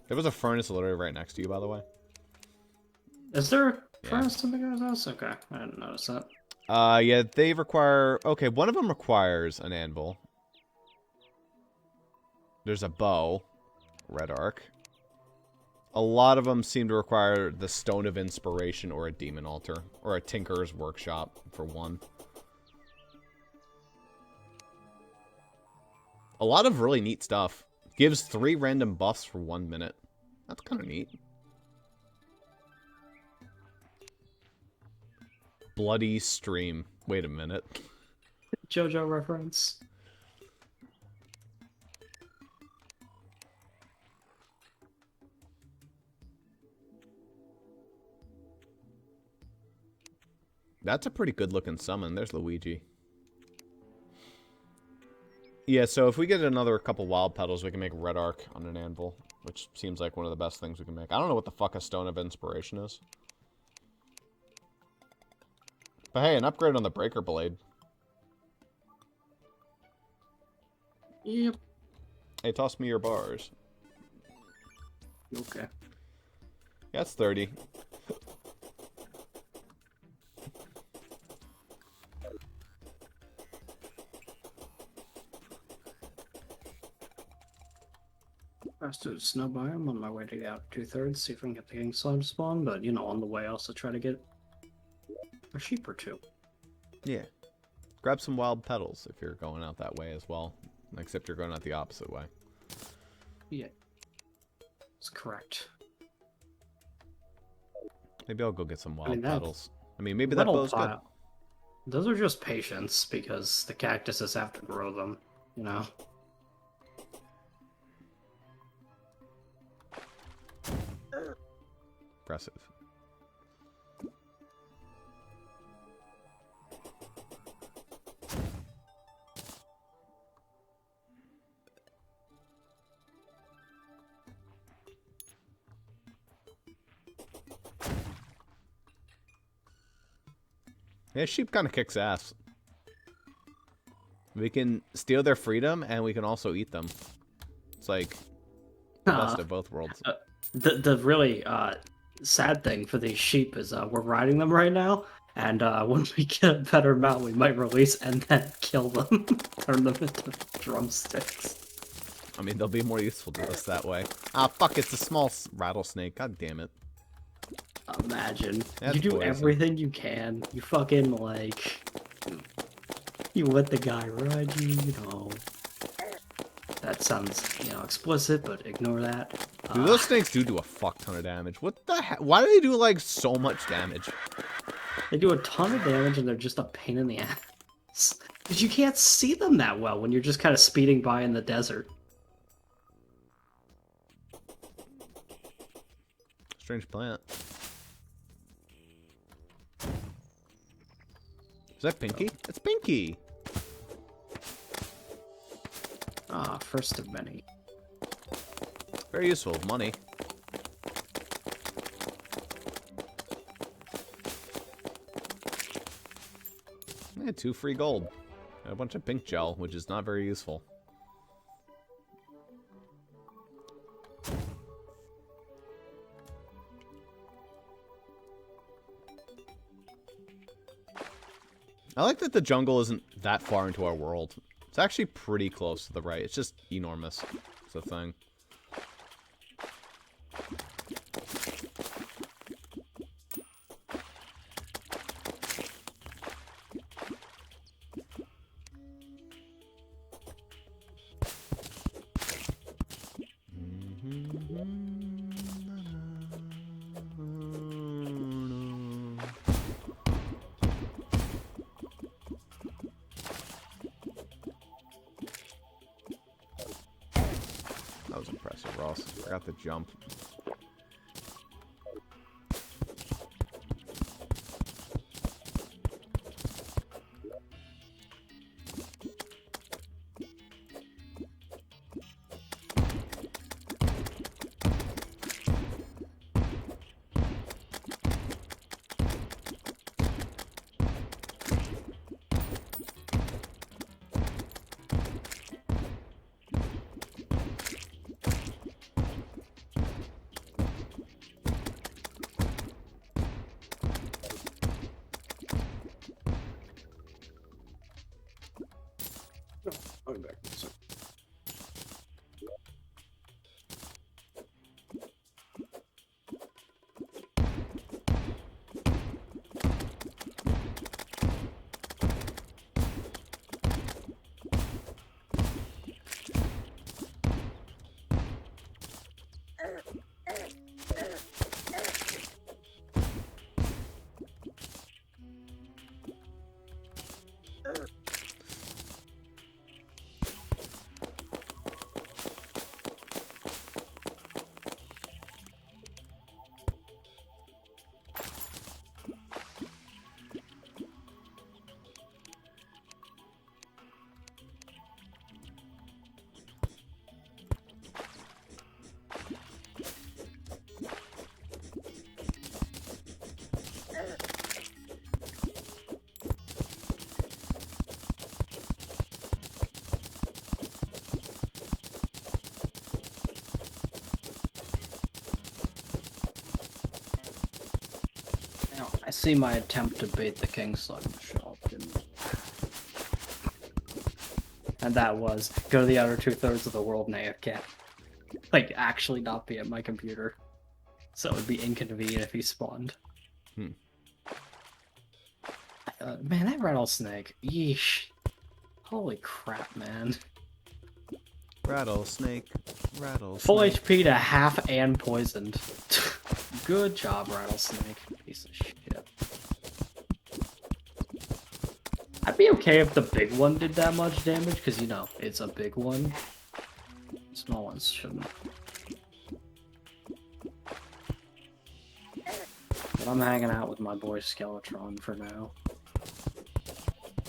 There was a furnace literally right next to you, by the way. Is there a furnace in the guy's house? Okay, I didn't notice that. Yeah, they require... Okay, one of them requires an anvil. There's a bow. Red arc. A lot of them seem to require the Stone of Inspiration or a Demon Altar. Or a Tinker's Workshop, for one. A lot of really neat stuff. Gives 3 random buffs for 1 minute. That's kind of neat. Bloody Stream. Wait a minute. JoJo reference. That's a pretty good looking summon. There's Luigi. Yeah, so if we get another couple wild petals, we can make Red Arc on an anvil, which seems like one of the best things we can make. I don't know what the fuck a Stone of Inspiration is. But hey, an upgrade on the Breaker Blade. Yep. Hey, toss me your bars. Okay. Yeah, it's 30. Fast to the snow biome on my way to the out 2/3, see if I can get the king slime spawn, but you know, on the way also try to get a sheep or 2. Yeah. Grab some wild petals if you're going out that way as well. Except you're going out the opposite way. Yeah. That's correct. Maybe I'll go get some wild petals. I mean, maybe that bow's good. Those are just patience, because the cactuses have to grow them, you know? Impressive. Yeah, sheep kind of kicks ass. We can steal their freedom, and we can also eat them. It's like the best of both worlds. The really sad thing for these sheep is we're riding them right now, and when we get a better mount, we might release and then kill them, turn them into drumsticks. I mean, they'll be more useful to us that way. Ah, fuck, it's a small rattlesnake. God damn it. Imagine. That's you do poison. everything you can. You fucking, like... You let the guy ride you, you know. That sounds, you know, explicit, but ignore that. Dude, those snakes do a fuck ton of damage. What the heck? Why do they do, like, so much damage? They do a ton of damage, and they're just a pain in the ass. Because you can't see them that well when you're just kind of speeding by in the desert. Strange plant. Is that Pinky? It's Pinky! Ah, first of many. Very useful. Money. Yeah, 2 free gold. And a bunch of pink gel, which is not very useful. I like that the jungle isn't that far into our world. It's actually pretty close to the right. It's just enormous. It's a thing. That was impressive, Ross. Forgot to jump. I'll be back in a second. Now, I see my attempt to bait the king slug shop, and that was go to the outer 2/3 of the world and AFK. Like, actually not be at my computer. So it would be inconvenient if he spawned. Man, that rattlesnake. Yeesh. Holy crap, man. Rattlesnake. Rattlesnake. Full HP to half and poisoned. Good job, rattlesnake. Piece of shit. I'd be okay if the big one did that much damage, because, you know, it's a big one. Small ones shouldn't. But I'm hanging out with my boy Skeletron for now.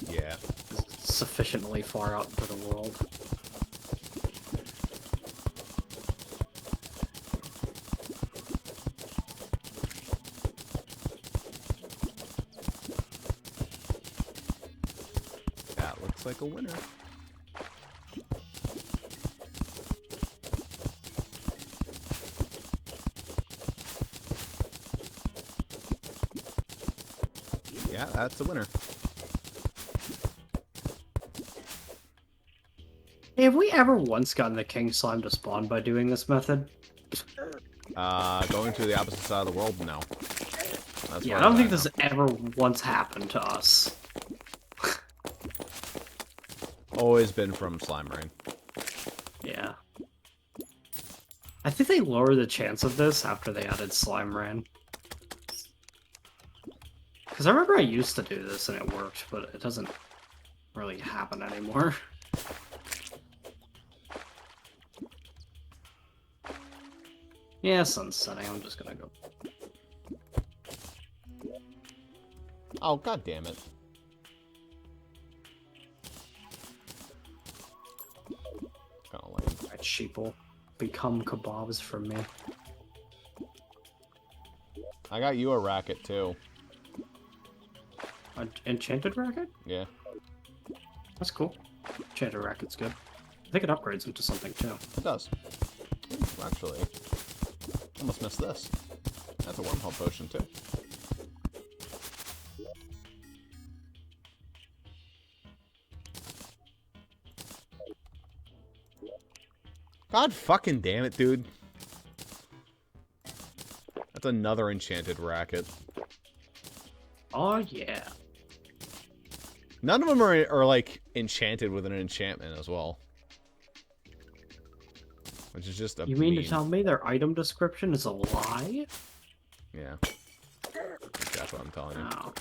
Yeah. It's sufficiently far out into the world. That looks like a winner. Yeah, that's a winner. Hey, have we ever once gotten the king slime to spawn by doing this method? Going to the opposite side of the world? No. That's Yeah, I don't think this ever once happened to us. Always been from slime rain. Yeah. I think they lowered the chance of this after they added slime rain. Because I remember I used to do this and it worked, but it doesn't really happen anymore. Yeah, sun's setting. I'm just gonna go. Oh, god damn it. Kinda lame. That sheeple become kebabs for me. I got you a racket, too. An enchanted racket? Yeah. That's cool. Enchanted racket's good. I think it upgrades into something too. It does. Actually, almost missed this. That's a wormhole potion, too. God fucking damn it, dude. That's another enchanted racket. Oh yeah. None of them are like, enchanted with an enchantment as well. Which is just a You mean to tell me their item description is a lie? Yeah. That's what I'm telling you. No.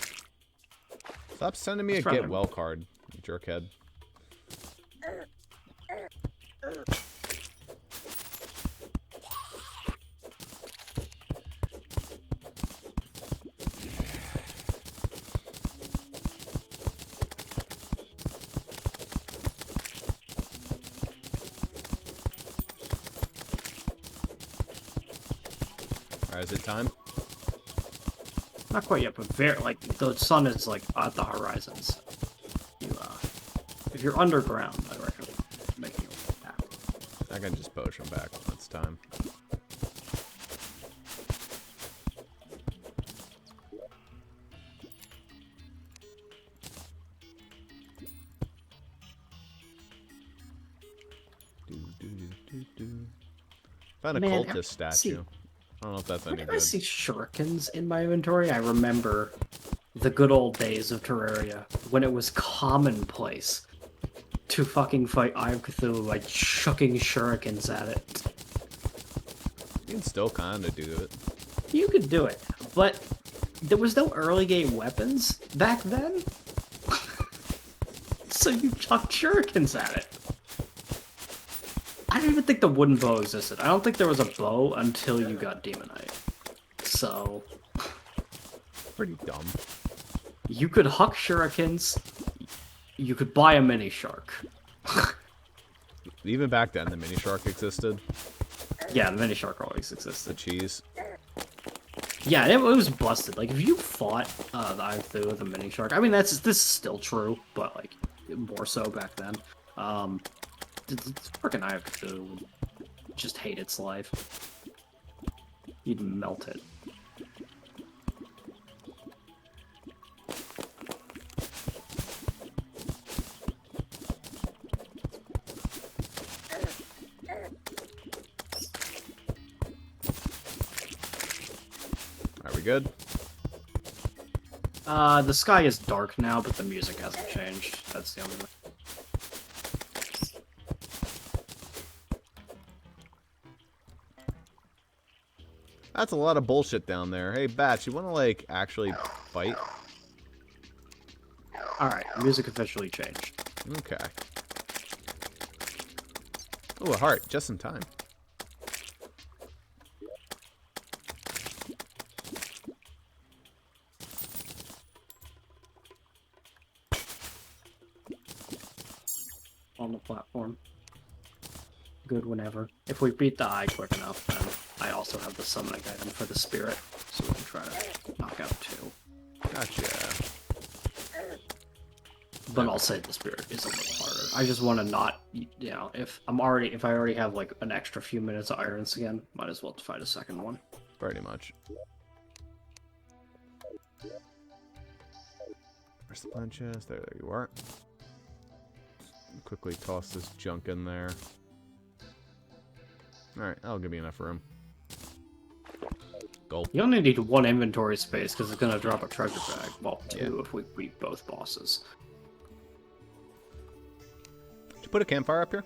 Stop sending me a get well card, you jerkhead. Alright, is it time? Not quite yet, but very like the sun is like at the horizons. You if you're underground, I recommend making a way back. I can just potion back when it's time. Found a cultist statue. I don't know if that's any good. I see shurikens in my inventory. I remember the good old days of Terraria when it was commonplace to fucking fight Eye of Cthulhu by chucking shurikens at it. You can still kind of do it. You could do it, but there was no early game weapons back then. So you chucked shurikens at it. I don't even think the wooden bow existed. I don't think there was a bow until you got Demonite. So... Pretty dumb. You could huck shurikens. You could buy a mini shark. Even back then, the mini shark existed. Yeah, the mini shark always The existed. cheese. Yeah, it was busted. Like, if you fought the Eye of Cthulhu with a mini shark, I mean, this is still true, but, like, more so back then. The freaking Eye of Cthulhu would just hate its life. You'd melt it. Are we good? The sky is dark now, but the music hasn't changed. That's the only thing. That's a lot of bullshit down there. Hey, Bats, you want to, like, actually fight? Alright, music officially changed. Okay. Ooh, a heart, just in time. On the platform. Good whenever. If we beat the eye quick enough, then I also have the summoning item for the spirit, so we can try to knock out 2. Gotcha. But I'll say the spirit is a little harder. I just want to not, you know, if I already have like an extra few minutes of Iron Skin, might as well fight a second one. Pretty much. Where's the punch chest? There you are. Quickly toss this junk in there. Alright, that'll give me enough room. Gulp. You only need 1 inventory space because it's going to drop a treasure bag. Well, 2 if we beat both bosses. Did you put a campfire up here?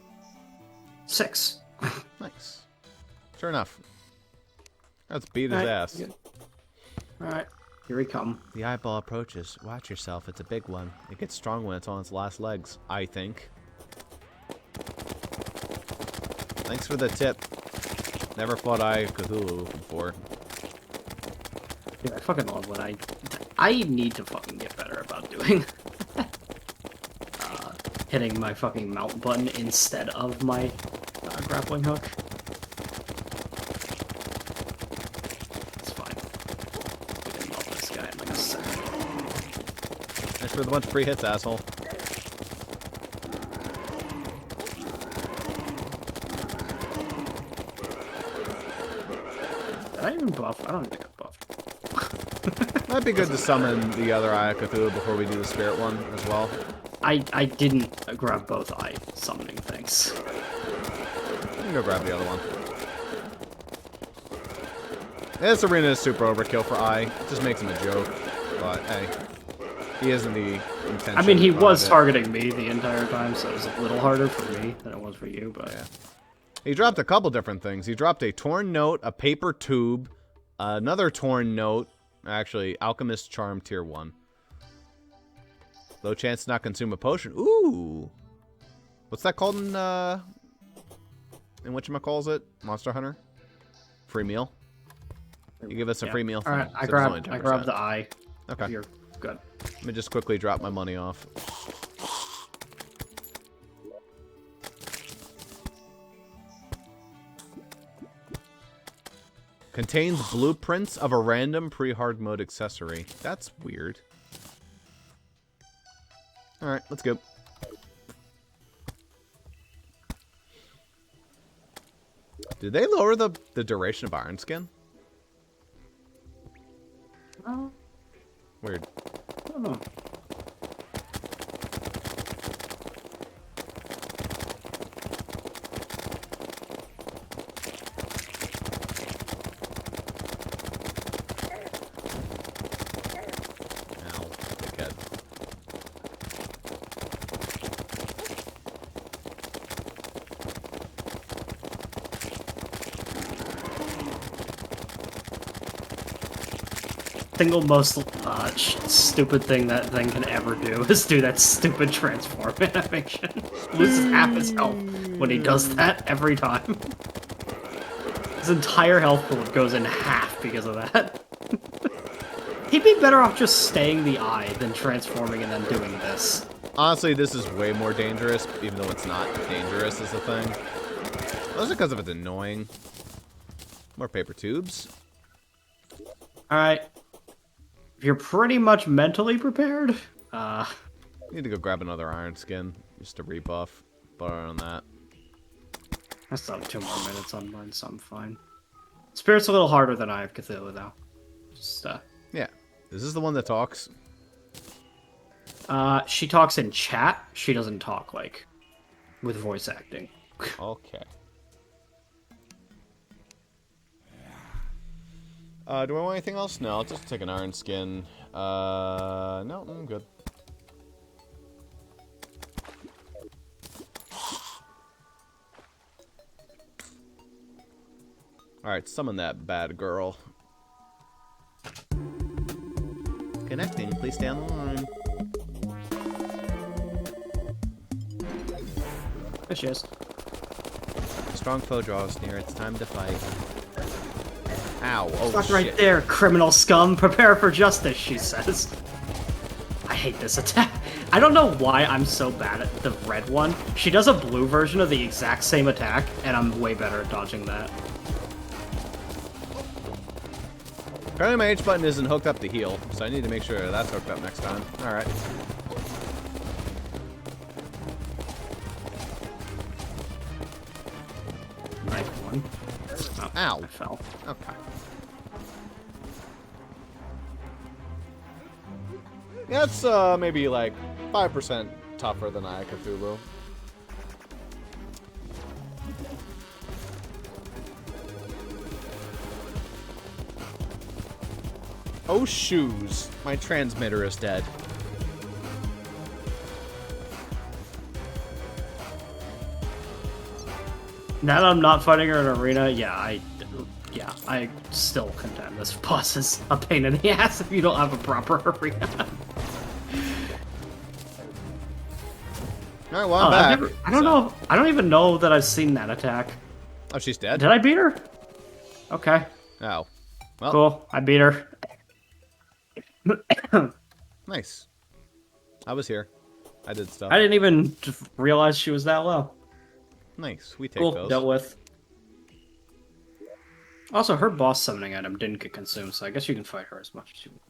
6. Nice. Sure enough. Let's beat his ass. Alright, here we come. The eyeball approaches. Watch yourself, it's a big one. It gets strong when it's on its last legs, I think. Thanks for the tip. Never fought Eye of Cthulhu before. Dude, I fucking love what I need to fucking get better about doing. Hitting my fucking mount button instead of my grappling hook. It's fine. We can melt this guy in like a second. Thanks for the bunch of free hits, asshole. Did I even buff? I don't think I buffed. Might be good to summon the other Eye of Cthulhu before we do the spirit one as well. I didn't grab both eye summoning things. You can go grab the other one. This arena is super overkill for Eye. It just makes him a joke. But hey, he isn't the intention. I mean, he was targeting me the entire time, so it was a little harder for me than it was for you, but... Yeah. He dropped a couple different things. He dropped a torn note, a paper tube, another torn note. Actually, Alchemist Charm Tier 1. Low chance to not consume a potion. Ooh! What's that called in whatchamacallit? Monster Hunter? Free meal? You give us a free meal. Alright, I grabbed the eye. Okay. You're good. Let me just quickly drop my money off. Contains blueprints of a random pre-hard mode accessory. That's weird. Alright, let's go. Did they lower the duration of Iron Skin? Oh, Weird. I don't know. Ow, dickhead. Single most stupid thing that thing can ever do is do that stupid transform animation. Loses half his health when he does that every time. His entire health pool goes in half because of that. He'd be better off just staying the eye than transforming and then doing this. Honestly, this is way more dangerous, even though it's not dangerous is the thing. Mostly because of it's annoying. More paper tubes. Alright. If you're pretty much mentally prepared, Need to go grab another Iron Skin just to rebuff. But other than that, I still have 2 more minutes on mine, so I'm fine. Spirit's a little harder than Eye of Cthulhu, though. Just, yeah. Is this the one that talks? she talks in chat. She doesn't talk, like, with voice acting. Okay. Do I want anything else? No, I'll just take an Iron Skin. No, I'm good. Alright, summon that bad girl. Connecting, please stay on the line. There she is. A strong foe draws near. It's time to fight. Ow. Oh, Stuck shit. right there, criminal scum. Prepare for justice, she says. I hate this attack. I don't know why I'm so bad at the red one. She does a blue version of the exact same attack, and I'm way better at dodging that. Apparently my H button isn't hooked up to heal, so I need to make sure that's hooked up next time. Alright. Nice one. Oh, Ow. I fell. Okay. Yeah, it's maybe like 5% tougher than Eye of Cthulhu. Oh, shoes. My transmitter is dead. Now that I'm not fighting her in arena, yeah, I still contend this boss is a pain in the ass if you don't have a proper arena. Alright, well, I'm back. I don't know. I don't even know that I've seen that attack. Oh, she's dead? Did I beat her? Okay. Oh. Well, Cool. I beat her. nice. I was here. I did stuff. I didn't even realize she was that low. Nice. We take Cool. those. Dealt with. Also, her boss summoning item didn't get consumed, so I guess you can fight her as much as you want.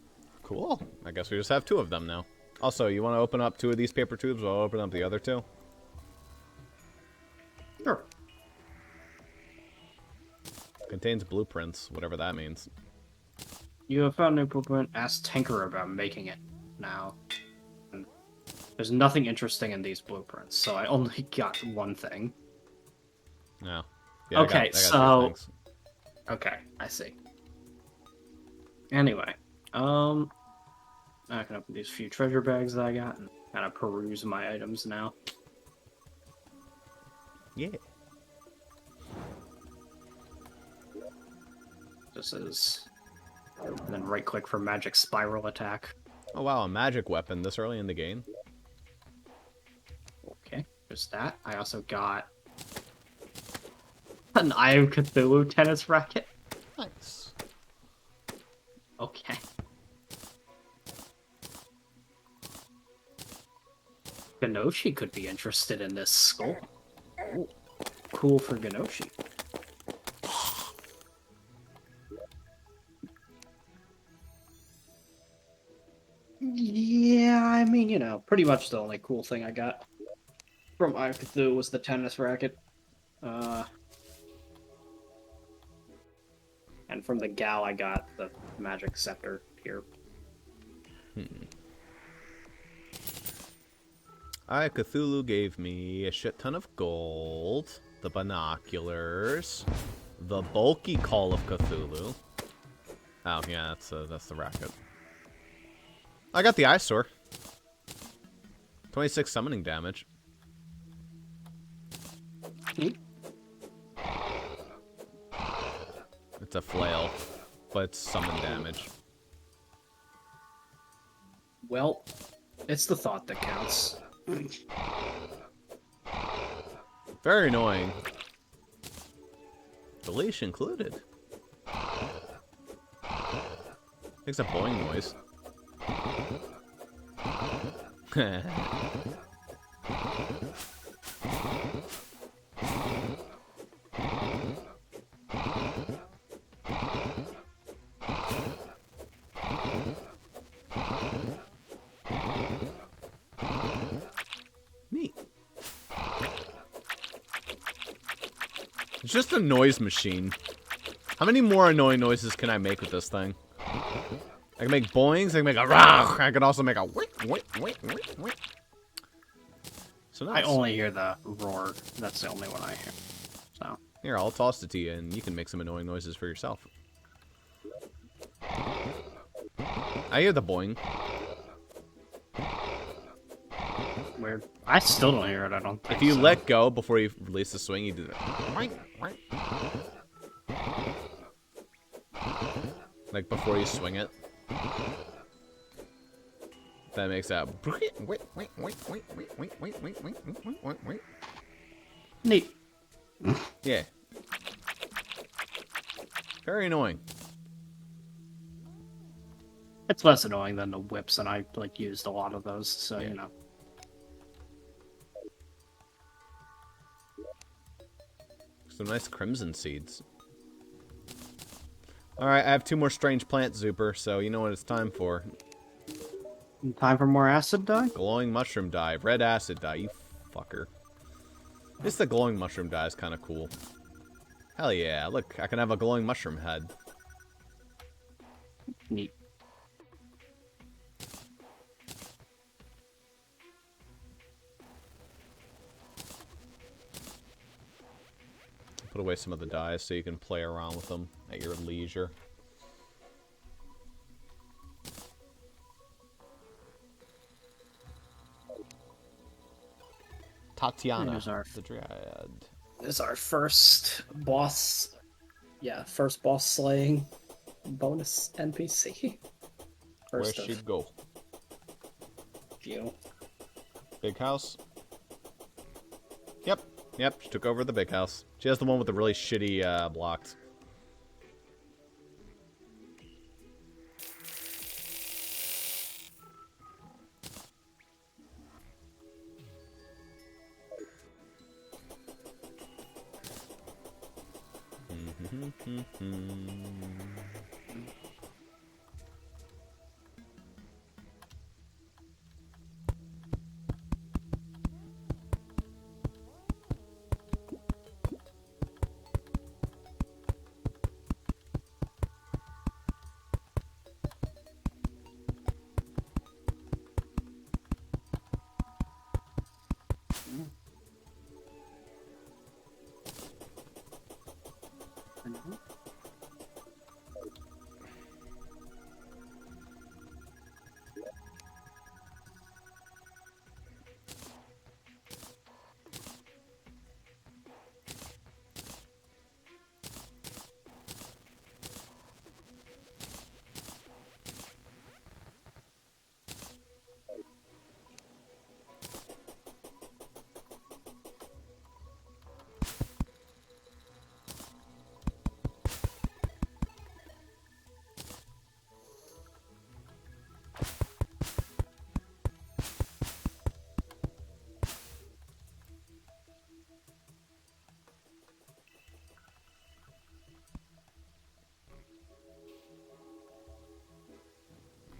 Cool. I guess we just have 2 of them now. Also, you want to open up 2 of these paper tubes while I'll open up the other 2? Sure. Contains blueprints, whatever that means. You have found a new blueprint. Ask Tinker about making it now. And there's nothing interesting in these blueprints, so I only got one thing. No. Yeah, Okay, I got 2 so... things. Okay, I see. Anyway, I can open these few treasure bags that I got and kind of peruse my items now. Yeah. This is... And then right-click for magic spiral attack. Oh wow, a magic weapon this early in the game. Okay, there's that. I also got an Eye of Cthulhu tennis racket. Nice. Okay. Ganoshi could be interested in this skull. Ooh, cool for Ganoshi. Yeah, I mean, you know, pretty much the only cool thing I got from Eye of Cthulhu was the tennis racket. And from the gal, I got the magic scepter here. Cthulhu gave me a shit ton of gold, the binoculars, the bulky Call of Cthulhu. Oh yeah, that's the racket. I got the eyesore. 26 summoning damage. It's a flail, but it's summon damage. Well, it's the thought that counts. Very annoying. Deletion included. Makes a boing noise. Neat. It's just a noise machine. How many more annoying noises can I make with this thing? I can make boings, I can make a rah, I can also make a wick, wick, wick, wick, wick. So nice. I only hear the roar. That's the only one I hear. So Here, I'll toss it to you and you can make some annoying noises for yourself. I hear the boing. weird. I still don't hear it. I don't think If you so. let go before you release the swing, you do that. Like before you swing it. That makes that. Neat. Yeah. Very annoying. It's less annoying than the whips, and I like used a lot of those, so Yeah. you know. Some nice crimson seeds. Alright, I have 2 more strange plants, Zuper, so you know what it's time for. Time for more acid dye? Glowing mushroom dye. Red acid dye, you fucker. This the glowing mushroom dye is kind of cool. Hell yeah, look, I can have a glowing mushroom head. Neat. Put away some of the dyes so you can play around with them at your leisure. Tatiana, the Dryad. This is our first boss. Yeah, first boss slaying bonus NPC. Where'd she go? Geo. Big house? Yep, she took over the big house. She has the one with the really shitty blocks.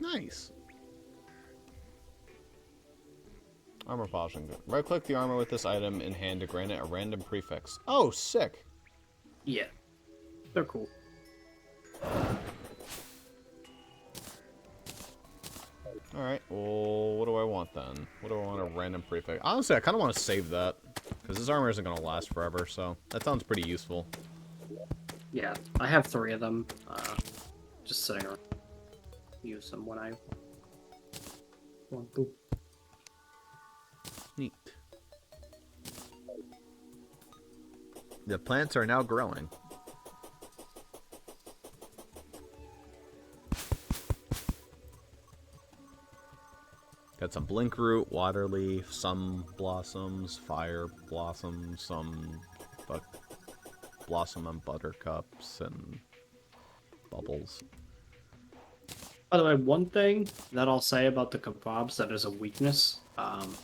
Nice. Armor polishing. Right-click the armor with this item in hand to grant it a random prefix. Oh, sick. Yeah. They're cool. Alright, well, what do I want then? What do I want a random prefix? Honestly, I kind of want to save that. Because this armor isn't going to last forever, so that sounds pretty useful. Yeah, I have 3 of them. Just sitting around. Use them when I want to. Neat. The plants are now growing. Got some blink root, water leaf, some blossoms, fire blossoms, some blossom and buttercups, and bubbles. By the way, one thing that I'll say about the kebabs that is a weakness,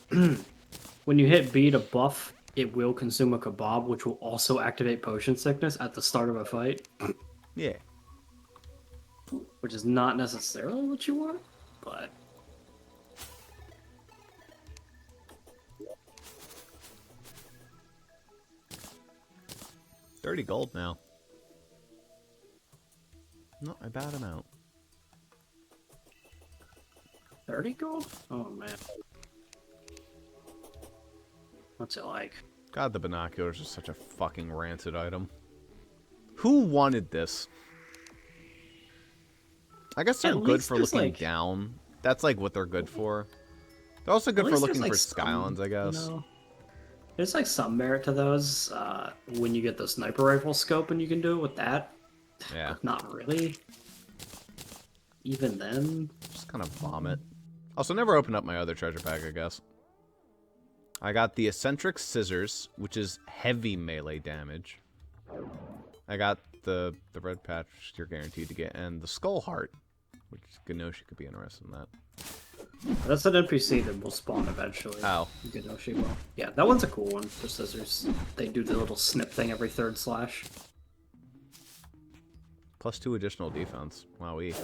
when you hit B to buff, it will consume a kebab, which will also activate potion sickness at the start of a fight. Yeah. Which is not necessarily what you want, but... $30 gold now. Not a bad amount. 30 gold? Oh, man. What's it like? God, the binoculars are such a fucking rancid item. Who wanted this? I guess they're good for looking like... down. That's like what they're good for. They're also good for looking for Skylands, I guess. You know, there's like some merit to those when you get the sniper rifle scope and you can do it with that. Yeah. But not really. Even then. Just kind of vomit. Also, never opened up my other treasure pack, I guess. I got the eccentric scissors, which is heavy melee damage. I got the red patch you're guaranteed to get, and the skull heart, which Ganoshi could be interested in that. That's an NPC that will spawn eventually. Oh. Ganoshi will. Yeah, that one's a cool one. The scissors. They do the little snip thing every third slash. Plus 2 additional defense. Wowee.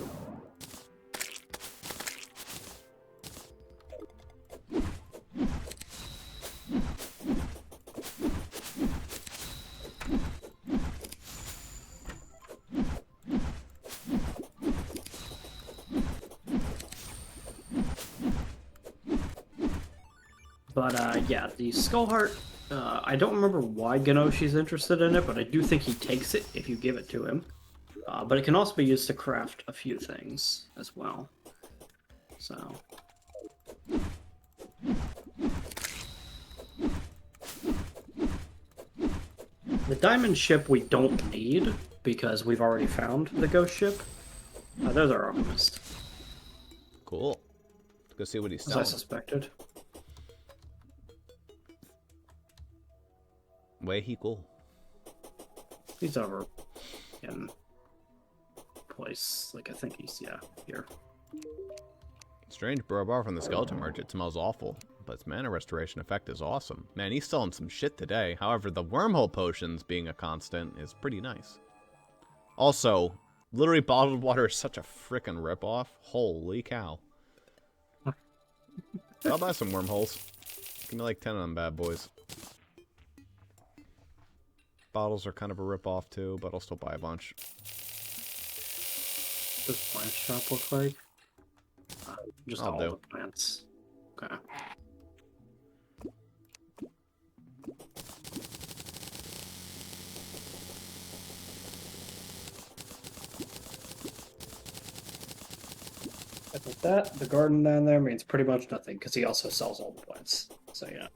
But, yeah, the Skull Heart, I don't remember why Genoshi's interested in it, but I do think he takes it if you give it to him. But it can also be used to craft a few things as well. So... The diamond ship we don't need, because we've already found the ghost ship. There's our alchemist. Cool. Let's go see what he's As selling. I suspected. Way he cool. He's over in place, like I think he's, yeah, here. Strange bro bar from the skeleton merchant. It smells awful, but its mana restoration effect is awesome. Man, he's selling some shit today. However, the wormhole potions being a constant is pretty nice. Also, literally bottled water is such a frickin' ripoff. Holy cow. I'll buy some wormholes. Give me like 10 of them bad boys. Bottles are kind of a ripoff too, but I'll still buy a bunch. What does plant shop look like? Just I'll all do. the plants. Okay. I think that the garden down there means pretty much nothing because he also sells all the plants. So yeah.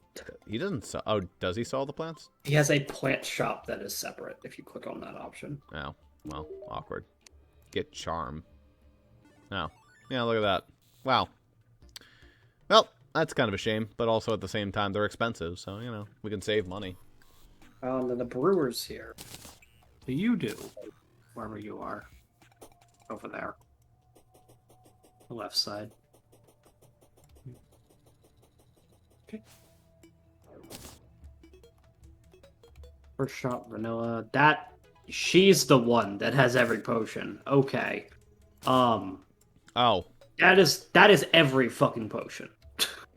He doesn't sell... Oh, does he sell the plants? He has a plant shop that is separate if you click on that option. Oh, well, awkward. Get charm. Oh, yeah, look at that. Wow. Well, that's kind of a shame, but also at the same time, they're expensive, so, you know, we can save money. And then the brewer's here. Do you do? Wherever you are. Over there. The left side. Okay. First shot vanilla. She's the one that has every potion. Okay. Oh, That is every fucking potion.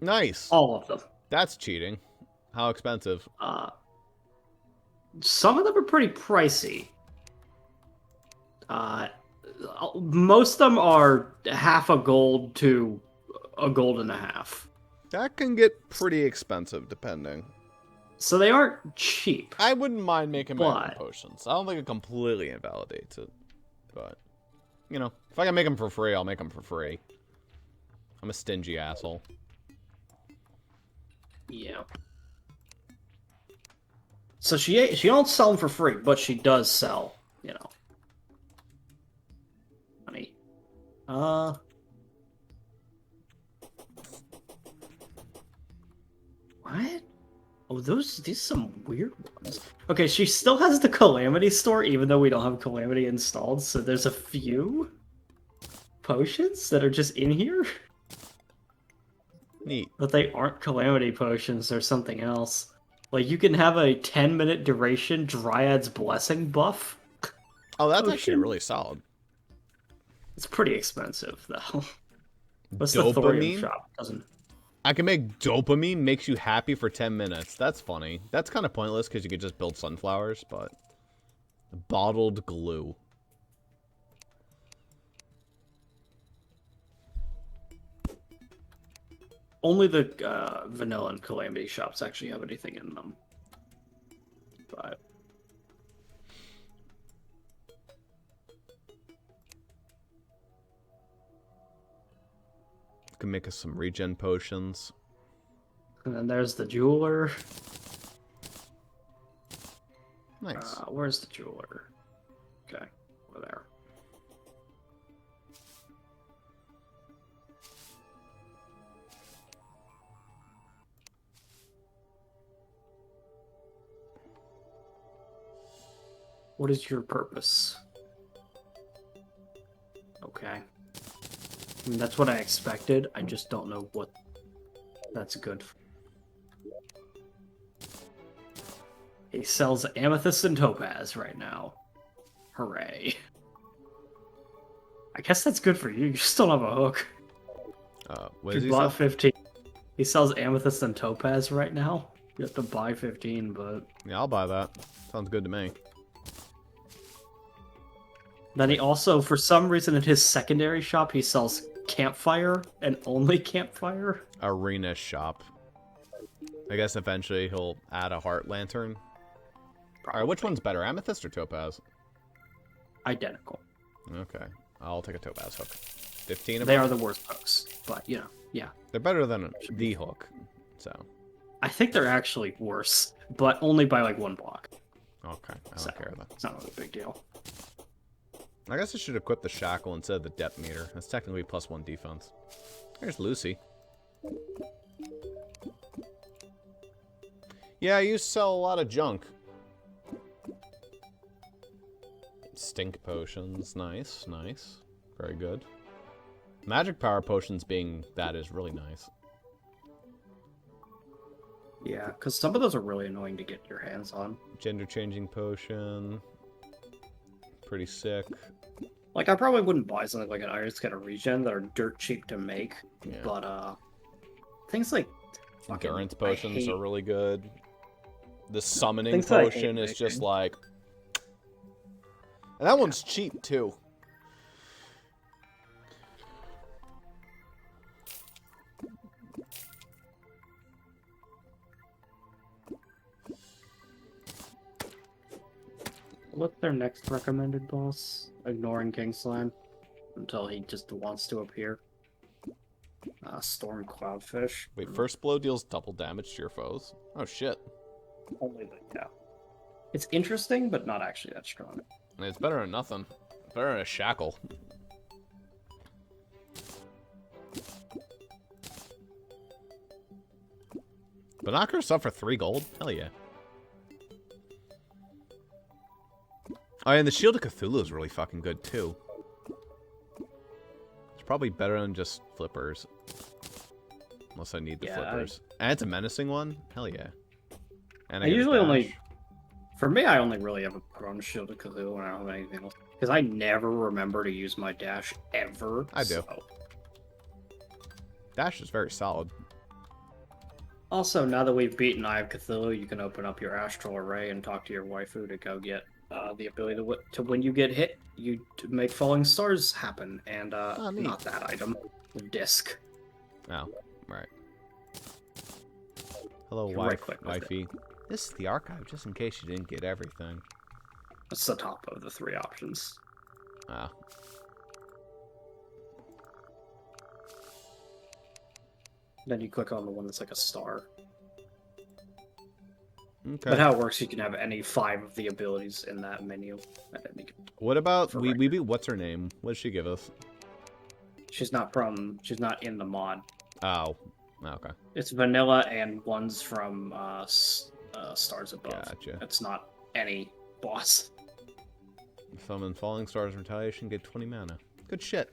nice. All of them. That's cheating. How expensive? Some of them are pretty pricey. Most of them are half a gold to a gold and a half. That can get pretty expensive, depending. So they aren't cheap. I wouldn't mind making my own But- potions. I don't think it completely invalidates it. But, you know, if I can make them for free, I'll make them for free. I'm a stingy asshole. Yeah. So she don't sell them for free, but she does sell, you know. Honey. What? Oh, these some weird ones. Okay, she still has the Calamity store, even though we don't have Calamity installed, so there's a few potions that are just in here. Neat. But they aren't Calamity potions, they're something else. Like, you can have a 10-minute duration Dryad's Blessing buff. Oh, that's Oh, actually shit. really solid. It's pretty expensive, though. What's the thorium Dopamine? shop? Doesn't... I can make dopamine makes you happy for 10 minutes. That's funny. That's kind of pointless because you could just build sunflowers, but... Bottled glue. Only the vanilla and Calamity shops actually have anything in them. But... Can make us some regen potions. And then there's the jeweler. Nice. Where's the jeweler? Okay, over there. What is your purpose? Okay. I mean, that's what I expected. I just don't know what that's good for. He sells amethyst and topaz right now. Hooray. I guess that's good for you. You just don't have a hook. What You is he bought sell? 15. He sells amethyst and topaz right now. You have to buy 15, but... Yeah, I'll buy that. Sounds good to me. Then he also, for some reason, in his secondary shop, he sells campfire and only campfire. Arena shop. I guess eventually he'll add a heart lantern. Alright, which one's better, amethyst or topaz? Identical. Okay, I'll take a topaz hook. 15 of They them? are the worst hooks, but, you know, yeah. They're better than the hook, so... I think they're actually worse, but only by, like, 1 block. Okay, I don't So, care then. it's not really a big deal. I guess I should equip the shackle instead of the depth meter. That's technically +1 defense. There's Lucy. Yeah, I used to sell a lot of junk. Stink potions. Nice, nice. Very good. Magic power potions being that is really nice. Yeah, because some of those are really annoying to get your hands on. Gender changing potion. Pretty sick. Like, I probably wouldn't buy something like an Iron Scatter regen that are dirt cheap to make, Yeah. but, things like... fucking- Endurance I potions hate- are really good. The summoning Things that I hate potion is just making. like... And that one's cheap, too. What's their next recommended boss? Ignoring Kingsland until he just wants to appear. Storm Cloudfish. Wait, first blow deals double damage to your foes? Oh, shit. Only the, yeah. It's interesting, but not actually that strong. It's better than nothing. Better than a shackle. Binoculars up for 3 gold? Hell yeah. Oh, and the Shield of Cthulhu is really fucking good, too. It's probably better than just flippers. Unless I need the Yeah, flippers. And it's a menacing one? Hell yeah. And I get a usually dash. only... For me, I only really have a prone shield of Cthulhu when I don't have anything else. Because I never remember to use my dash, ever. I do. So. Dash is very solid. Also, now that we've beaten Eye of Cthulhu, you can open up your astral array and talk to your waifu to go get the ability to when you get hit, you to make falling stars happen, and neat. not that item, the disc. Oh, right. Hello, You're wife, right click with it. wifey. This is the archive, just in case you didn't get everything. That's the top of the 3 options. Ah. Then you click on the one that's like a star. Okay. But how it works, you can have any 5 of the abilities in that menu. And then you can... What about For we record. beat what's her name? What did she give us? She's not in the mod. Oh. Okay. It's vanilla and ones from Stars Above. Gotcha. It's not any boss. Summon Falling Stars Retaliation, get 20 mana. Good shit.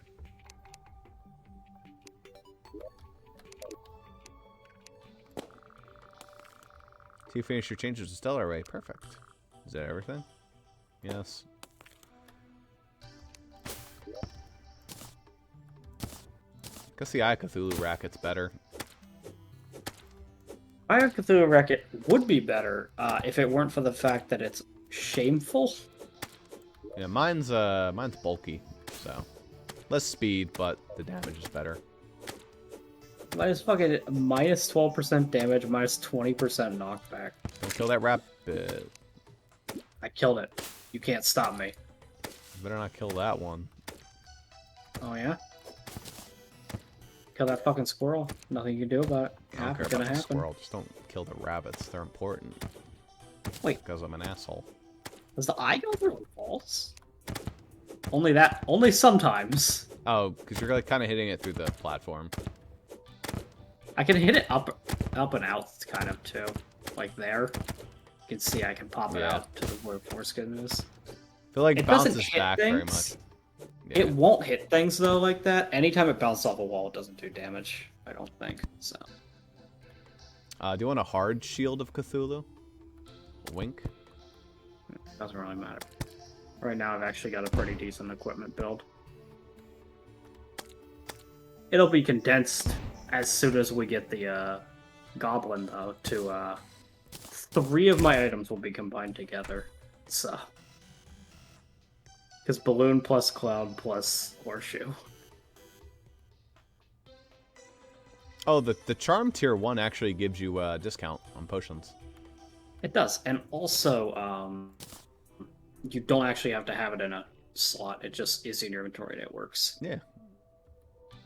So you finish your changes to Stellar Array. Perfect. Is that everything? Yes. Guess the Eye of Cthulhu racket's better. Eye of Cthulhu Racket would be better if it weren't for the fact that it's shameful. Yeah, mine's bulky, so less speed, but the damage is better. Minus fucking minus 12% damage, minus 20% knockback. Don't kill that rabbit. I killed it. You can't stop me. You better not kill that one. Oh yeah? Kill that fucking squirrel. Nothing you can do about it. I don't care It's gonna about the happen. squirrel. Just don't kill the rabbits. They're important. Wait. Because I'm an asshole. Does the eye go through walls? Only sometimes. Oh, because you're like kind of hitting it through the platform. I can hit it up and out kind of too. Like there. You can see I can pop it Yeah. out to where foreskin is. feel like It doesn't bounces hit back things. very much. Yeah. It won't hit things though like that. Anytime it bounces off a wall, it doesn't do damage. I don't think so. Do you want a hard Shield of Cthulhu? A wink. Doesn't really matter. Right now, I've actually got a pretty decent equipment build. It'll be condensed as soon as we get the goblin though. To 3 of my items will be combined together. So. Because balloon plus cloud plus horseshoe. Oh, the charm tier 1 actually gives you a discount on potions. It does, and also you don't actually have to have it in a slot. It just is in your inventory and it works. Yeah.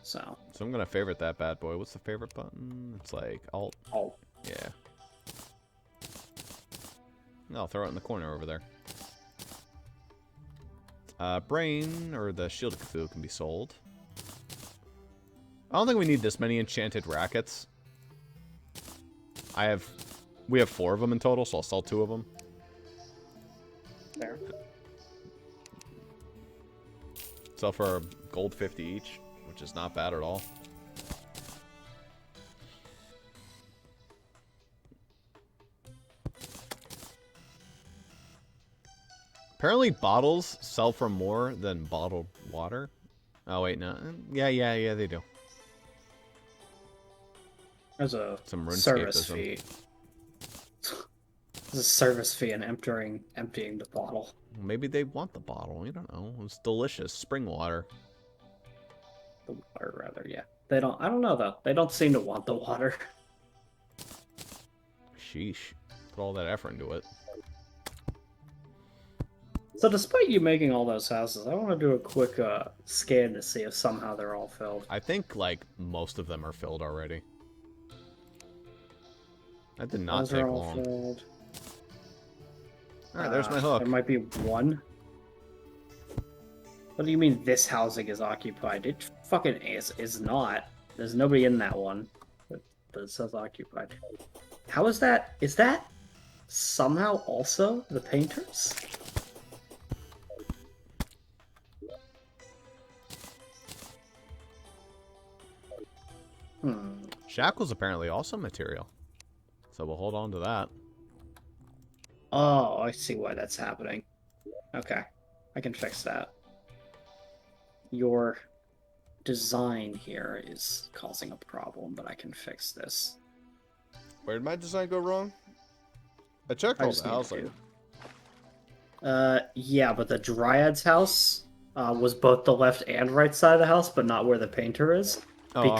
So I'm gonna favorite that bad boy. What's the favorite button? It's like Alt. Alt. Yeah. I'll throw it in the corner over there. Brain, or the Shield of Cthulhu, can be sold. I don't think we need this many enchanted rackets. We have 4 of them in total, so I'll sell 2 of them. There. Sell for gold 50 each, which is not bad at all. Apparently bottles sell for more than bottled water. Oh, wait, no. Yeah, they do. There's a Some service RuneScapeism. fee. There's a service fee in emptying the bottle. Maybe they want the bottle. You don't know. It's delicious. Spring water. The water, rather, yeah. They don't. I don't know though. They don't seem to want the water. Sheesh. Put all that effort into it. So despite you making all those houses, I want to do a quick scan to see if somehow they're all filled. I think, like, most of them are filled already. That did not Those take are all long. filled. Alright, there's my hook. There might be one. What do you mean this housing is occupied? It fucking is not. There's nobody in that one that says occupied. How is that? Is that somehow also the painters? Shackle's apparently also material. So we'll hold on to that. Oh, I see why that's happening. Okay, I can fix that. Your design here is causing a problem, but I can fix this. Where did my design go wrong? I checked I all just the need housing. Yeah, but the Dryad's house was both the left and right side of the house, but not where the painter is. Oh,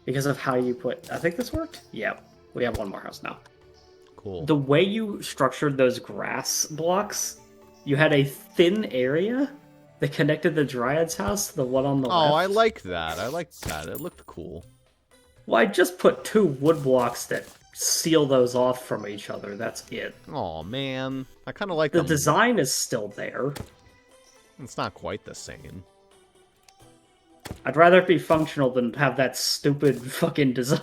Because of how you put... I think this worked? Yeah, we have one more house now. cool. The way you structured those grass blocks, you had a thin area that connected the Dryad's house to the one on the left. Oh, I liked that. I liked that. It looked cool. Well, I just put 2 wood blocks that seal those off from each other. That's it. Oh man, I kind of like The them. design is still there. It's not quite the same. I'd rather it be functional than have that stupid fucking design,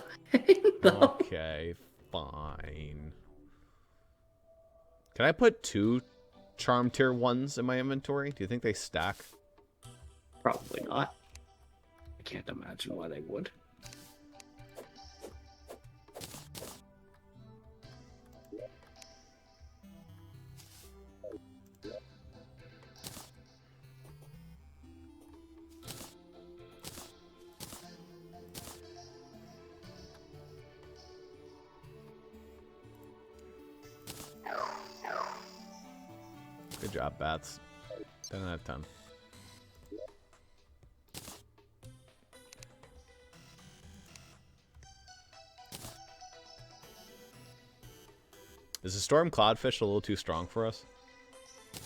though. Okay, fine. Can I put 2 charm tier 1s in my inventory? Do you think they stack? Probably not. I can't imagine why they would. Good job, bats. 10 out of 10. Is the storm cloudfish a little too strong for us?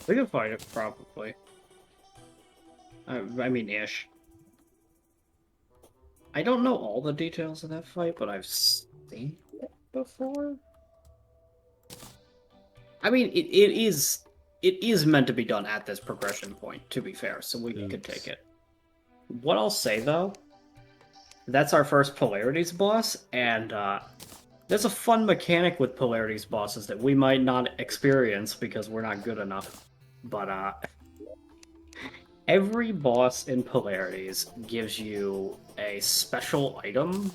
We can fight it, probably. I mean, ish. I don't know all the details of that fight, but I've seen it before. I mean, it is meant to be done at this progression point, to be fair, so we could take it. What I'll say, though, that's our first polarities boss, and there's a fun mechanic with polarities bosses that we might not experience because we're not good enough. But every boss in Polarities gives you a special item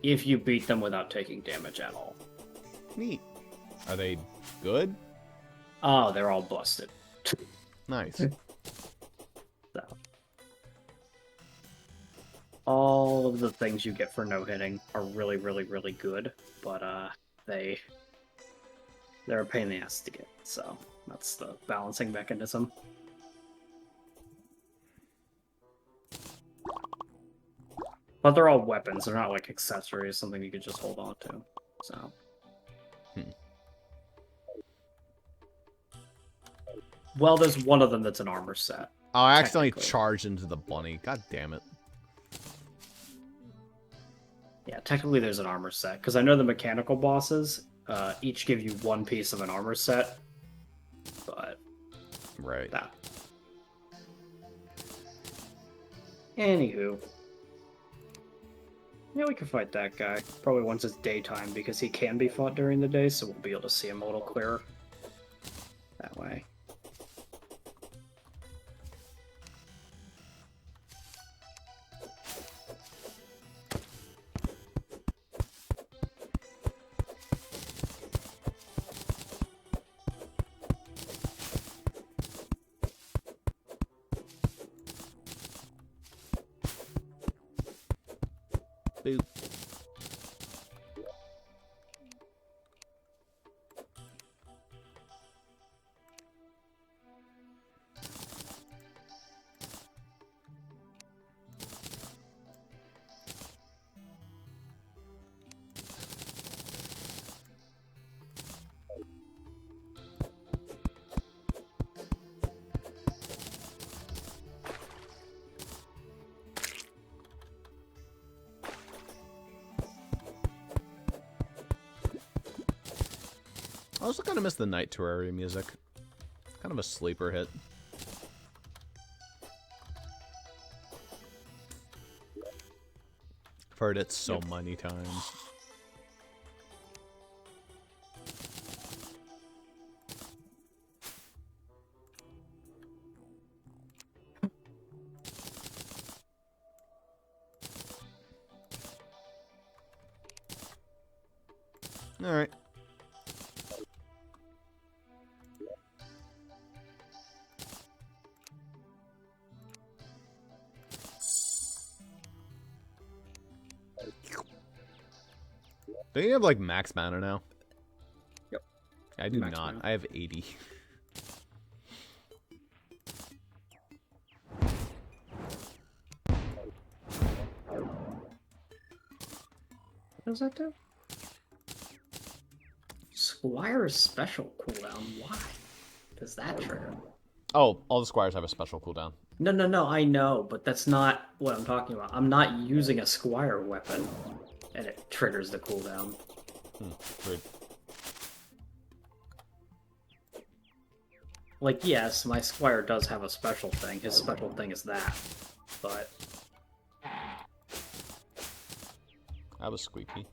if you beat them without taking damage at all. Neat. Are they good? Oh, they're all busted. Nice. So, all of the things you get for no-hitting are really, really, really good, but they're a pain in the ass to get, so that's the balancing mechanism. But they're all weapons, they're not like accessories, something you could just hold on to, so... Well, there's one of them that's an armor set. Oh, I accidentally charged into the bunny. God damn it. Yeah, technically there's an armor set, because I know the mechanical bosses each give you one piece of an armor set, but... Right. That. Anywho. Yeah, we can fight that guy. Probably once it's daytime, because he can be fought during the day, so we'll be able to see him a little clearer. That way. Boop. I also kind of miss the night Terraria music. Kind of a sleeper hit. I've heard it so many times. Alright. Do you have, like, max mana now? Yep. I do Max not. mana. I have 80. What does that do? Squire's special cooldown. Why does that trigger? Oh, all the squires have a special cooldown. No, I know, but that's not what I'm talking about. I'm not using a Squire weapon, and it triggers the cooldown. Weird. Like, yes, my Squire does have a special thing. His special thing is that. But... That was squeaky.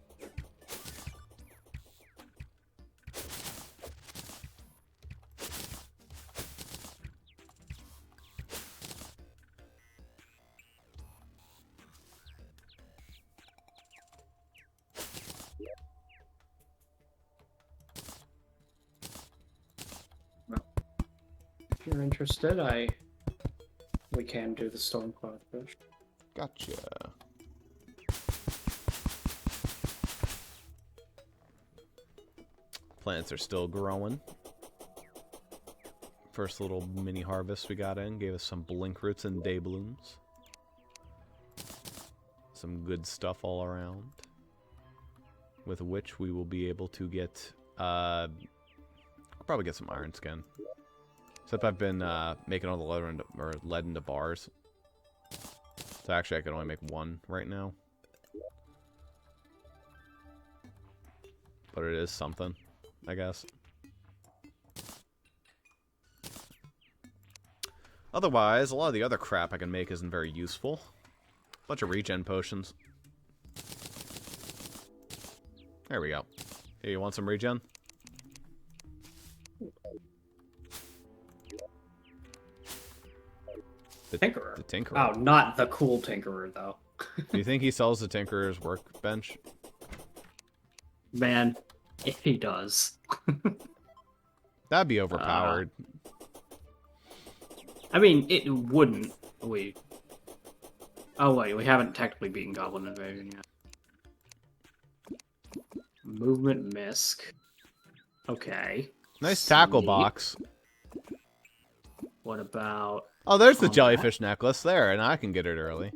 If you're interested, we can do the Stormcloud fish. Gotcha. Plants are still growing. First little mini harvest we got in gave us some blink roots and day blooms. Some good stuff all around. With which we will be able to get, I'll probably get some iron skin. Except I've been making all the lead into bars. So actually I can only make one right now. But it is something, I guess. Otherwise, a lot of the other crap I can make isn't very useful. Bunch of regen potions. There we go. Hey, you want some regen? Tinkerer. The Tinkerer. Oh, not the cool Tinkerer, though. Do you think he sells the Tinkerer's workbench? Man, if he does. That'd be overpowered. I mean, it wouldn't. Oh, wait, we haven't technically beaten Goblin Invasion yet. Movement Misc. Okay. Nice tackle Sneak. box. What about... Oh, there's the Combat? jellyfish necklace there, and I can get it early.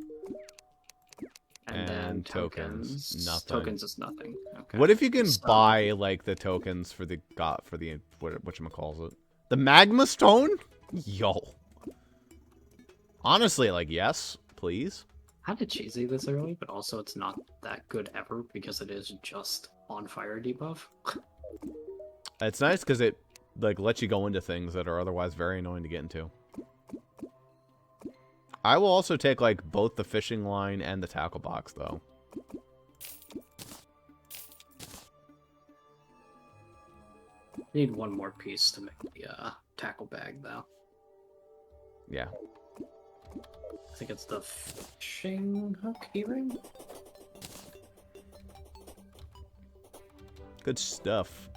And then And tokens. Nothing. Tokens is nothing. Okay. What if you can So- buy like the tokens for the whatchamacallit? The magma stone? Yo. Honestly, like, yes, please. Kind of cheesy this early, but also it's not that good ever because it is just on fire debuff. It's nice because it like lets you go into things that are otherwise very annoying to get into. I will also take like both the fishing line and the tackle box though. Need one more piece to make the tackle bag though. Yeah. I think it's the fishing hook keyring. Good stuff.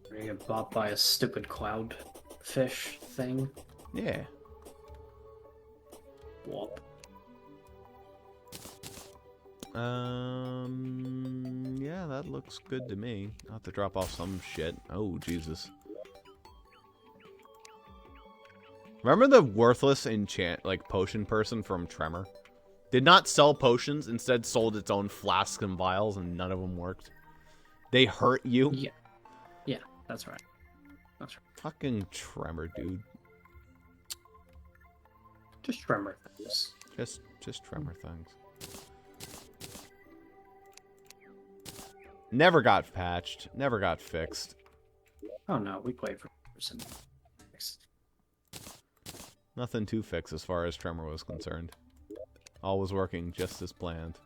We're gonna get bought by a stupid cloud fish thing. Yeah. Whoop. Yeah, that looks good to me. I'll have to drop off some shit. Oh, Jesus. Remember the worthless potion person from Tremor? Did not sell potions, instead sold its own flasks and vials, and none of them worked. They hurt you? Yeah. Yeah, that's right. That's right. Fucking Tremor, dude. Just tremor things. Just Tremor things. Never got patched. Never got fixed. Oh no, we played for some. Nothing to fix as far as Tremor was concerned. All was working just as planned.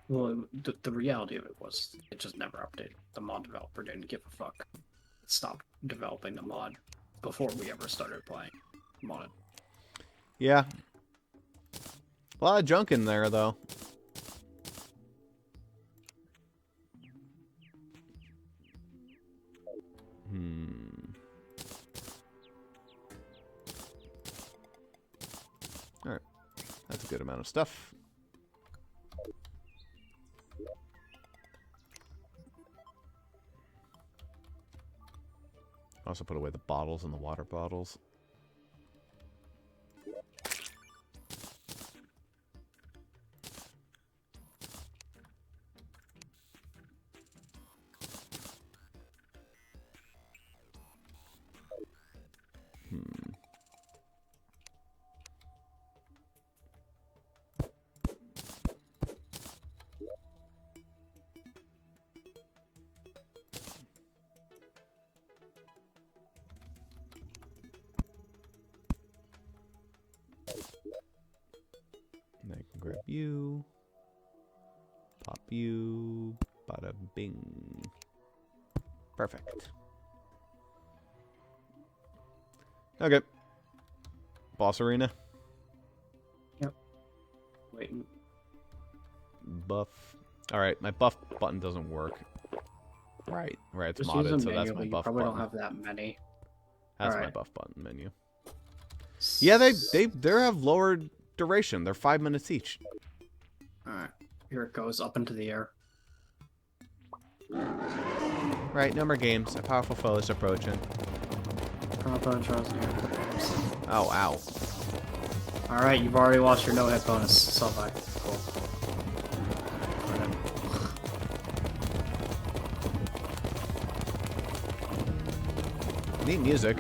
Well, the reality of it was it just never updated. The mod developer didn't give a fuck. It stopped developing the mod before we ever started playing modded. Yeah. A lot of junk in there, though. Alright. That's a good amount of stuff. Also put away the bottles and the water bottles. And I can grab you. Pop you. Bada bing. Perfect. Okay. Boss arena. Yep. Wait. Buff. Alright, my buff button doesn't work. Right, it's Just modded, use so them that's my manually. You buff probably button. don't have that many. That's my Alright. buff button menu. Yeah, they have lowered duration. They're 5 minutes each. Alright. Here it goes up into the air. Right, no more games. A powerful foe is approaching. Oh, ow. Alright, you've already lost your no hit bonus. Self-I. Cool. Neat music.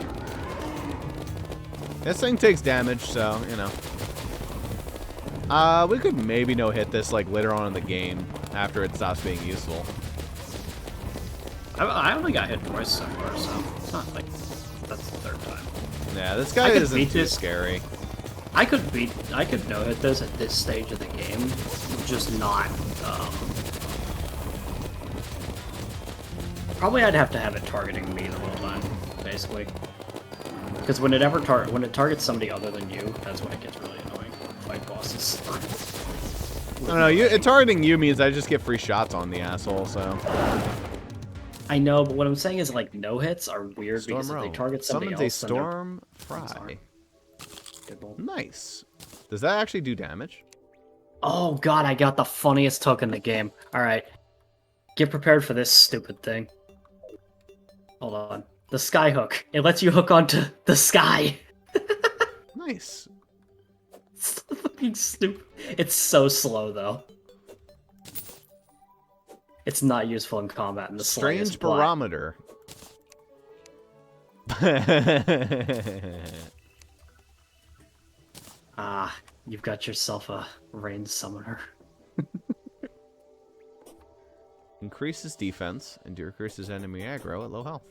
This thing takes damage, so, you know. We could maybe no-hit this, like, later on in the game, after it stops being useful. I only got hit twice so far, so it's not like that's the third time. Yeah, this guy isn't too scary. I could no-hit this at this stage of the game, just not, Probably I'd have to have it targeting me the whole time, basically. Because when it targets somebody other than you, that's when it gets really annoying. Fight bosses. I don't know. Targeting you means I just get free shots on the asshole. So. I know, but what I'm saying is like no hits are weird Storm because if they Row. target somebody Summons else, a storm fry. Nice. Does that actually do damage? Oh god, I got the funniest hook in the game. All right, get prepared for this stupid thing. Hold on. The sky hook. It lets you hook onto the sky. Nice. It's fucking stupid. It's so slow, though. It's not useful in combat in the slightest. Strange barometer. Ah, you've got yourself a ranged summoner. Increases defense and decreases enemy aggro at low health.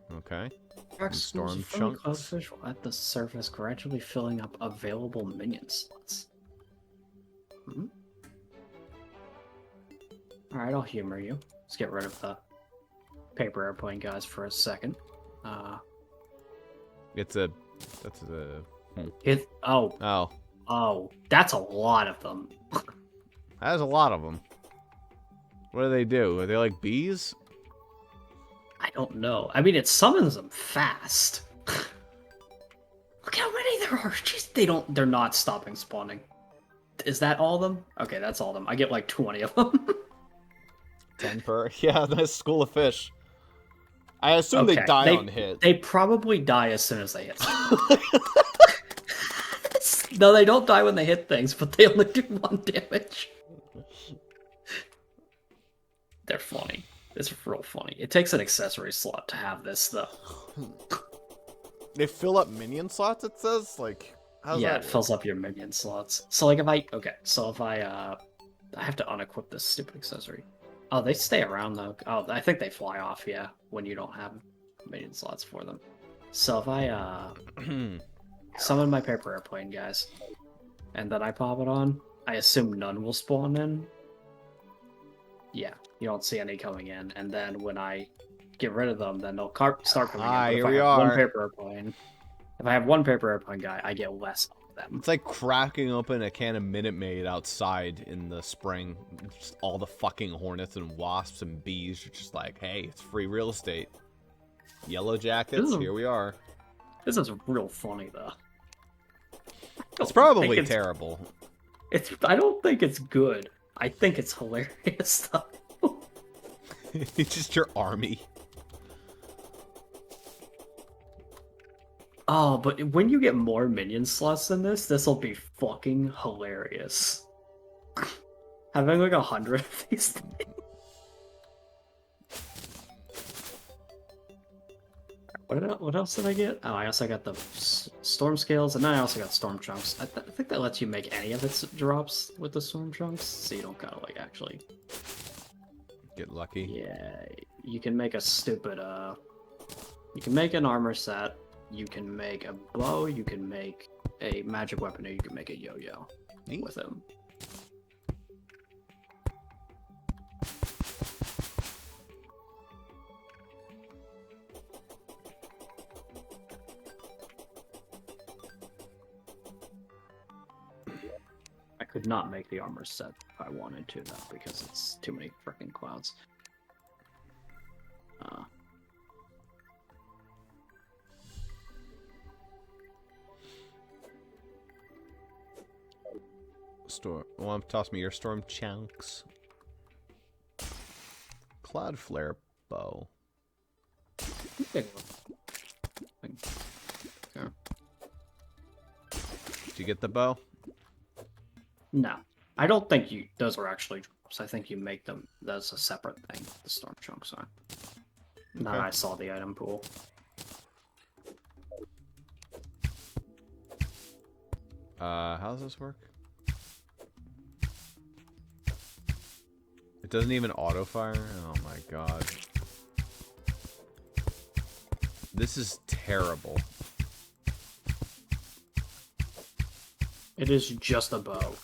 Okay. Storm chunks. Cloudfish at the surface, gradually filling up available minion slots. Alright, I'll humor you. Let's get rid of the paper airplane guys for a second. That's a... Oh, that's a lot of them. That's a lot of them. What do they do? Are they like bees? I don't know. I mean, it summons them fast. Look how many there are. Jeez, they're not stopping spawning. Is that all of them? Okay, that's all of them. I get like 20 of them. 10 per. Yeah, nice school of fish. I assume they die on hit. They probably die as soon as they hit. No, they don't die when they hit things, but they only do 1 damage. They're funny. It's real funny. It takes an accessory slot to have this, though. They fill up minion slots, it says? Like, how's that it fills up your minion slots. So, like, if I have to unequip this stupid accessory. Oh, they stay around, though. Oh, I think they fly off, yeah, when you don't have minion slots for them. So if I, summon my paper airplane, guys, and then I pop it on, I assume none will spawn in. Yeah, you don't see any coming in, and then when I get rid of them, then they'll start coming in. Here we are. If I have one paper airplane guy, I get less of them. It's like cracking open a can of Minute Maid outside in the spring. Just all the fucking hornets and wasps and bees are just like, hey, it's free real estate. Yellow jackets, here we are. This is real funny, though. It's probably terrible. I don't think it's good. I think it's hilarious, though. It's just your army. Oh, but when you get more minion slots than this will be fucking hilarious. Having like 100 of these things. What else did I get? Oh, I also got the storm scales, and then I also got storm chunks. I think that lets you make any of its drops with the storm chunks, so you don't gotta like actually get lucky. Yeah, you can make a stupid you can make an armor set, you can make a bow, you can make a magic weapon, or you can make a yo-yo with him. I could not make the armor set if I wanted to, though, because it's too many freaking clouds. Toss me your storm chunks. Cloud flare bow. Yeah. Did you get the bow? No, I don't think those are actually drops. I think you make them. That's a separate thing. The storm chunks are. Okay. Now I saw the item pool. How does this work? It doesn't even auto fire? Oh my god. This is terrible. It is just a bow.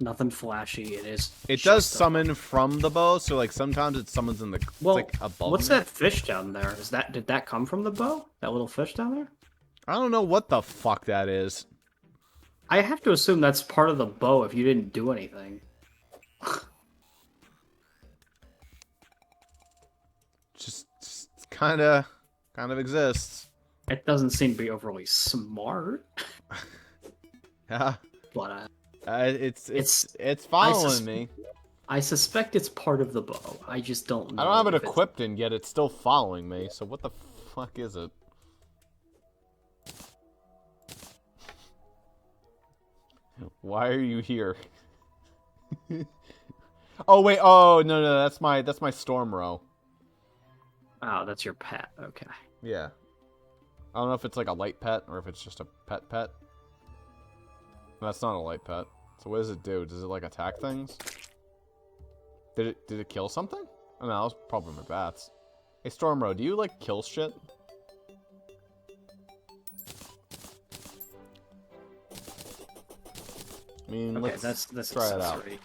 Nothing flashy. It is. It does just a- summon from the bow, so like sometimes it summons in the Well, like above. what's me. that fish down there? Did that come from the bow? That little fish down there? I don't know what the fuck that is. I have to assume that's part of the bow if you didn't do anything. Just kind of exists. It doesn't seem to be overly smart, Yeah. but It's following me. I suspect it's part of the bow. I just don't know. I don't have it if it's- equipped and yet it's still following me. So what the fuck is it? Why are you here? Oh wait, oh no, that's my storm row. Oh, that's your pet. Okay. Yeah. I don't know if it's like a light pet or if it's just a pet. That's not a light pet. So what does it do? Does it like attack things? Did it kill something? Oh no, that was probably my bats. Hey Stormrow, do you like kill shit? I mean, Okay, let's that's try it out. accessory.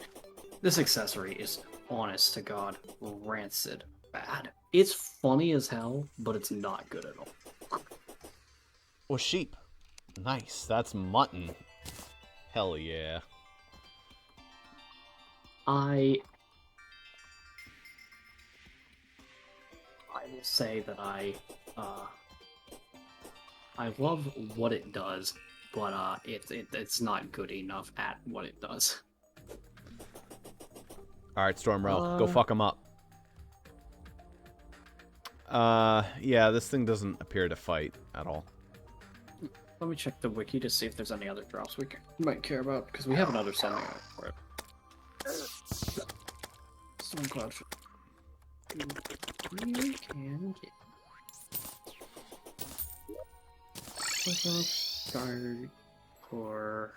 This accessory is, honest to God, rancid bad. It's funny as hell, but it's not good at all. Oh, sheep. Nice. That's mutton. Hell yeah. I will say that I love what it does, but it's not good enough at what it does. Alright, Stormrow, go fuck him up. Yeah, this thing doesn't appear to fight at all. Let me check the wiki to see if there's any other drops we might care about, because we have another sending out for it. Stormcloud. We can get Sky Core.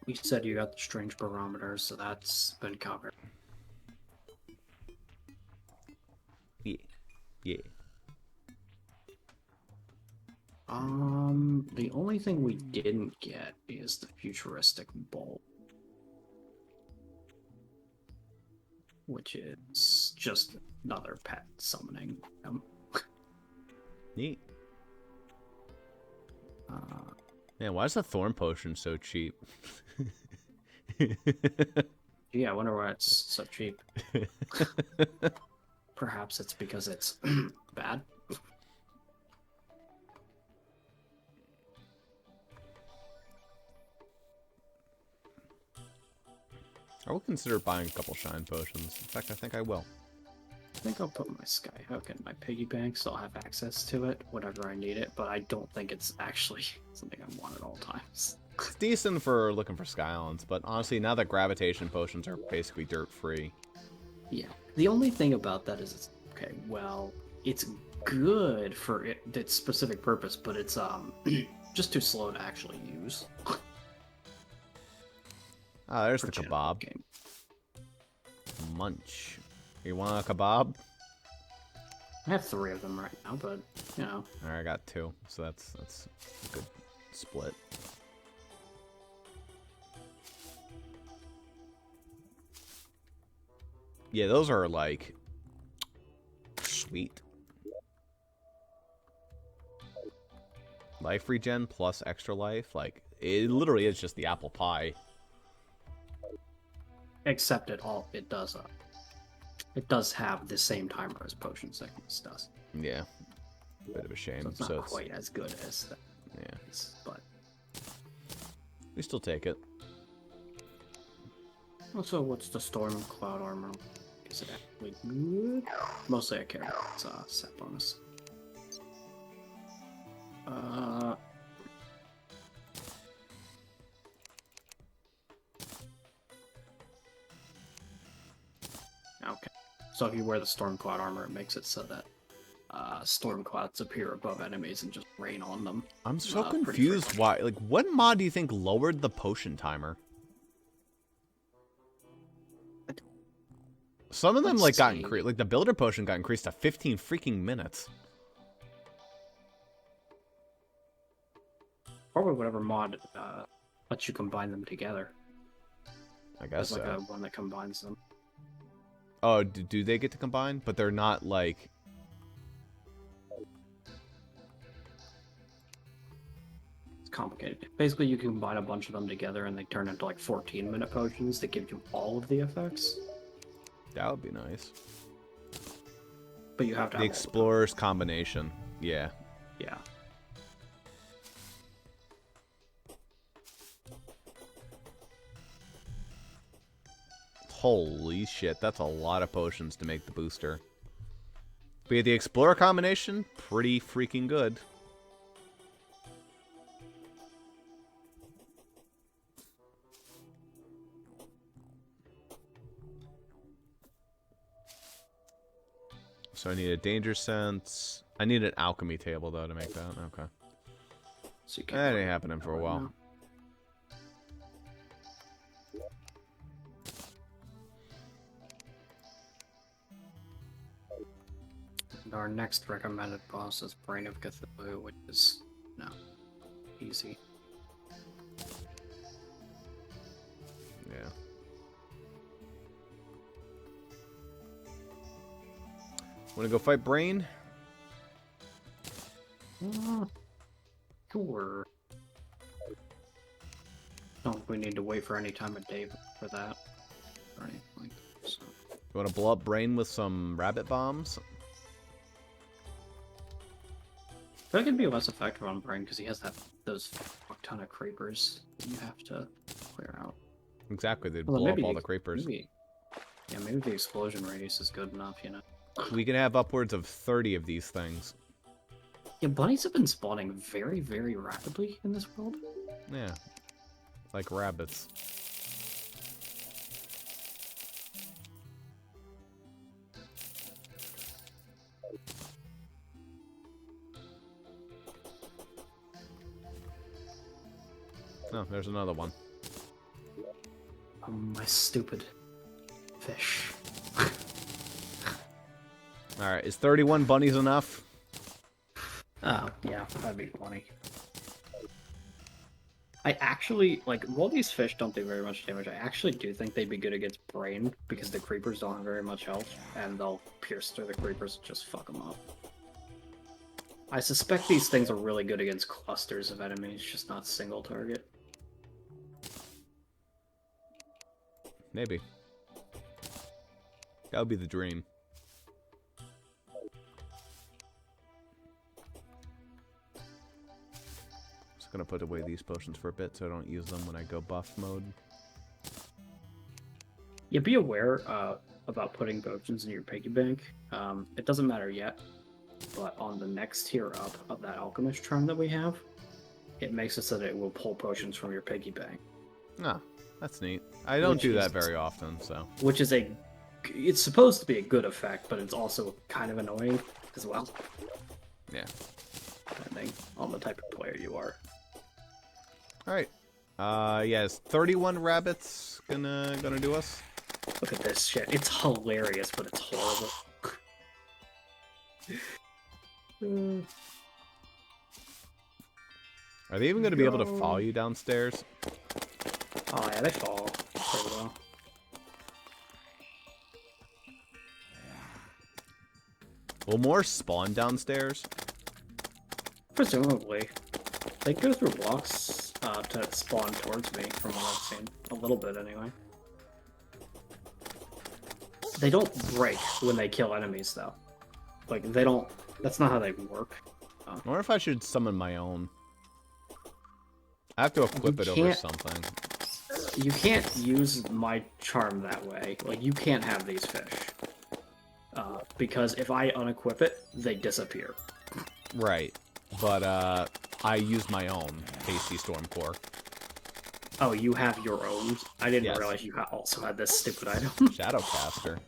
We said you got the strange barometers, so that's been covered. Yeah. The only thing we didn't get is the futuristic bolt, which is just another pet summoning. Neat. Man, why is the thorn potion so cheap? Yeah, I wonder why it's so cheap. Perhaps it's because it's bad. I will consider buying a couple shine potions. In fact, I think I will. I think I'll put my skyhook in my piggy bank so I'll have access to it whenever I need it, but I don't think it's actually something I want at all times. It's decent for looking for sky islands, but honestly, now that gravitation potions are basically dirt free. Yeah. The only thing about that is it's okay, well, it's good for its specific purpose, but it's just too slow to actually use. Ah, there's for the general kebab. game. Munch. You want a kebab? I have 3 of them right now, but you know. Alright, I got 2, so that's a good split. Yeah, those are like sweet. Life regen plus extra life, like it literally is just the apple pie. Except it does have the same timer as potion sickness does. Yeah, bit of a shame. So it's not quite as good as that. Yeah, But we still take it. also, what's the storm cloud armor? Is it actually good? Mostly I care about its set bonus. Okay. So if you wear the storm cloud armor, it makes it so that storm clouds appear above enemies and just rain on them. I'm so confused why. Like, what mod do you think lowered the potion timer? Some of them like got increased. Like the builder potion got increased to 15 freaking minutes. Probably whatever mod lets you combine them together. I guess There's like so. one that combines them. Oh, do they get to combine? But they're not like... It's complicated. Basically, you can combine a bunch of them together and they turn into like 14-minute potions that give you all of the effects. That would be nice. But you have to The have Explorer's combination. Yeah. Yeah. Holy shit, that's a lot of potions to make the booster. But yeah, the Explorer combination, pretty freaking good. So I need a danger sense. I need an alchemy table, though, to make that. Okay. So That ain't happening for a while. Now. And our next recommended boss is Brain of Cthulhu, which is, no, easy. Yeah. Wanna go fight Brain? Sure. Don't think we need to wait for any time of day for that. Or anything like that, so. You wanna blow up Brain with some rabbit bombs? I feel like it'd be less effective on Brain because he has those fuck ton of creepers that you have to clear out. Exactly, they'd Well, blow up maybe all the creepers. Maybe the explosion radius is good enough, you know. We can have upwards of 30 of these things. Yeah, bunnies have been spawning very, very rapidly in this world. Yeah. Like rabbits. Oh, there's another one. Oh, my stupid fish. Alright, is 31 bunnies enough? Oh, yeah, that'd be funny. I actually, like, while these fish don't do very much damage, I actually do think they'd be good against Brain, because the creepers don't have very much health, and they'll pierce through the creepers and just fuck them up. I suspect these things are really good against clusters of enemies, just not single target. Maybe. That would be the dream. Just gonna put away these potions for a bit so I don't use them when I go buff mode. Yeah, be aware about putting potions in your piggy bank. It doesn't matter yet, but on the next tier up of that alchemist charm that we have, it makes it so that it will pull potions from your piggy bank. Ah, that's neat. I don't do that very often, so. Which is it's supposed to be a good effect, but it's also kind of annoying as well. Yeah. Depending on the type of player you are. Alright. Yes, 31 rabbits gonna do us. Look at this shit. It's hilarious, but it's horrible. Are they even gonna be able to follow you downstairs? Oh yeah, they fall pretty well. Will more spawn downstairs? Presumably. They go through blocks to spawn towards me, from what I've seen. A little bit, anyway. They don't break when they kill enemies, though. Like, they don't... That's not how they work. I wonder if I should summon my own. I have to equip it over something. You can't use my charm that way. Like, you can't have these fish. Because if I unequip it, they disappear. Right. But, I use my own Hasty Stormcore. Oh, you have your own? I didn't Yes. realize you also had this stupid item. Shadowcaster.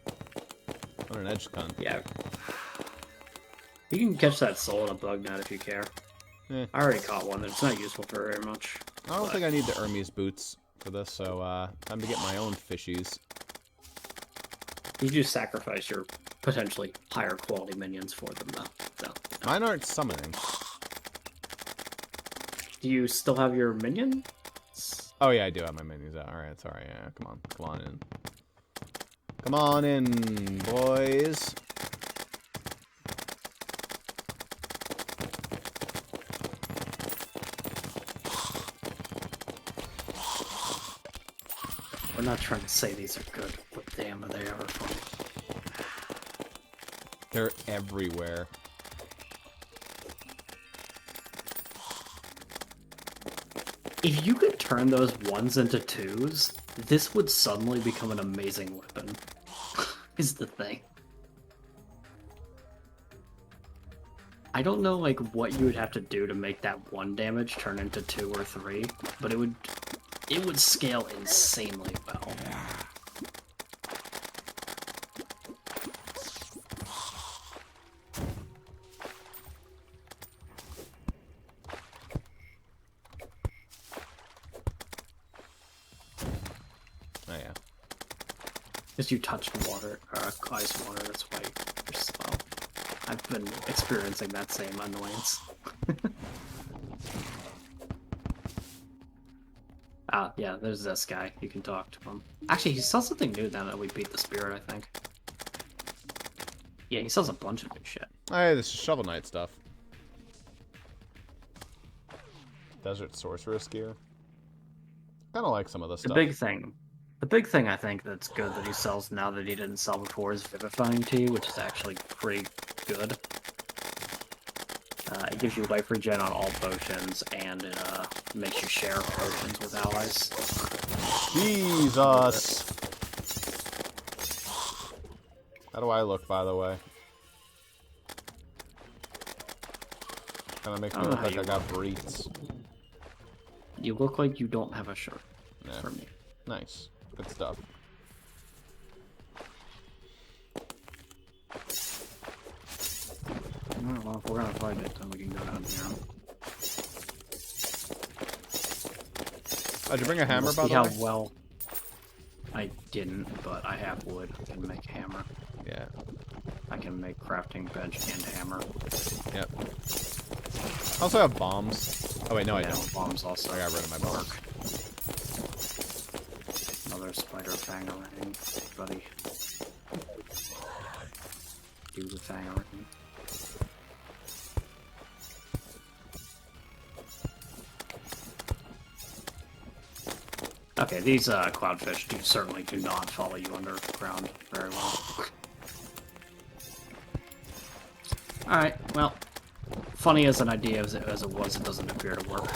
What an edge cunt. Yeah. You can catch that soul in a bug net if you care. Eh. I already caught one. It's not useful for very much. I don't think I need the Hermes boots for this, so, time to get my own fishies. You just sacrifice your potentially higher quality minions for them, though. So, Mine aren't summoning. do you still have your minions? Oh yeah, I do have my menus out. Alright, sorry. Yeah, come on in. Come on in, boys. We're not trying to say these are good, but damn, are they ever fun. They're everywhere. If you could turn those 1s into 2s, this would suddenly become an amazing weapon. Is the thing. I don't know, like, what you would have to do to make that 1 damage turn into 2 or 3, but it would scale insanely well. Oh yeah. Because you touched water, or ice water, that's why you're slow. I've been experiencing that same annoyance. Ah, yeah, there's this guy. You can talk to him. Actually, he sells something new now that we beat the spirit, I think. Yeah, he sells a bunch of new shit. Oh yeah, this is Shovel Knight stuff. Desert Sorceress gear. Kinda like some of this stuff. The big thing I think that's good that he sells now that he didn't sell before is Vivifying Tea, which is actually pretty good. It gives you life regen on all potions, and it makes you share potions with allies. Jesus! How do I look, by the way? Kinda makes me look like I got breeds. You look like you don't have a shirt. Yeah. For me. Nice. Good stuff. Alright, well, if we're gonna fight it, then we can go down here. Oh, did you bring a hammer, by the way? See how well... I didn't, but I have wood. I can make hammer. Yeah. I can make crafting bench and hammer. Yep. I also have bombs. Oh wait, no I don't. Bombs also. I got rid of my bombs. Another spider fangarang, buddy. Do the fangarang. Okay, these cloudfish certainly do not follow you underground very well. Alright, well, funny as an idea as it was, it doesn't appear to work.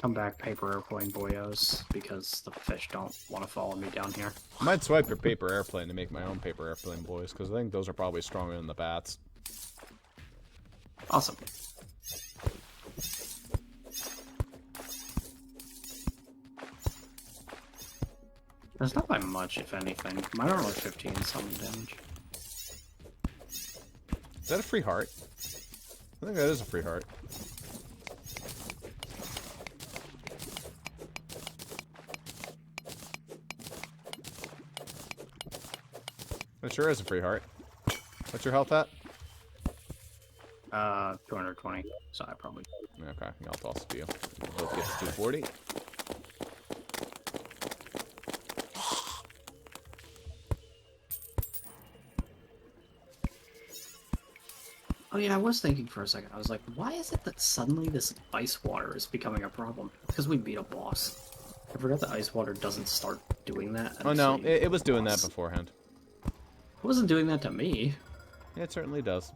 Come back, paper airplane boyos, because the fish don't want to follow me down here. I might swipe your paper airplane to make my own paper airplane boys, because I think those are probably stronger than the bats. Awesome. There's not by much, if anything. Mine are like 15 something damage. Is that a free heart? I think that is a free heart. It sure is a free heart. What's your health at? 220. So I probably... Okay, I'll toss it to you. Both get to 240. Oh yeah, I was thinking for a second. I was like, why is it that suddenly this ice water is becoming a problem? Because we beat a boss. I forgot that ice water doesn't start doing that. Oh no, it was doing that beforehand. It wasn't doing that to me. Yeah, it certainly does.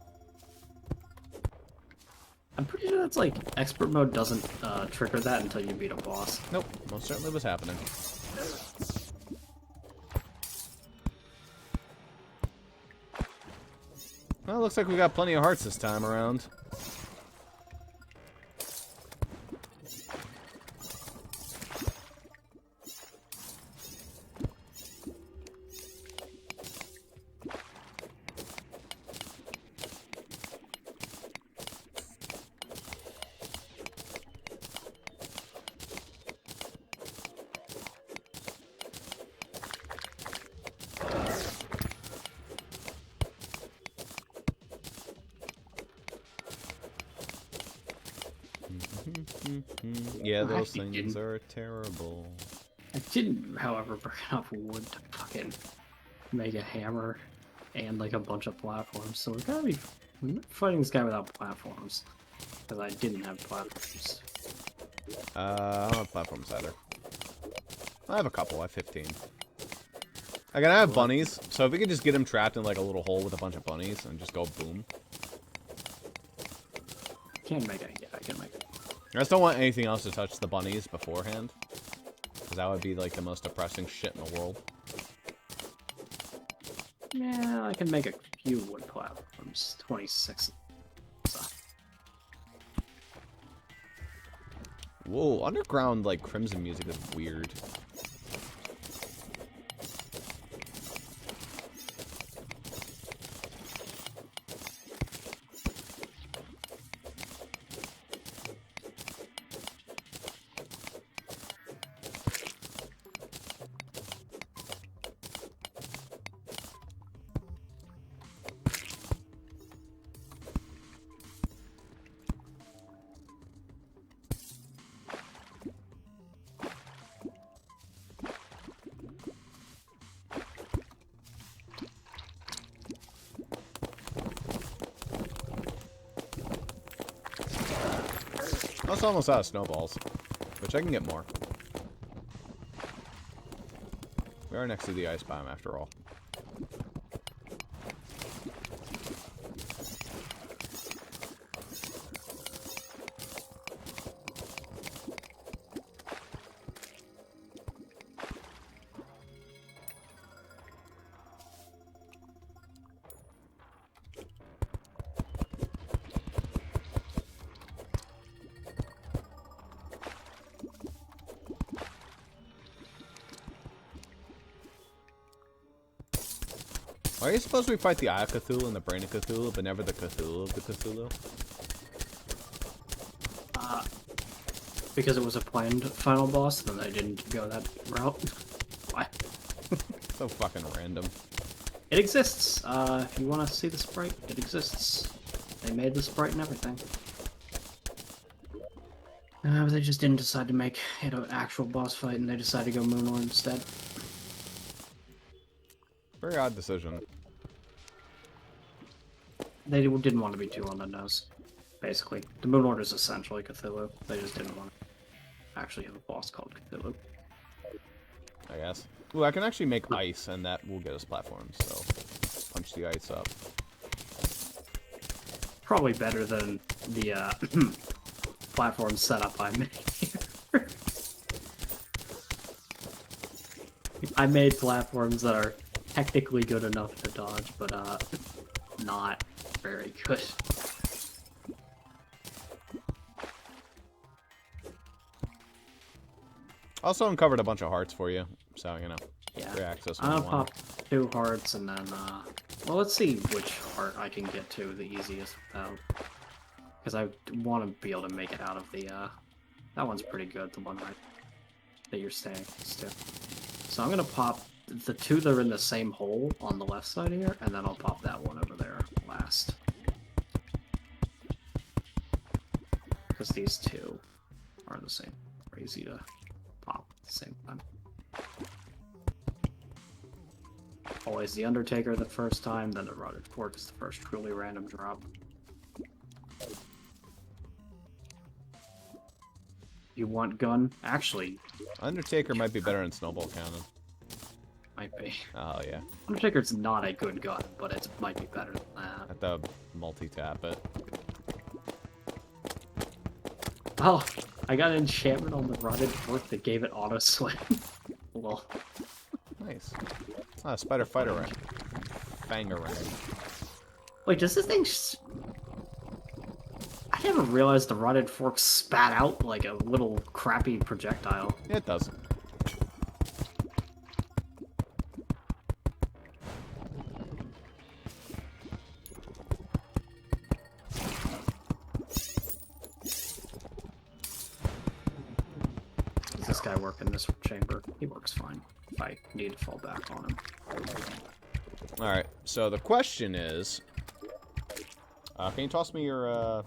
I'm pretty sure that's like, expert mode doesn't trigger that until you beat a boss. Nope, most certainly was happening. Well, looks like we got plenty of hearts this time around. Yeah, I those actually things didn't. are terrible. I didn't, however, bring enough wood to fucking make a hammer and like a bunch of platforms. So we're not fighting this guy without platforms. Because I didn't have platforms. I don't have platforms either. I have a couple. I have 15. Again, I have bunnies, so if we could just get him trapped in like a little hole with a bunch of bunnies and just go boom. Can't make it. Yeah, I can make it. I just don't want anything else to touch the bunnies beforehand. Because that would be like the most depressing shit in the world. Yeah, I can make a few wood platforms. 26. So. Whoa, underground like Crimson music is weird. I was almost out of snowballs, which I can get more. We are next to the ice biome after all. Why are you supposed to fight the Eye of Cthulhu and the Brain of Cthulhu, but never the Cthulhu of the Cthulhu? Because it was a planned final boss, then I didn't go that route. Why? So fucking random. It exists. If you want to see the sprite, it exists. They made the sprite and everything. But they just didn't decide to make it an actual boss fight, and they decided to go Moonlord instead. Very odd decision. They didn't want to be too on the nose, basically. The Moonlord is essentially Cthulhu. They just didn't want to actually have a boss called Cthulhu. I guess. Ooh, I can actually make ice, and that will get us platforms, so punch the ice up. Probably better than the platform setup I made here. I made platforms that are technically good enough to dodge, but not very good. Also uncovered a bunch of hearts for you, so, you know, Yeah. free access I'll 101. pop 2 hearts and then, well, let's see which heart I can get to the easiest without. Because I want to be able to make it out of the, that one's pretty good, the one right that you're staying still. So I'm gonna pop the 2 that are in the same hole on the left side here, and then I'll pop that one over there last. Because these 2 are the same. Crazy to pop at the same time. Always the Undertaker the first time, then the Rotted Fork is the first truly random drop. You want gun? Actually, Undertaker might be better than Snowball Cannon. might be. Oh, yeah. Undertaker's not a good gun, but it might be better than that. Have to multi-tap it. Oh, I got an enchantment on the Rotted Fork that gave it auto swing. Lol. Nice. It's not a spider fighter rank. Fangarang. Wait, does this thing I never realized the Rotted Fork spat out like a little crappy projectile. Yeah, it does. Does this guy work in this chamber? He works fine. If I need to fall back on him. Alright, so the question is... can you toss me your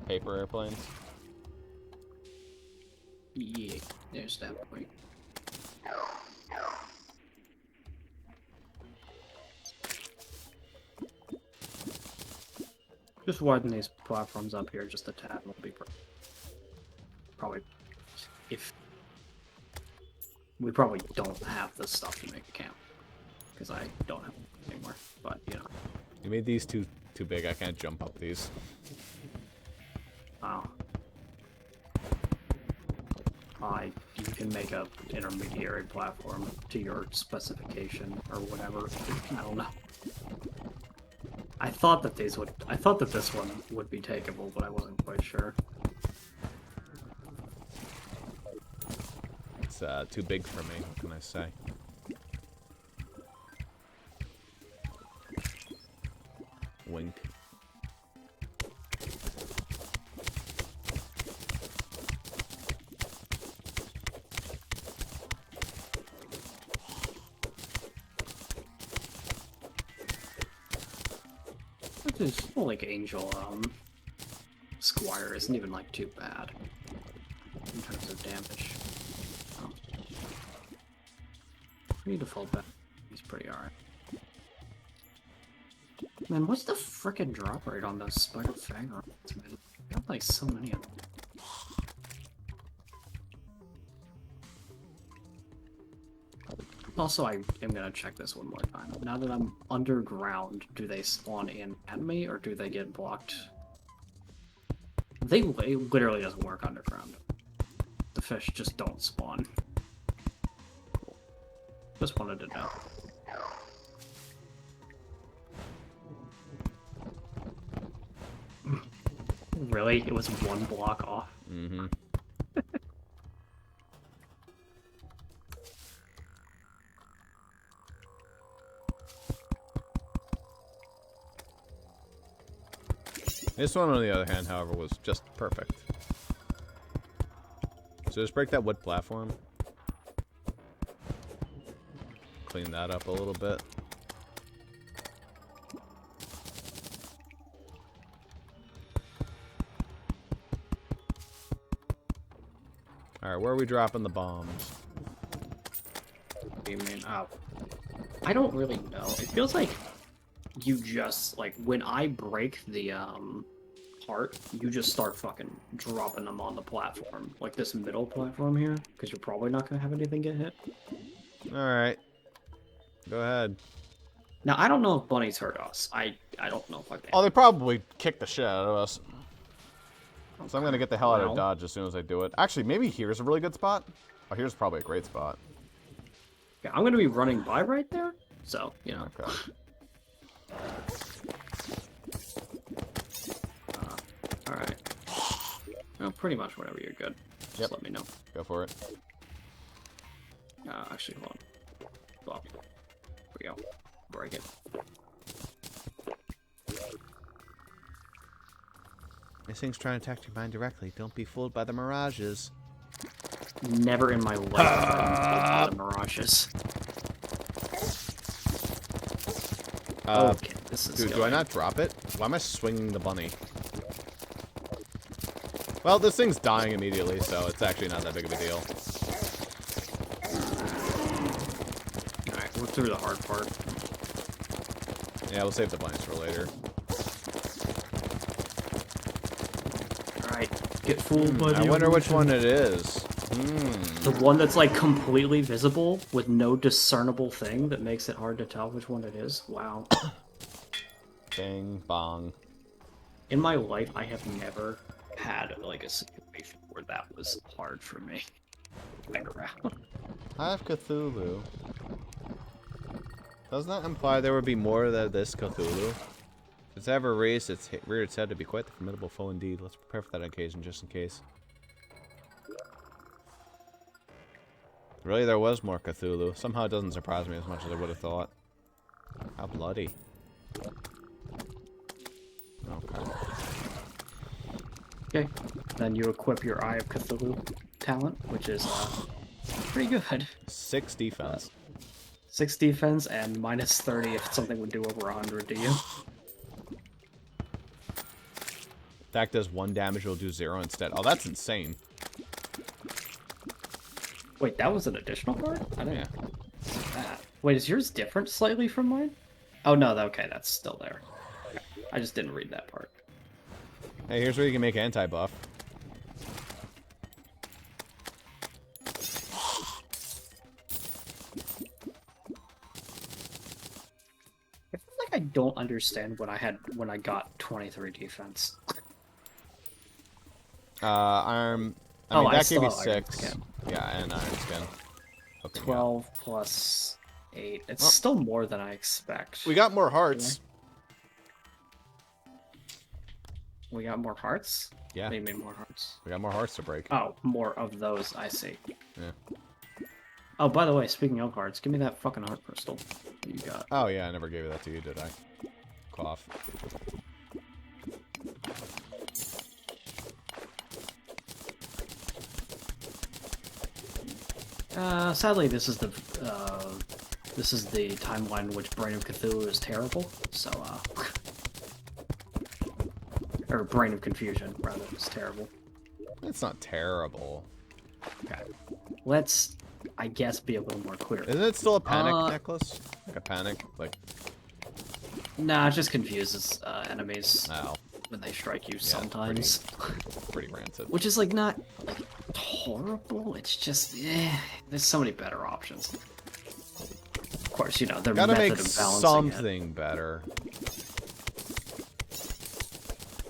paper airplanes? Yeah, there's that point. Just widen these platforms up here just a tad will be probably if we probably don't have the stuff to make a camp because I don't have it anymore. But you know, You made these too big. I can't jump up these. wow. You can make a intermediary platform to your specification or whatever. I don't know. I thought that this one would be takeable, but I wasn't quite sure. It's too big for me. What can I say? Wink. This like Angel Squire isn't even like too bad in terms of damage. Oh. Pretty default back. He's pretty alright. Man, what's the frickin' drop rate on those spider fang rods, man? I got like so many of them. Also, I am gonna check this one more time. Now that I'm underground, do they spawn in at me, or do they get blocked? It literally doesn't work underground. The fish just don't spawn. Cool. Just wanted to know. Really? It was one block off? Mm-hmm. This one, on the other hand, however, was just perfect. So just break that wood platform. Clean that up a little bit. Alright, where are we dropping the bombs? What do you mean? Oh. I don't really know. It feels like you just, like, when I break the, heart, you just start fucking dropping them on the platform. Like this middle platform here, because you're probably not gonna have anything get hit. Alright. Go ahead. Now, I don't know if bunnies hurt us. I don't know if I can. Oh, they probably kicked the shit out of us. So I'm gonna get the hell out of Dodge as soon as I do it. Actually, maybe here's a really good spot. Oh, here's probably a great spot. Yeah, I'm gonna be running by right there, so, you know. Okay. Alright. Well, pretty much whenever you're good. Just let me know. Go for it. Actually, hold on. Well, here we go. Break it. This thing's trying to attack your mind directly. Don't be fooled by the mirages. Never in my life have I been fooled by the mirages. Okay, this is Dude, do I not drop it? Why am I swinging the bunny? Well, this thing's dying immediately, so it's actually not that big of a deal. Alright, we're through the hard part. Yeah, we'll save the bunnies for later. Alright, get fooled by the I wonder which illusion. one it is. The one that's like completely visible with no discernible thing that makes it hard to tell which one it is. Wow. Bing, bong. In my life, I have never had like a situation where that was hard for me. Right around. I have Cthulhu. Doesn't that imply there would be more of this Cthulhu? If it's ever raised its reared its head to be quite the formidable foe indeed. Let's prepare for that occasion, just in case. Really, there was more Cthulhu. Somehow it doesn't surprise me as much as I would have thought. How bloody. Okay. Okay, then you equip your Eye of Cthulhu talent, which is pretty good. 6 defense. 6 defense and minus 30 if something would do over 100 to you. Attack does 1 damage, will do 0 instead. Oh, that's insane. Wait, that was an additional card? I didn't Yeah. see that. Wait, is yours different slightly from mine? Oh no, okay, that's still there. Okay. I just didn't read that part. Hey, here's where you can make anti-buff. I feel like I don't understand when I got 23 defense. I mean, that gave you 6. Skin. Yeah, and iron skin. 12 plus 8. It's still more than I expect. We got more hearts. We got more hearts? Yeah. What do you mean more hearts? We got more hearts to break. Oh, more of those, I see. Yeah. Oh, by the way, speaking of hearts, give me that fucking heart crystal you got. Oh, yeah, I never gave that to you, did I? Cough. Sadly, this is the timeline in which Brain of Cthulhu is terrible, so, or Brain of Confusion, rather, is terrible. It's not terrible. Okay. Let's, I guess, be a little more clear. Isn't it still a panic necklace? Like a panic? Like... Nah, it just confuses enemies Oh. when they strike you sometimes. Pretty rancid. Which is, like, not, like, horrible, it's just, there's so many better options. Of course, you know, their Gotta method make of balancing something better.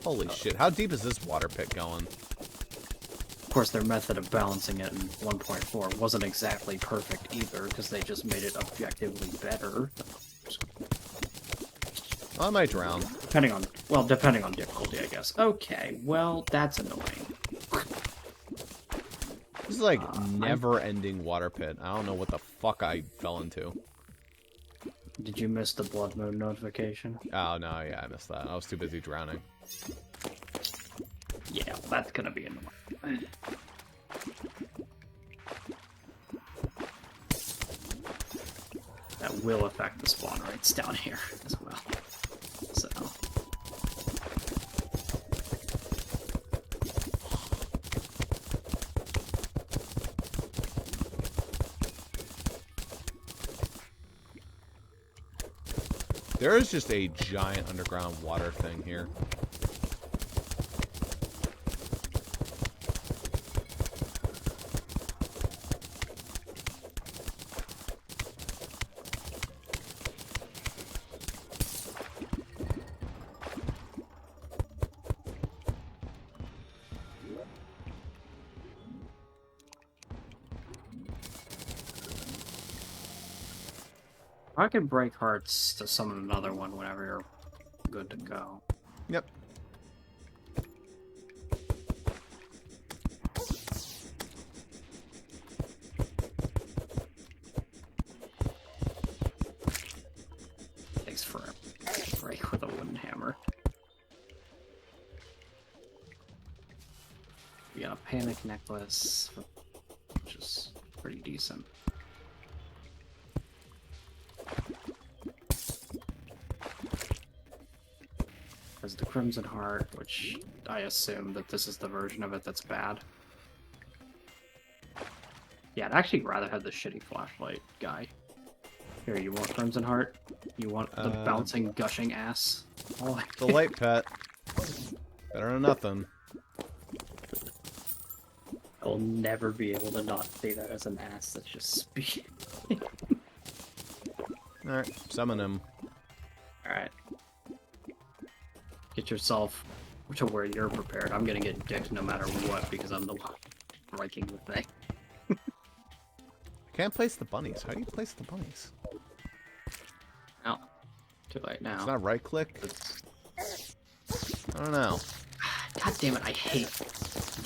Holy shit, how deep is this water pit going? Of course, their method of balancing it in 1.4 wasn't exactly perfect either, because they just made it objectively better. I might drown. Depending on difficulty, I guess. Okay, well, that's annoying. This is like never-ending water pit. I don't know what the fuck I fell into. Did you miss the blood moon notification? Oh, no, yeah, I missed that. I was too busy drowning. Yeah, that's gonna be annoying. That will affect the spawn rates down here as well. So... There is just a giant underground water thing here. I can break hearts to summon another one whenever you're good to go. Yep. Takes forever to break with a wooden hammer. We got a panic necklace, which is pretty decent. There's the Crimson Heart, which I assume that this is the version of it that's bad. Yeah, I'd actually rather have the shitty flashlight guy. Here, you want Crimson Heart? You want the bouncing, gushing ass? Oh, The light pet. Better than nothing. I'll never be able to not see that as an ass that's just speed. Alright, summon him. Alright. Get yourself to where you're prepared. I'm gonna get dicked no matter what because I'm the one breaking the thing. I can't place the bunnies. How do you place the bunnies? No. Too late now. It's not right click? I don't know. God damn it, I hate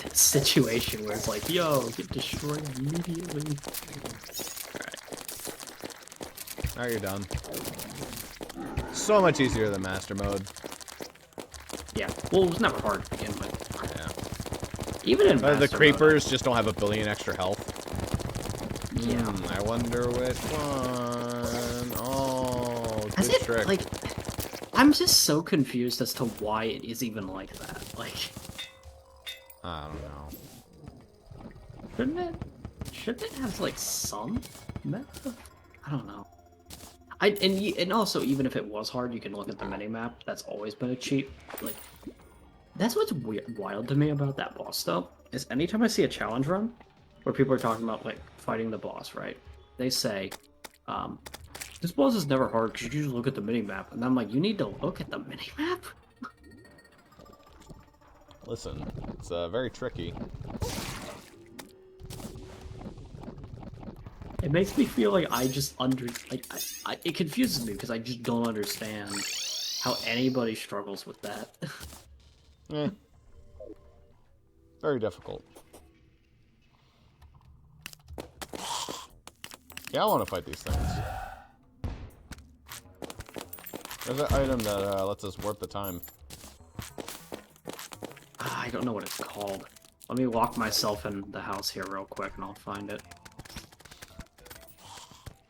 that situation where it's like, yo, get destroyed immediately. Alright. Alright, you're done. So much easier than master mode. Yeah, well, it was never hard to begin with. Yeah. Even in master The mode, creepers just don't have a billion extra health. Yeah. I wonder which one. Oh, Has good it, trick. like, I'm just so confused as to why it is even like that. Like, I don't know. shouldn't it? Should it have like some meta? I don't know. And also, even if it was hard, you can look at the minimap. That's always been a cheat. Like, that's what's weird, wild to me about that boss though. Is anytime I see a challenge run where people are talking about like fighting the boss, right? They say, "This boss is never hard because you just look at the minimap," and I'm like, "You need to look at the minimap." Listen, it's very tricky. It makes me feel like I just it confuses me because I just don't understand how anybody struggles with that. Eh. Very difficult. Yeah, I want to fight these things. There's an item that lets us warp the time. I don't know what it's called. Let me lock myself in the house here real quick and I'll find it.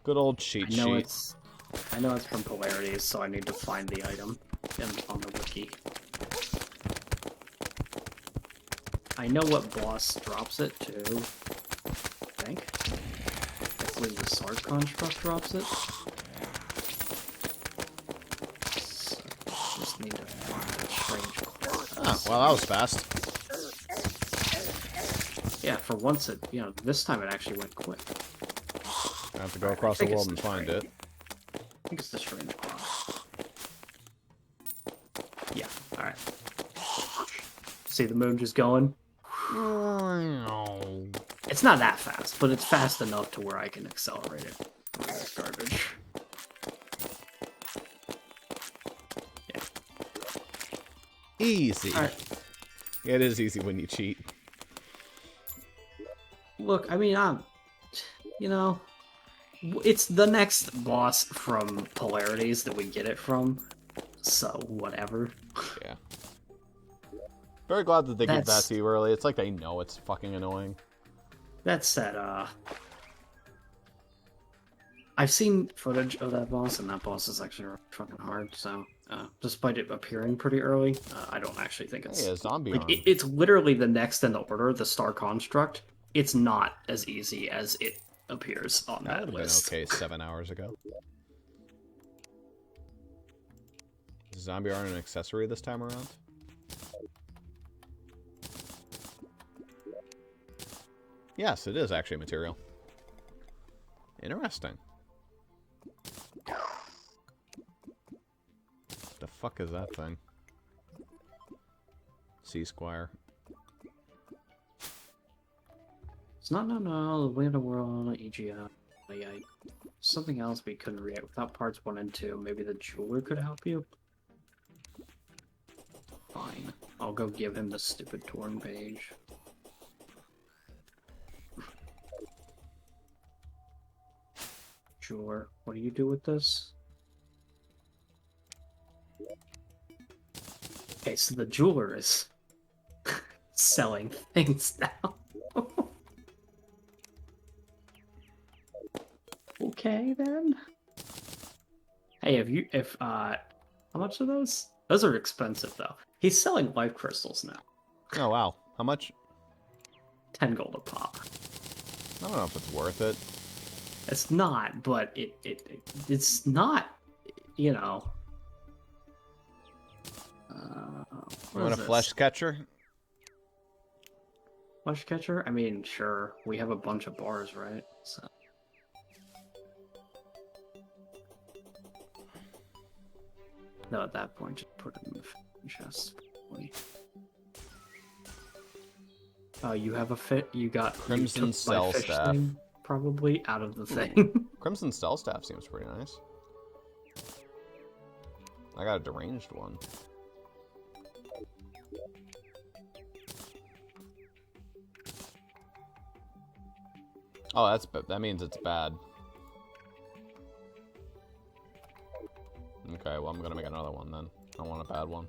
Good old cheat sheet. I know it's from Polarities, so I need to find the item on the wiki. I know what boss drops it too. I think. I believe the Sark construct drops it. So, just need to find a strange class. Ah, well, that was fast. Yeah, for once it, this time it actually went quick. I have to go across the world and find it. I think it's the strange class. Yeah, alright. See the moon just going? It's not that fast, but it's fast enough to where I can accelerate it. That's garbage. Yeah. Easy. Alright. Yeah, it is easy when you cheat. Look, I mean, it's the next boss from Polarities that we get it from, so whatever. Yeah. Very glad that they give that to you early. It's like they know it's fucking annoying. That said, I've seen footage of that boss, and that boss is actually really fucking hard, so, despite it appearing pretty early, I don't actually think it's... Hey, a zombie like, arm. it's literally the next in the order, the Star Construct. It's not as easy as it appears on that list. That would have been okay 7 hours ago. Is zombie arm an accessory this time around? Yes, it is actually material. Interesting. The fuck is that thing? C-Squire. It's not the way of the world, EGI. Something else we couldn't react without parts 1 and 2. Maybe the jeweler could help you? Fine. I'll go give him the stupid torn page. Jeweler, what do you do with this? Okay, so the jeweler is selling things now. Okay, then. Hey, how much are those? Those are expensive, though. He's selling life crystals now. Oh, wow. How much? 10 gold a pop. I don't know if it's worth it. It's not, but it's not, You want a flesh catcher? Flesh catcher? I mean, sure. We have a bunch of bars, right? So. No, at that point, just put it in the chest. Oh, you have a fit. You got Crimson Cell Staff. Probably out of the thing. Crimson Cell Staff seems pretty nice. I got a deranged one. Oh, that means it's bad. Okay, well I'm gonna make another one then. I want a bad one.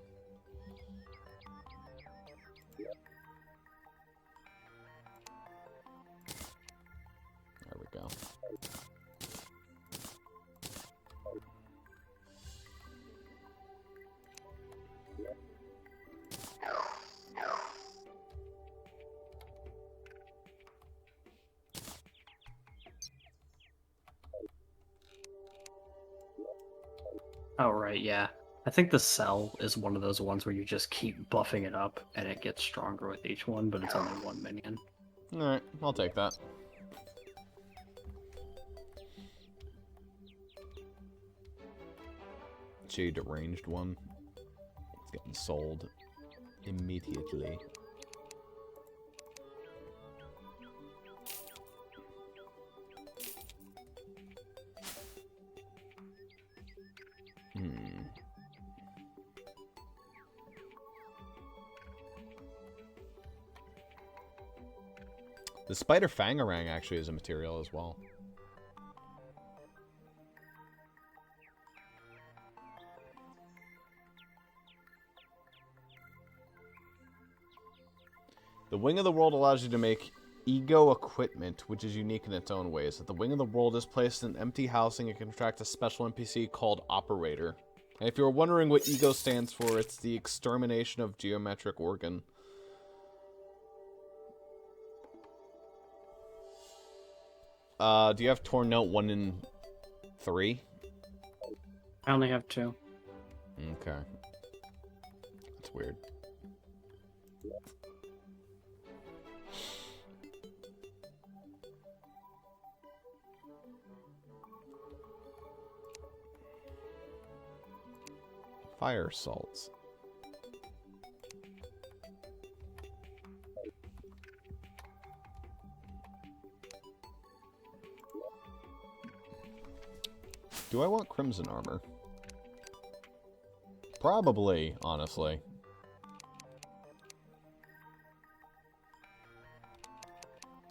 There we go. Oh, right, yeah. I think the cell is one of those ones where you just keep buffing it up, and it gets stronger with each one, but it's only one minion. Alright, I'll take that. Gee, deranged one. It's getting sold immediately. The spider fangarang actually is a material as well. The Wing of the World allows you to make ego equipment, which is unique in its own ways. If the Wing of the World is placed in empty housing, it can attract a special NPC called Operator. And if you're wondering what ego stands for, it's the extermination of geometric organ. Do you have Torn Note 1 and 3? I only have 2. Okay. That's weird. Fire salts. Do I want crimson armor? Probably, honestly.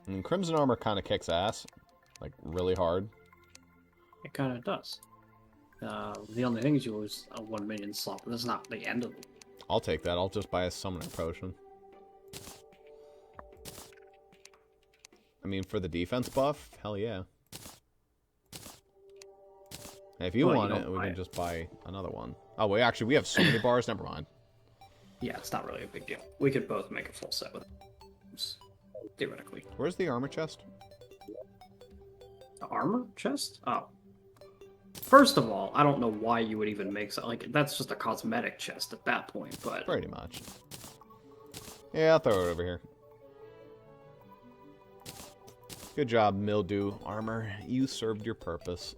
I mean, crimson armor kind of kicks ass. Like, really hard. It kind of does. The only thing is you lose a 1 minion slot, but that's not the end of it. I'll take that. I'll just buy a summoning potion. I mean, for the defense buff, hell yeah. And if you want it, we can just buy another one. Oh, wait, actually, we have so many bars. Never mind. Yeah, it's not really a big deal. We could both make a full set with it. Theoretically. Where's the armor chest? The armor chest? Oh. First of all, I don't know why you would even make so. Like, that's just a cosmetic chest at that point, but. Pretty much. Yeah, I'll throw it over here. Good job, Mildew Armor. You served your purpose.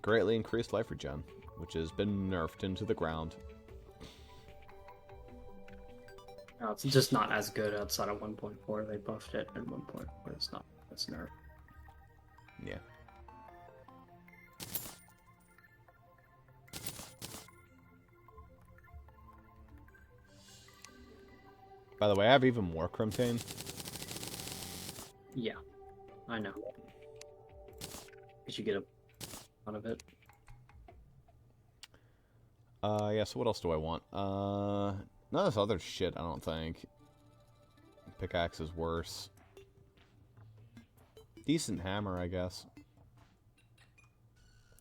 Greatly increased life regen, which has been nerfed into the ground. No, it's just not as good outside of 1.4. They buffed it, and 1.4 it's not. It's nerfed. Yeah. By the way, I have even more Crimtane. Yeah, I know. Did you get a out of it? Yeah, so what else do I want? None of this other shit, I don't think. Pickaxe is worse. Decent hammer, I guess.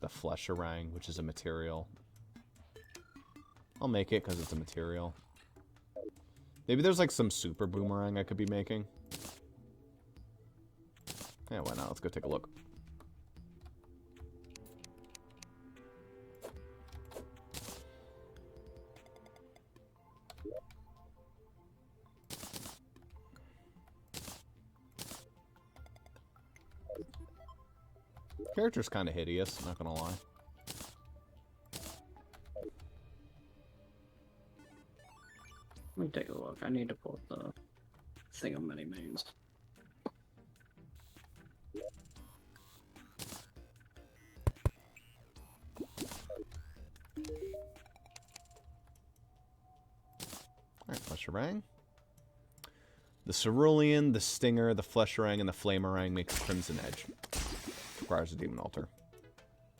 The Flesherang, which is a material. I'll make it because it's a material. Maybe there's like some super boomerang I could be making. Yeah, why not? Let's go take a look. Character's kind of hideous, not gonna lie. Let me take a look. I need to pull up the thing of many mains. Alright, Flesherang. The Cerulean, the Stinger, the Flesherang, and the Flamerang make a Crimson Edge. Requires a Demon Altar.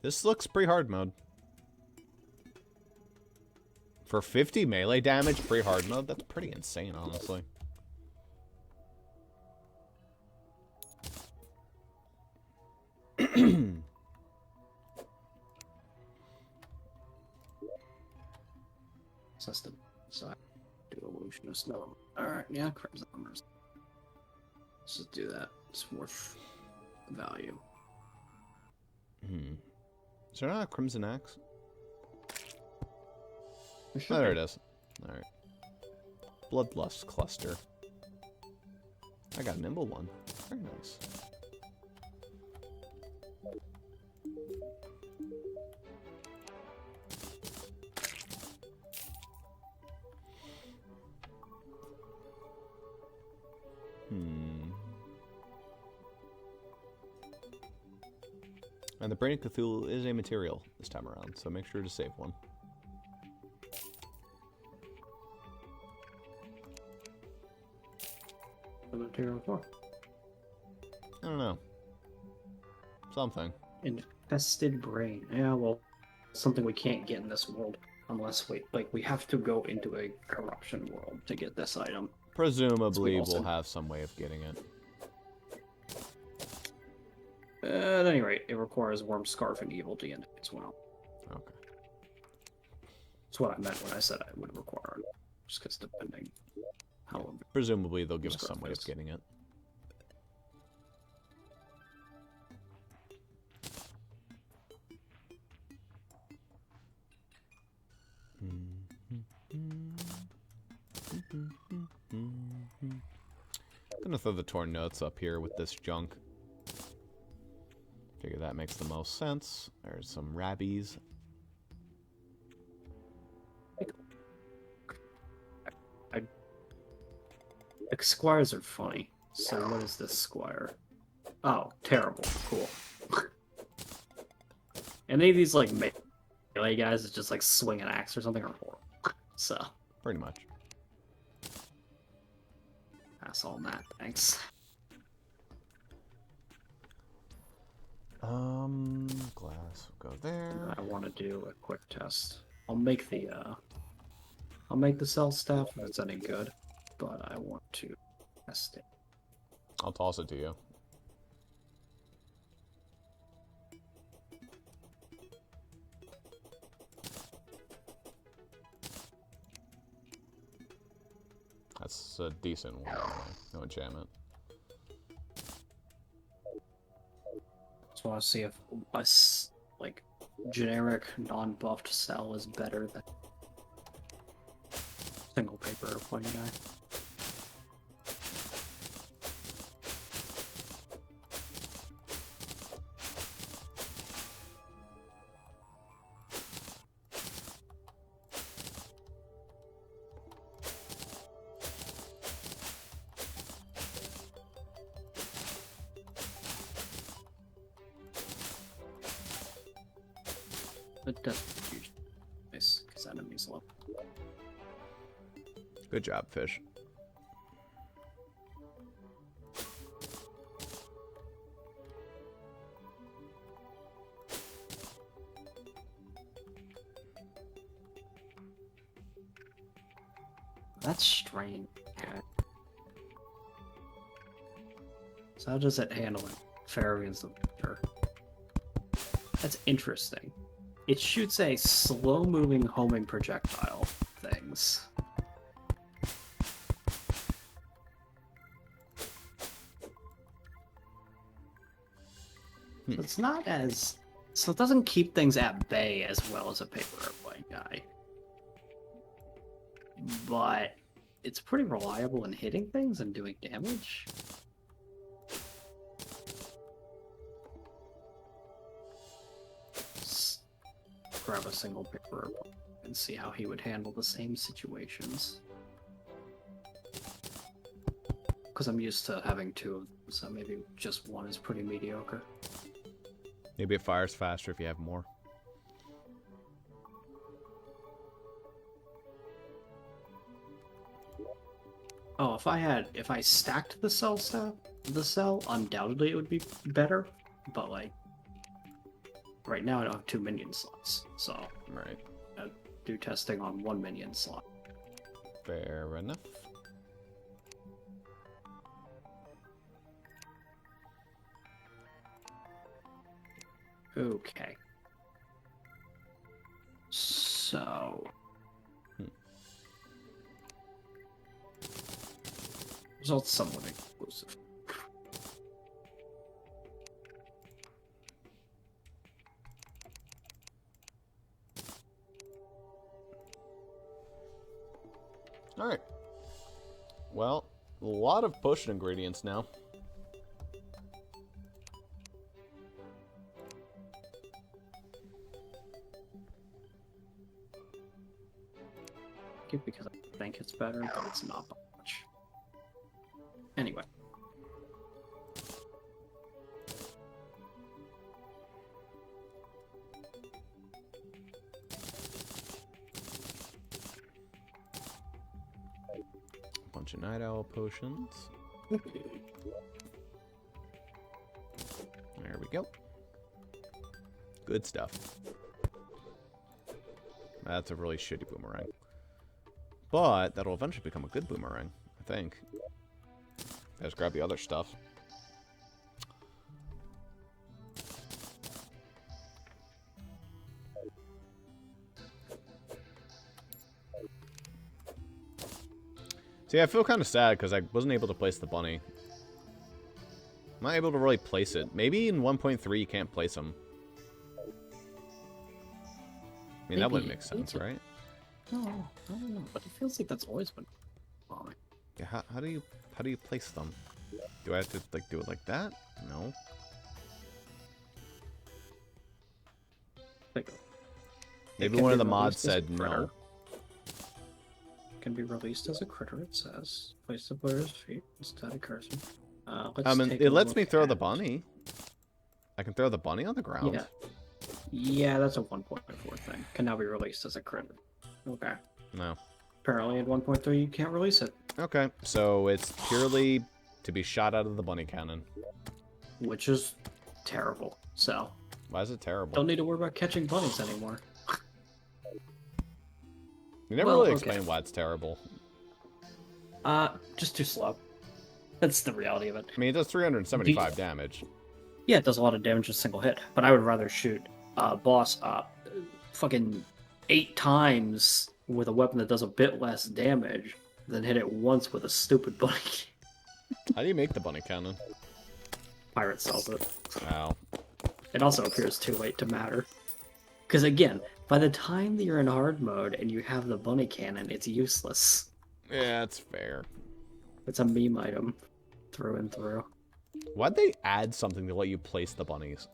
This looks pretty hard mode. For 50 melee damage, pre-hard mode, that's pretty insane, honestly. System. So do Evolutionist. No. Alright, yeah, Crimson Armors. Let's just do that. It's worth value. Is there not a Crimson Axe? There Oh, should there be. it is. Alright. Bloodlust Cluster. I got a nimble one. Very nice. And the Brain of Cthulhu is a material this time around, so make sure to save one. The material for I don't know. Something. infested brain. Yeah, well, something we can't get in this world unless we have to go into a corruption world to get this item. Presumably also- we'll have some way of getting it. At any rate, it requires Worm Scarf and Evil DNA as well. Okay. That's what I meant when I said I would require it. Just because depending how... Presumably they'll give us Scarf some way of is. getting it. Gonna throw the torn notes up here with this junk. Figure that makes the most sense. There's some rabbies. Squires are funny. So what is this squire? Oh, terrible. Cool. Any of these like melee guys is just like swing an axe or something or horrible. So Pretty much. pass on that. Thanks. Glass will go there. I want to do a quick test. I'll make the cell staff if it's any good, but I want to test it. I'll toss it to you. That's a decent one, anyway. No enchantment. Just want to see if a like generic non-buffed cell is better than single paper airplane guy. It doesn't huge nice because enemies low. Good job, fish. That's strange. So how does it handle it? Farrigan's the victor. That's interesting. It shoots a slow-moving homing projectile things. So it's not as... So it doesn't keep things at bay as well as a paper airplane guy. But it's pretty reliable in hitting things and doing damage. Let's grab a single paper and see how he would handle the same situations. Because I'm used to having two of them, so maybe just one is pretty mediocre. Maybe it fires faster if you have more. Oh, if I stacked the cell, undoubtedly it would be better. But like, right now I don't have 2 minion slots, so Right. I do testing on 1 minion slot. Fair enough. Okay. So. Results somewhat inclusive. Alright. Well, a lot of potion ingredients now. Because I think it's better, but it's not much. Anyway. Bunch of night owl potions. There we go. Good stuff. That's a really shitty boomerang. But that'll eventually become a good boomerang, I think. Let's grab the other stuff. See, I feel kind of sad because I wasn't able to place the bunny. I'm not able to really place it. Maybe in 1.3 you can't place them. I mean, that wouldn't make sense, right? No, I don't know, but it feels like that's always been wrong. Yeah, how do you place them? Do I have to like do it like that? No. Maybe one of the mods said no. Can be released as a critter, it says. Place the player's feet instead of cursor. It lets me throw the bunny. I can throw the bunny on the ground. Yeah. Yeah, that's a 1.4 thing. Can now be released as a critter. Okay. No. Apparently at 1.3 you can't release it. Okay, so it's purely to be shot out of the bunny cannon. Which is terrible, so... Why is it terrible? Don't need to worry about catching bunnies anymore. You never really explain why it's terrible. Just too slow. That's the reality of it. I mean, it does 375 damage. Yeah, it does a lot of damage in a single hit, but I would rather shoot boss fucking 8 times with a weapon that does a bit less damage than hit it once with a stupid bunny. How do you make the bunny cannon? Pirate sells it. Wow. It also appears too late to matter. Because again, by the time that you're in hard mode and you have the bunny cannon, it's useless. Yeah, that's fair. It's a meme item through and through. Why'd they add something to let you place the bunnies?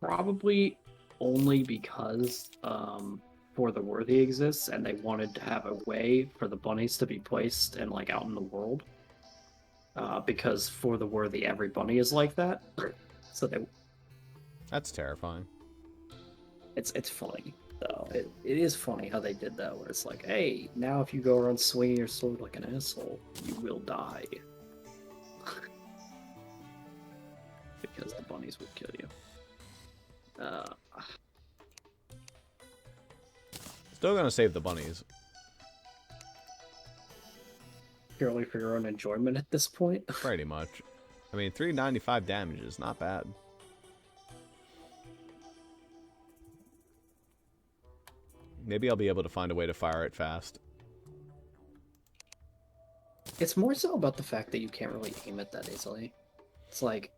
Probably only because For the Worthy exists and they wanted to have a way for the bunnies to be placed and like out in the world. Because For the Worthy, every bunny is like that. So they... That's terrifying. It's funny, though. It is funny how they did that, where it's like, hey, now if you go around swinging your sword like an asshole, you will die. Because the bunnies would kill you. Still gonna save the bunnies. Purely for your own enjoyment at this point. Pretty much. I mean, 395 damage is not bad. Maybe I'll be able to find a way to fire it fast. It's more so about the fact that you can't really aim it that easily. It's like,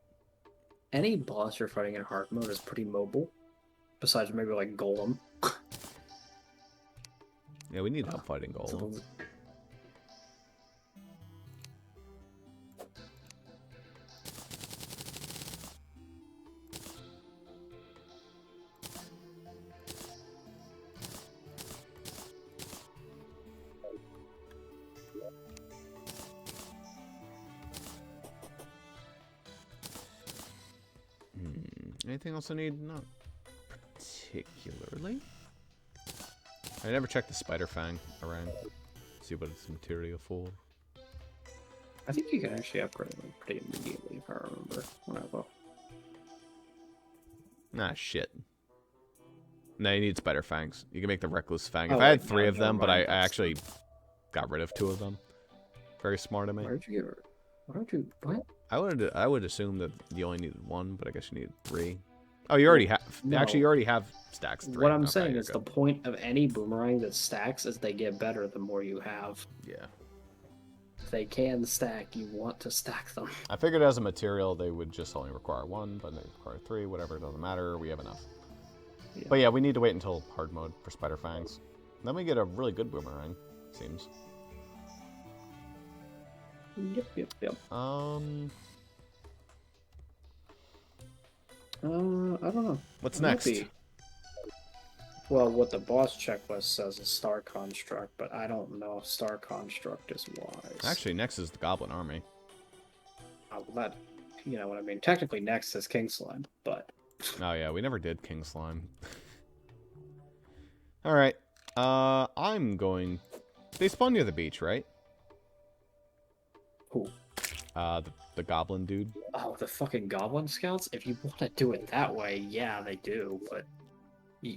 any boss you're fighting in hard mode is pretty mobile. Besides maybe like Golem. Yeah, we need help fighting Golem. Anything else I need? Not particularly. I never checked the spider fang around. See what it's material for. I think you can actually upgrade them pretty immediately, if I remember when I looked. Ah, shit. No, you need spider fangs. You can make the reckless fang. If I had 3 of them, but I actually got rid of 2 of them. Very smart of me. Why did you get rid? Why don't you? What? I would assume that you only needed 1, but I guess you needed 3. Oh, you already have. No. Actually, you already have stacks 3. What I'm saying is the point of any boomerang that stacks is they get better the more you have. Yeah. If they can stack, you want to stack them. I figured as a material they would just only require 1, but they require 3. Whatever, it doesn't matter. We have enough. Yeah. But yeah, we need to wait until hard mode for spider fangs. Then we get a really good boomerang, seems. Yep. I don't know. What's It might next? be- Well, what the boss checklist says is Star Construct, but I don't know if Star Construct is wise. Actually, next is the Goblin Army. That, you know what I mean. Technically, next is King Slime, but Oh yeah, we never did King Slime. Alright. I'm going... They spawn near the beach, right? who? The goblin dude. Oh, the fucking Goblin Scouts? If you want to do it that way, yeah, they do, but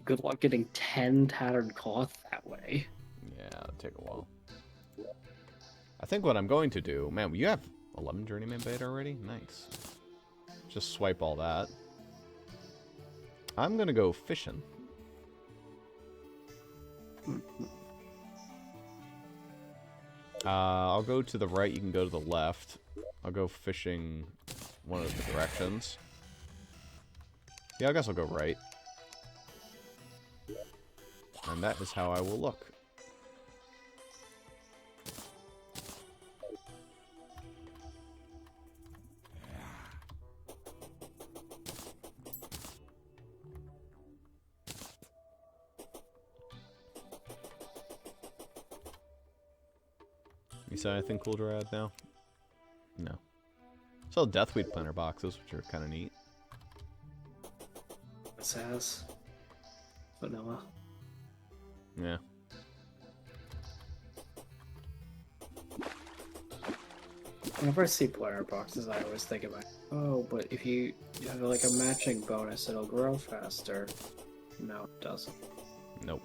good luck getting 10 tattered cloth that way. Yeah, it'll take a while. I think what I'm going to do... Man, you have 11 Journeyman bait already? Nice. Just swipe all that. I'm gonna go fishing. I'll go to the right, you can go to the left. I'll go fishing one of the directions. Yeah, I guess I'll go right. And that is how I will look. You saw anything cool to add now? No. Sell Deathweed planter boxes, which are kind of neat. It says vanilla. Yeah. Whenever I see planter boxes, I always think about, oh, but if you have like a matching bonus, it'll grow faster. No, it doesn't. Nope.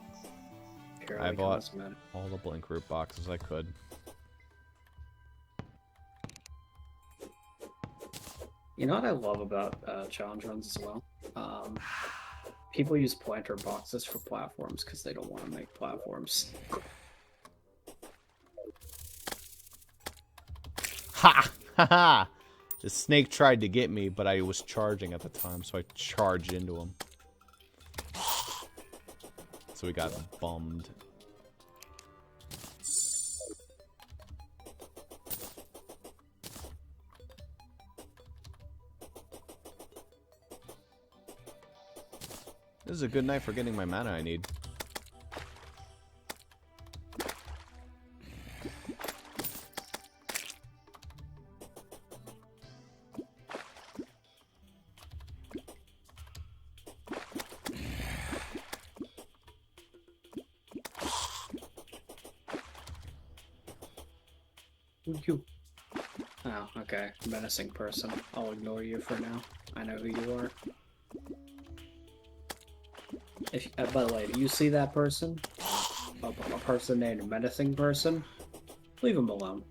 Purely I bought cosmetic. all the blink root boxes I could. You know what I love about challenge runs as well? People use planter boxes for platforms because they don't want to make platforms. Ha! Ha ha! The snake tried to get me, but I was charging at the time, so I charged into him. So we got bummed. This is a good night for getting my mana I need. You. Oh, okay. Menacing person. I'll ignore you for now. I know who you are. If, by the way, do you see that person? A person named Menacing Person? Leave him alone.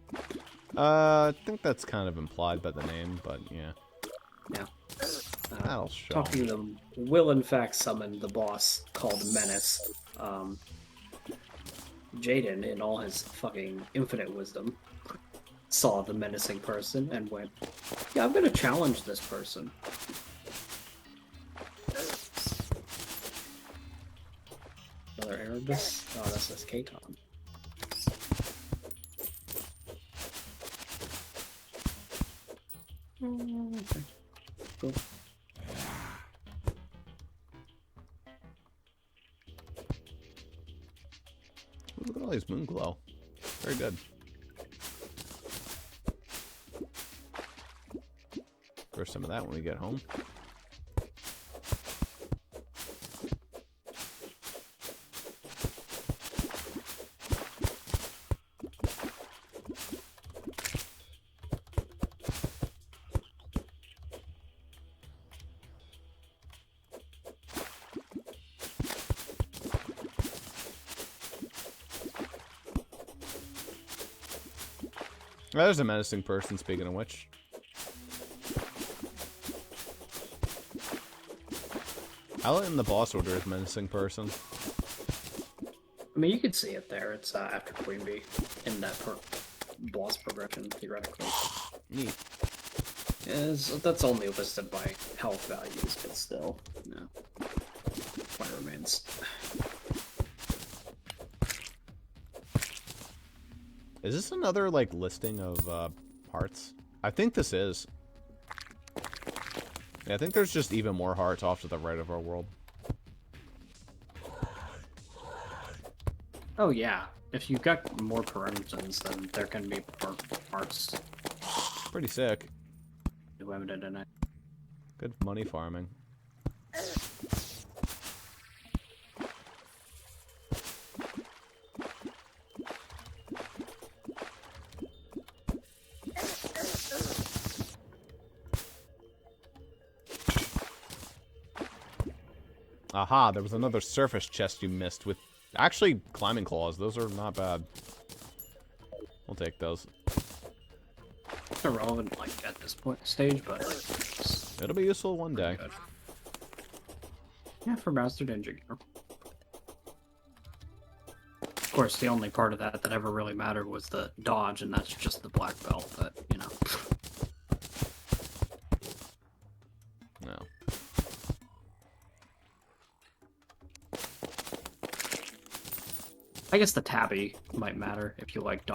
I think that's kind of implied by the name, but yeah. Yeah. That'll show. Talking to them will in fact summon the boss called Menace. Jaden, in all his fucking infinite wisdom, saw the menacing person and went, yeah, I'm gonna challenge this person. Another Erebus? Oh, this is Katon. Okay. Cool. Look at all these moon glow. Very good. Grow some of that when we get home. Oh, there's a menacing person, speaking of which. I'll let in the boss order as menacing person. I mean, you could see it there. It's after Queen Bee in that boss progression, theoretically. Neat. That's only listed by health values, but still, no. Point remains. Is this another, like, listing of, hearts? I think this is. Yeah, I think there's just even more hearts off to the right of our world. Oh yeah, if you've got more crimsons, then there can be more hearts Pretty sick. limited in it. Good money farming. Aha, there was another surface chest you missed with... Actually, climbing claws. Those are not bad. We'll take those. It's irrelevant, like, at this stage, but, like, It'll be useful one day. good. Yeah, for Master Ninja Gear. Of course, the only part of that ever really mattered was the dodge, and that's just the black belt, but, you know. No. I guess the tabby might matter if you like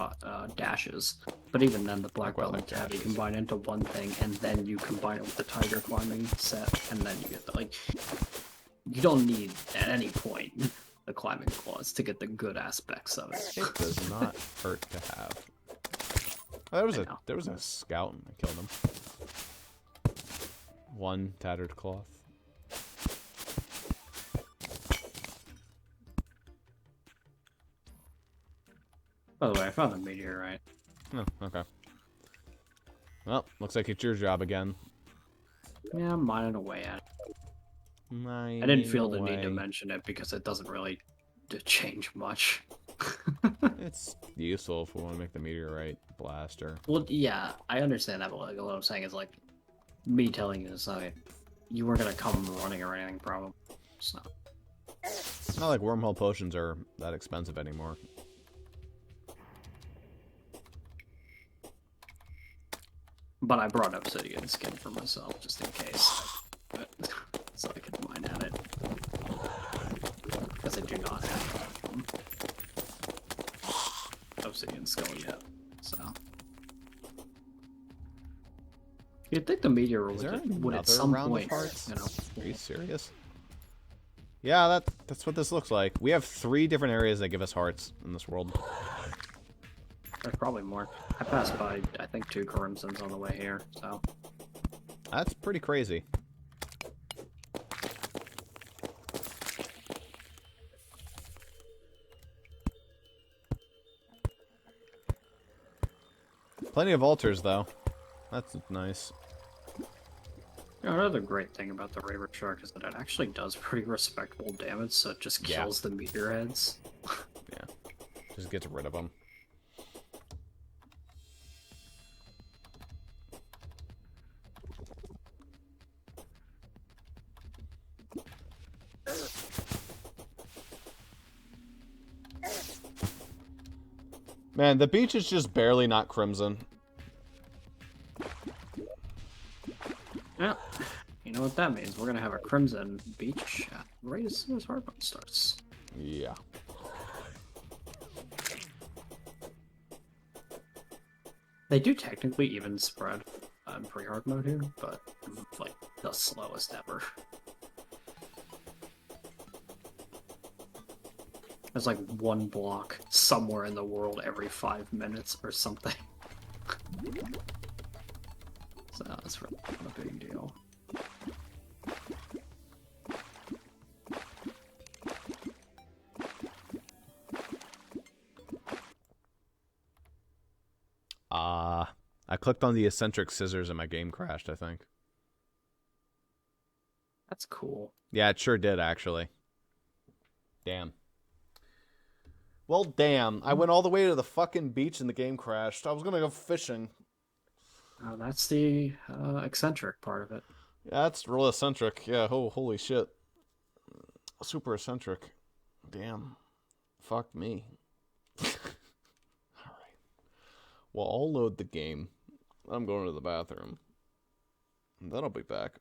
dashes, but even then, the black belt and tabby dashes. combine into one thing, and then you combine it with the tiger climbing set, and then you get the, like, you don't need at any point the climbing claws to get the good aspects of it. It does not hurt to have. Oh, there was a scout and I killed him. One tattered cloth. By the way, I found the meteorite. Oh, okay. Well, looks like it's your job again. Yeah, I'm mining away at it. I I didn't feel the need to mention it because it doesn't really change much. It's useful if we want to make the meteorite blaster. Well, yeah, I understand that, but like, what I'm saying is, like, me telling you this, like, you weren't gonna come running or anything, probably. So. It's not like wormhole potions are that expensive anymore. But I brought obsidian skin for myself, just in case. So I could mine at it. Because I do not have obsidian skull yet, so. You'd think the meteor would at some point, you know. Are you serious? Yeah, that's what this looks like. We have 3 different areas that give us hearts in this world. There's probably more. I passed by, I think, 2 crimsons on the way here, so. That's pretty crazy. Plenty of altars, though. That's nice. You know, another great thing about the Raver Shark is that it actually does pretty respectable damage, so it just kills the meteor heads. Yeah. Just gets rid of them. Man, the beach is just barely not crimson. Yeah, you know what that means. We're gonna have a crimson beach right as soon as Hardmode starts. Yeah. They do technically even spread in pre-hard mode here, but like the slowest ever. There's like 1 block somewhere in the world every 5 minutes or something. So that's really not a big deal. I clicked on the eccentric scissors and my game crashed, I think. That's cool. Yeah, it sure did, actually. Damn. Well, damn. I went all the way to the fucking beach and the game crashed. I was gonna go fishing. That's the eccentric part of it. Yeah, that's real eccentric. Yeah, holy shit. Super eccentric. Damn. Fuck me. Alright. Well, I'll load the game. I'm going to the bathroom. And then I'll be back.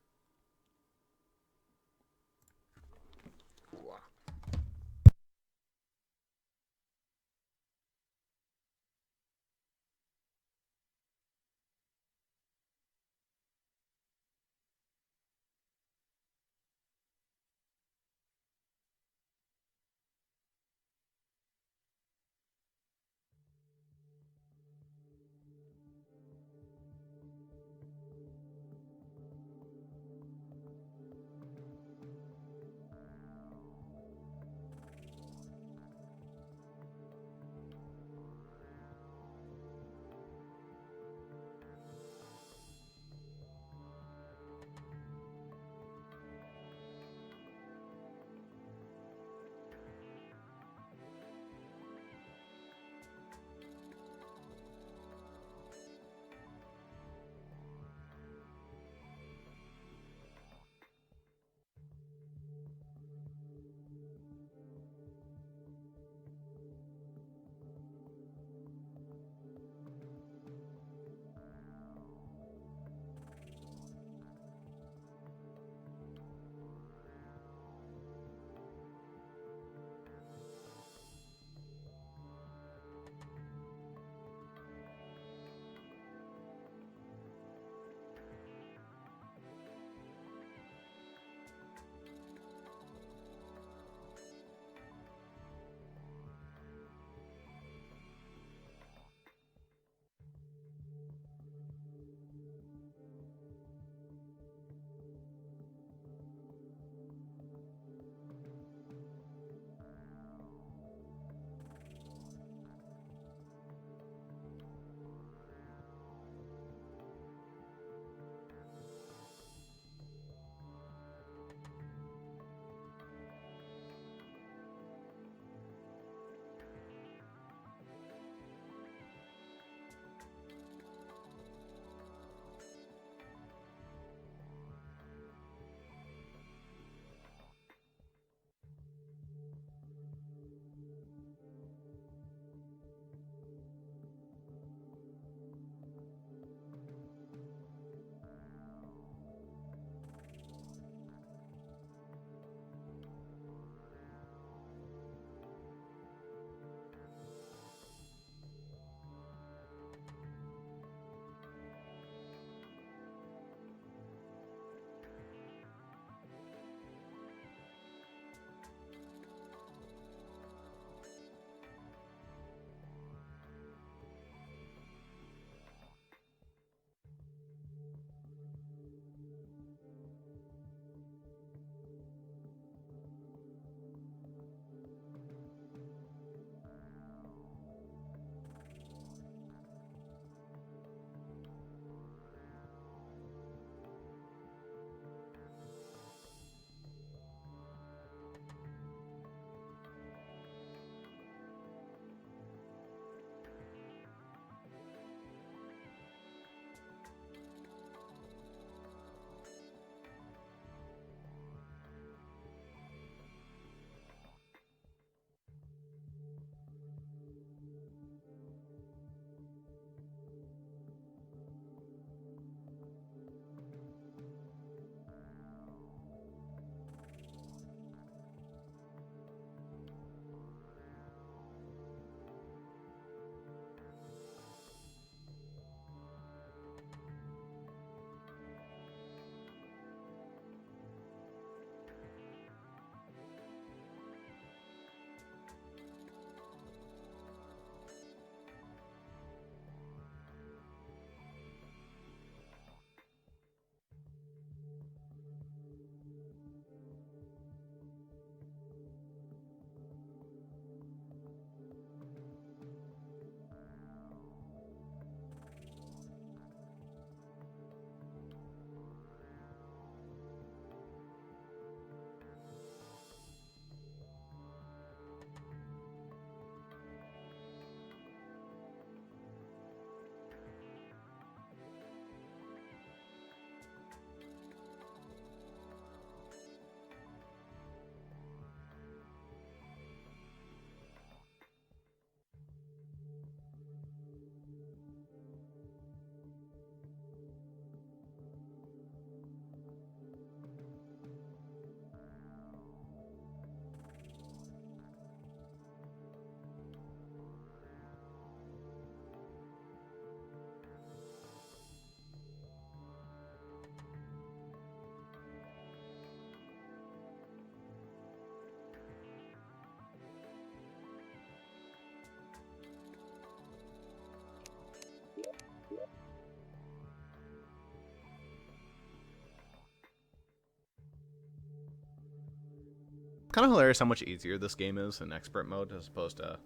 kind of hilarious how much easier this game is in expert mode as opposed to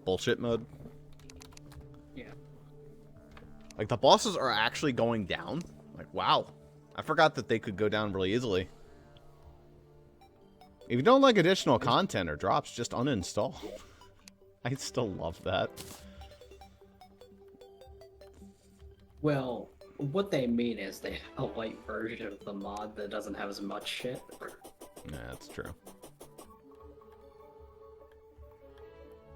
bullshit mode. Yeah. Like, the bosses are actually going down. Like, wow. I forgot that they could go down really easily. If you don't like additional content or drops, just uninstall. I still love that. Well, what they mean is they have a light version of the mod that doesn't have as much shit. Yeah, that's true.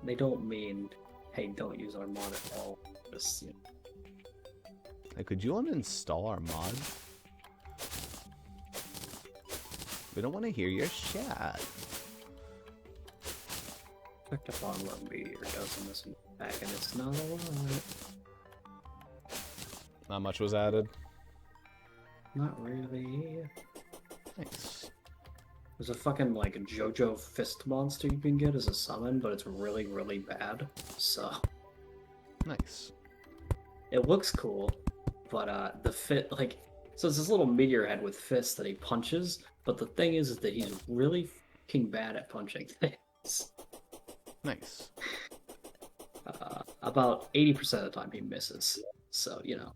They don't mean, hey, don't use our mod at all. Just, you know. Hey, could you uninstall our mod? We don't want to hear your chat. Picked up on what Meteor does in this pack, and it's not a lot. Not much was added. Not really. Nice. There's a fucking, like, JoJo fist monster you can get as a summon, but it's really, really bad. So, Nice. it looks cool, but, the fit, like, so it's this little meteor head with fists that he punches, but the thing is that he's really fucking bad at punching things. Nice. About 80% of the time he misses. So, you know,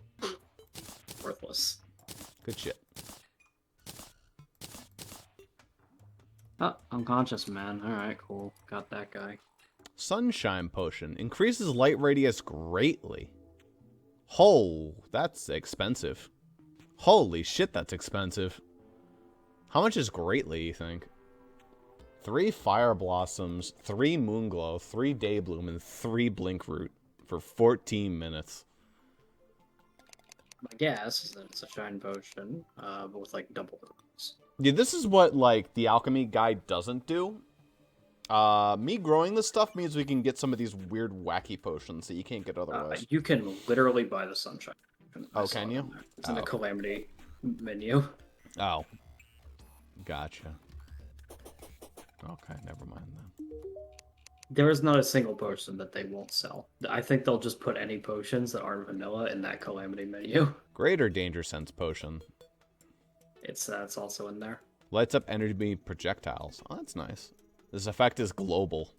worthless. Good shit. Oh, unconscious, man. Alright, cool. Got that guy. Sunshine Potion. Increases light radius greatly. Oh, that's expensive. Holy shit, that's expensive. How much is greatly, you think? 3 Fire Blossoms, 3 Moonglow, 3 Daybloom, and 3 Blink Root for 14 minutes. My guess is that it's a shine potion, but with, like, double roots. Yeah, this is what, like, the alchemy guy doesn't do. Me growing this stuff means we can get some of these weird, wacky potions that you can't get otherwise. You can literally buy the sunshine. Oh, can you? It's in the Calamity menu. Oh. Gotcha. Okay, never mind then. There is not a single potion that they won't sell. I think they'll just put any potions that aren't vanilla in that Calamity menu. Greater Danger Sense Potion. It's also in there. Lights up energy projectiles. Oh, that's nice. This effect is global.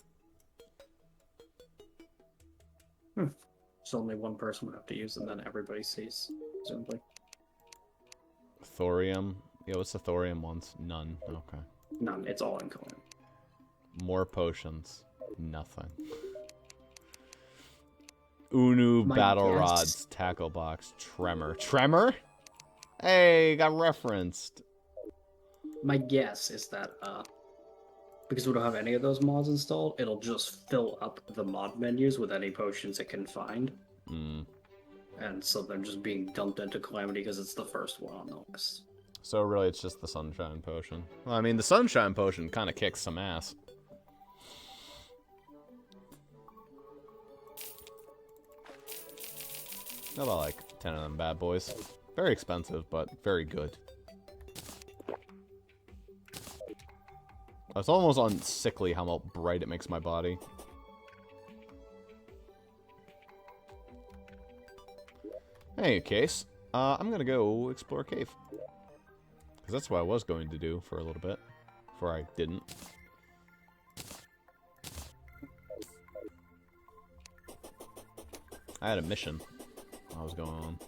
So only one person would have to use it, and then everybody sees, presumably. Thorium. Yeah, what's the thorium ones? None. Okay. None. It's all in Calamity. More potions. Nothing. Unu, My battle guess- rods, tackle box, tremor. Tremor? Hey, got referenced. My guess is that, because we don't have any of those mods installed, it'll just fill up the mod menus with any potions it can find. And so they're just being dumped into Calamity because it's the first one on the list. So really, it's just the Sunshine Potion. Well, I mean, the Sunshine Potion kind of kicks some ass. Got about like 10 of them bad boys. Very expensive, but very good. It's almost unsickly how bright it makes my body. In any case, I'm gonna go explore a cave. Because that's what I was going to do for a little bit. Before I didn't. I had a mission I was going on.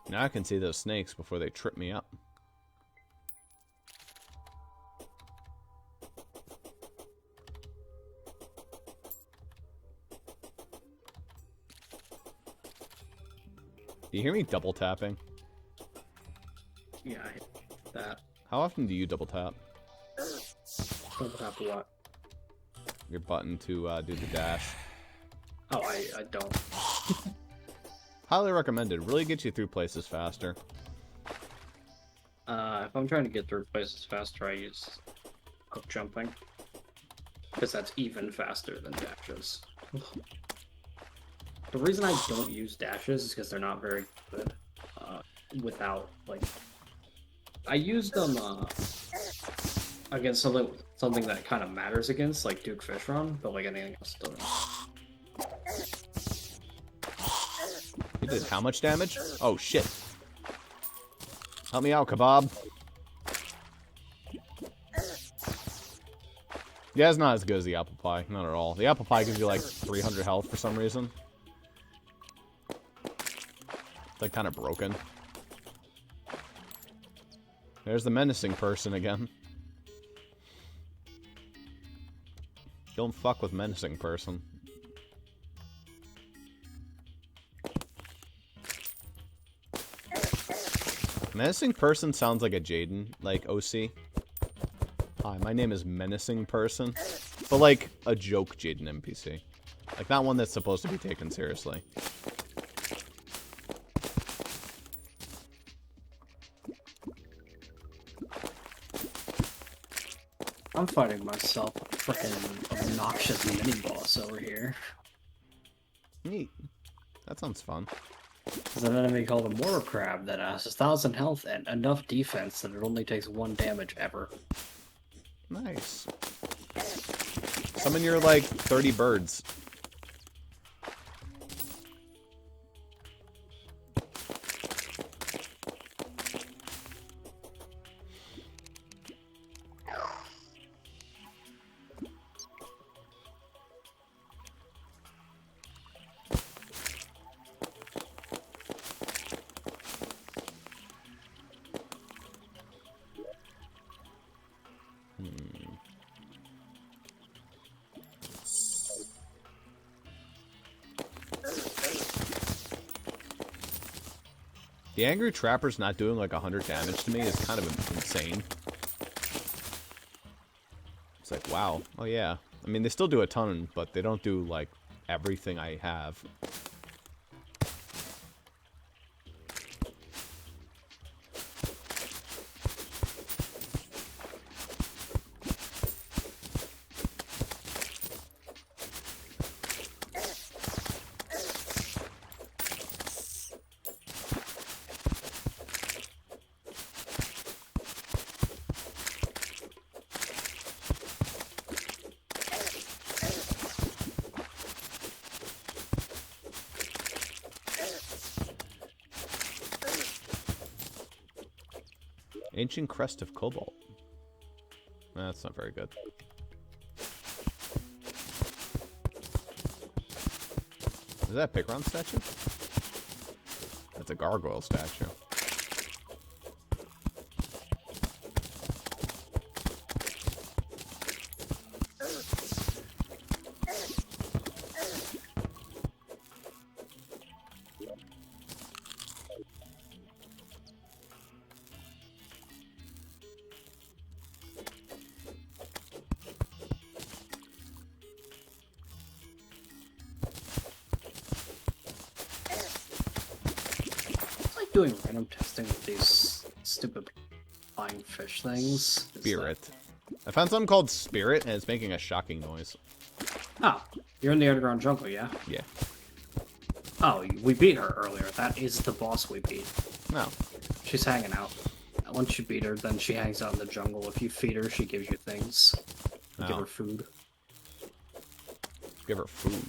Now I can see those snakes before they trip me up. Do you hear me double tapping? Yeah, I hit that. How often do you double tap? Double tap what? Your button to do the dash. Oh, I don't. Highly recommended. Really gets you through places faster. If I'm trying to get through places faster, I use hook jumping. Because that's even faster than dashes. The reason I don't use dashes is because they're not very good without, like... I used them against something that kind of matters against, like Duke Fishron, but like anything else doesn't. He did how much damage? Oh, shit. Help me out, Kebab. Yeah, it's not as good as the apple pie. Not at all. The apple pie gives you like 300 health for some reason. It's like kind of broken. There's the menacing person again. Don't fuck with menacing person. Menacing person sounds like a Jaden, like OC. Hi, my name is Menacing Person. But like a joke Jaden NPC. Like not one that's supposed to be taken seriously. I'm fighting myself, a frickin' obnoxious mini-boss over here. Neat. That sounds fun. There's an enemy called a Mortar Crab that has 1,000 health and enough defense that it only takes 1 damage ever. Nice. Summon your, like, 30 birds. The Angry Trapper's not doing like 100 damage to me is kind of insane. It's like, wow. Oh yeah. I mean, they still do a ton, but they don't do like everything I have. Ancient Crest of Cobalt. That's not very good. Is that a Picron statue? That's a gargoyle statue. Doing random testing with these stupid flying fish things. Spirit. I found something called Spirit, and it's making a shocking noise. Oh, you're in the underground jungle, yeah? Yeah. Oh, we beat her earlier. That is the boss we beat. No. She's hanging out. Once you beat her, then she hangs out in the jungle. If you feed her, she gives you things. You give her food. Give her food.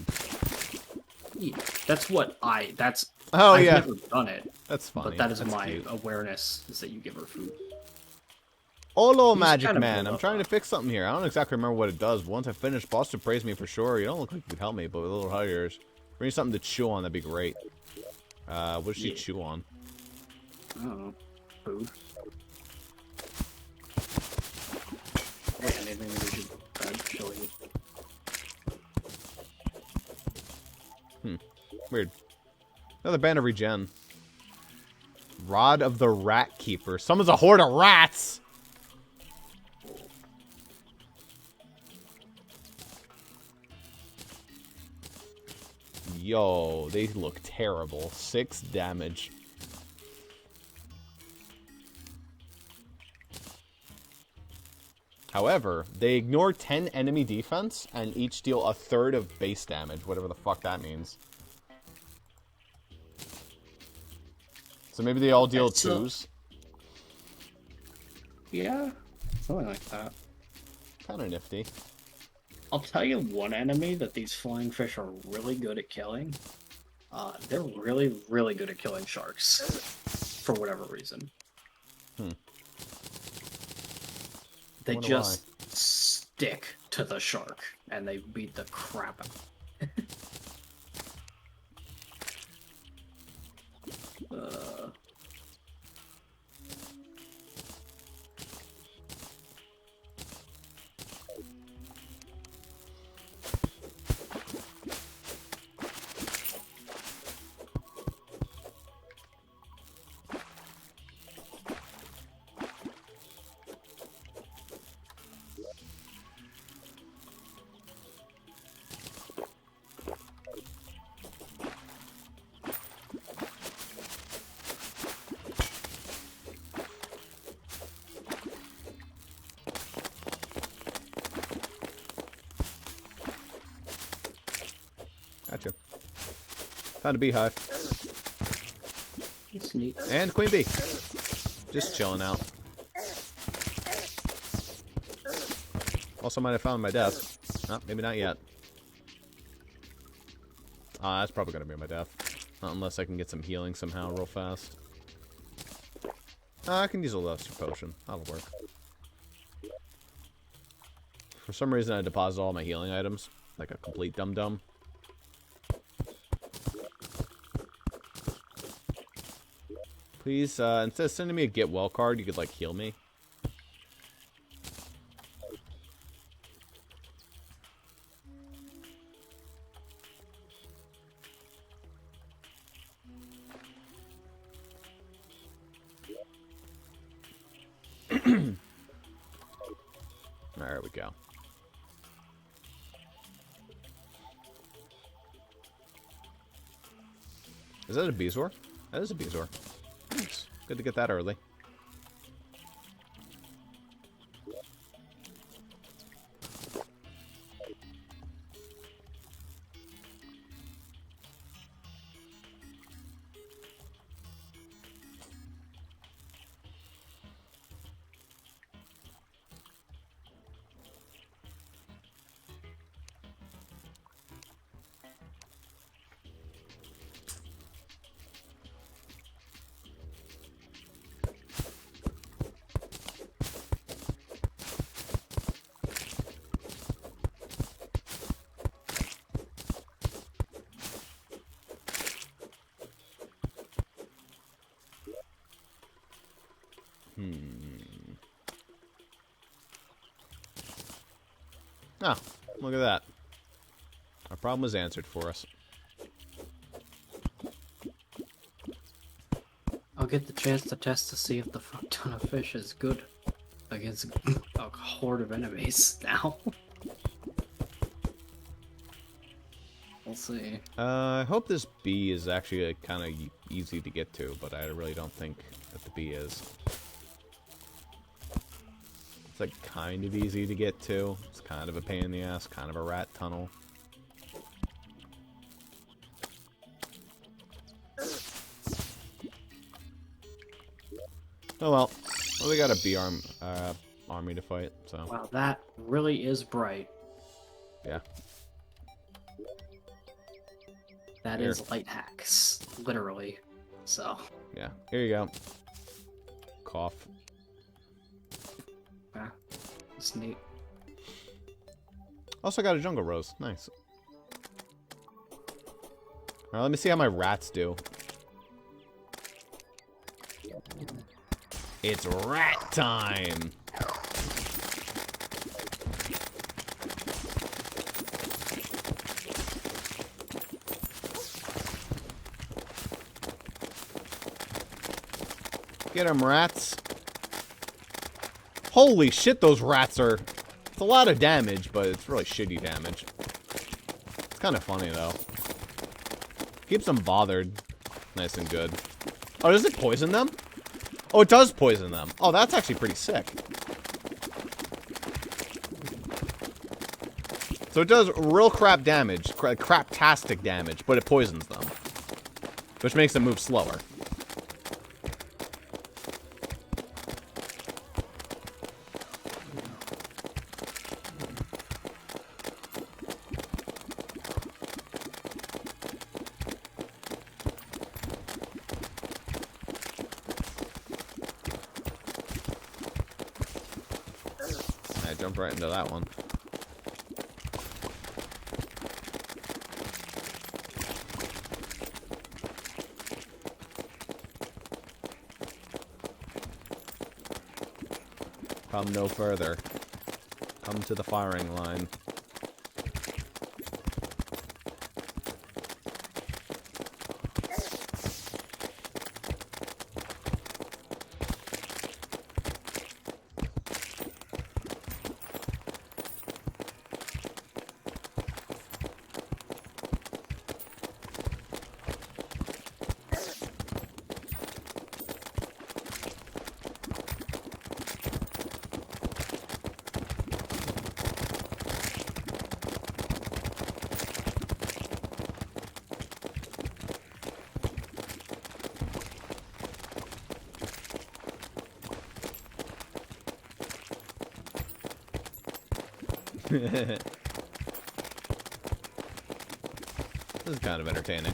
Yeah, that's what that's... Oh, I've yeah. never done it. That's funny. But that is That's my cute. awareness, is that you give her food. Olo, He's Magic kind of Man. built I'm up trying on to fix something here. I don't exactly remember what it does. Once I finish, boss to praise me for sure. You don't look like you could help me, but with a little higher yours. Bring me something to chew on. That'd be great. What does she chew on? I don't know. Food. Like anything that we should she'll eat. Weird. Another band of regen. Rod of the Rat Keeper. Summons a horde of rats! Yo, they look terrible. 6 damage. However, they ignore 10 enemy defense and each deal a third of base damage, whatever the fuck that means. So maybe they all deal twos. Yeah, something like that. Kind of nifty. I'll tell you one enemy that these flying fish are really good at killing. They're really, really good at killing sharks. For whatever reason. They just stick to the shark, and they beat the crap out. Gotcha. Found a beehive. It's neat. And queen bee. Just chilling out. Also might have found my death. No, maybe not yet. That's probably going to be my death. Unless I can get some healing somehow real fast. I can use a luster potion. That'll work. For some reason I deposited all my healing items. Like a complete dum-dum. Please, instead of sending me a get well card, you could, like, heal me. There we go. Is that a bezoar? That is a bezoar. Nice. Good to get that early. Oh, look at that. Our problem was answered for us. I'll get the chance to test to see if the fuck ton of fish is good against a horde of enemies now. We'll see. I hope this bee is actually kind of easy to get to, but I really don't think that the bee is. It's like kind of easy to get to. It's kind of a pain in the ass, kind of a rat tunnel. Oh well. Well, we got a bee army to fight, so. Wow, that really is bright. Yeah. That is light hacks, literally. So. Yeah, here you go. Cough. Yeah, it's neat. Also got a jungle rose. Nice. Alright, let me see how my rats do. It's rat time! Get 'em, rats. Holy shit, those rats are... It's a lot of damage, but it's really shitty damage. It's kind of funny, though. Keeps them bothered. Nice and good. Oh, does it poison them? Oh, it does poison them. Oh, that's actually pretty sick. So it does real crap damage, craptastic damage, but it poisons them. Which makes them move slower. I jumped right into that one. Come no further. Come to the firing line. This is kind of entertaining.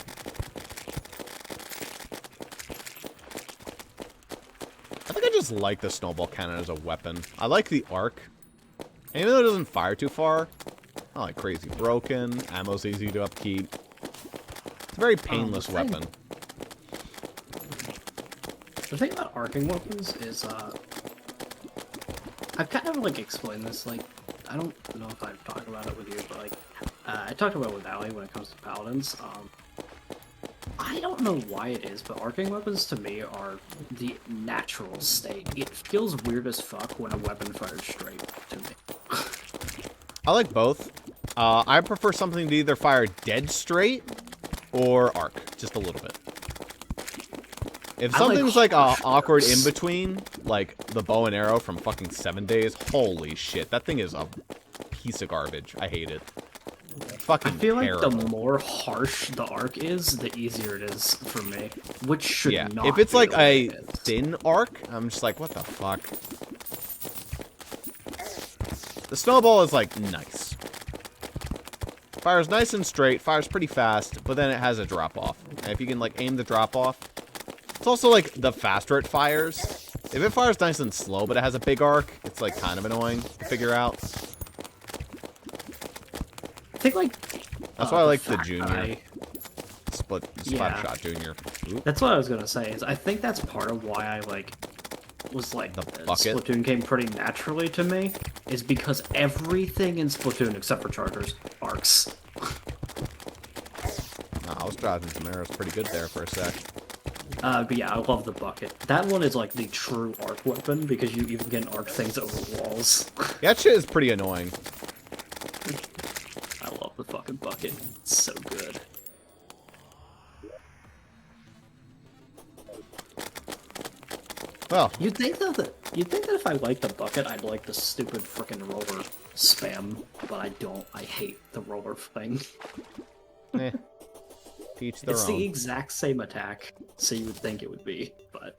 I think I just like the snowball cannon as a weapon. I like the arc. And even though it doesn't fire too far, I like crazy broken, ammo's easy to upkeep. It's a very painless weapon. The thing about arcing weapons is, I've kind of, like, explained this, like, I don't know if I've talked about it with you, but, like, I talked about it with Ali when it comes to paladins. I don't know why it is, but arcing weapons to me are the natural state. It feels weird as fuck when a weapon fires straight to me. I like both. I prefer something to either fire dead straight or arc, just a little bit. If something's like awkward in between, like the bow and arrow from fucking 7 Days, holy shit, that thing is a piece of garbage. I hate it. Fucking I feel like terrible. the more harsh the arc is, the easier it is for me, which should not. If it's be like the way a it is. thin arc, I'm just like, what the fuck? The snowball is like nice. Fires nice and straight, fires pretty fast, but then it has a drop off. And if you can like aim the drop off, it's also like the faster it fires. If it fires nice and slow, but it has a big arc, it's like kind of annoying to figure out. I think like That's why I like the fact junior. that Splat Yeah. shot junior. Oop. That's what I was gonna say. Is I think that's part of why I like was like The bucket? Splatoon came pretty naturally to me, is because everything in Splatoon except for chargers arcs. Nah, I was dodging some arrows pretty good there for a sec. But yeah, I love the bucket. That one is like the true arc weapon because you even can arc things over walls. That shit is pretty annoying. I love the fucking bucket. It's so good. Well, You'd think that if I liked the bucket, I'd like the stupid frickin' roller spam, but I don't. I hate the roller thing. eh. Teach their It's own. the exact same attack, so you would think it would be, but...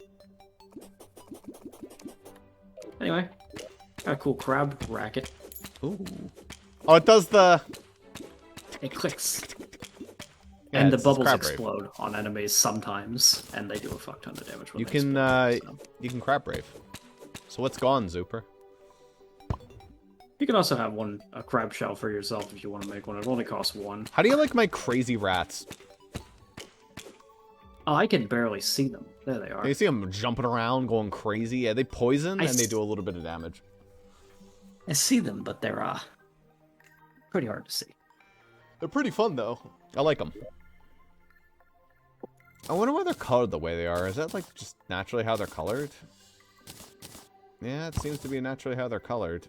Anyway, got a cool crab racket. Ooh. Oh, it does the... It clicks. Yeah, And the it's bubbles crab rave. explode on enemies sometimes, and they do a fuck ton of damage when You they can, explode, so. you can crab rave. So what's gone, Zuper? You can also have a crab shell for yourself if you want to make one. It only costs one. How do you like my crazy rats? Oh, I can barely see them. There they are. You see them jumping around, going crazy. Yeah, they poison, I and they s- do a little bit of damage. I see them, but they're pretty hard to see. They're pretty fun, though. I like them. I wonder why they're colored the way they are. Is that, like, just naturally how they're colored? Yeah, it seems to be naturally how they're colored.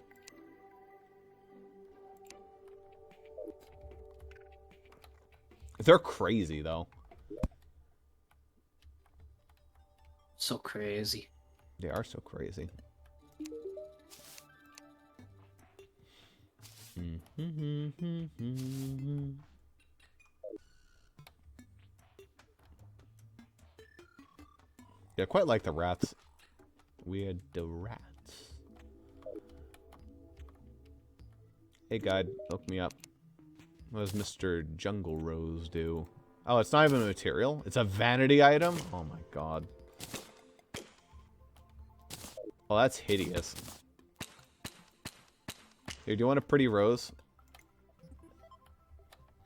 They're crazy, though. So crazy. They are so crazy. Yeah, I quite like the rats. We had the rats. Hey, guide, hook me up. What does Mr. Jungle Rose do? Oh, it's not even a material? It's a vanity item? Oh my god. Oh, that's hideous. Here, do you want a pretty rose?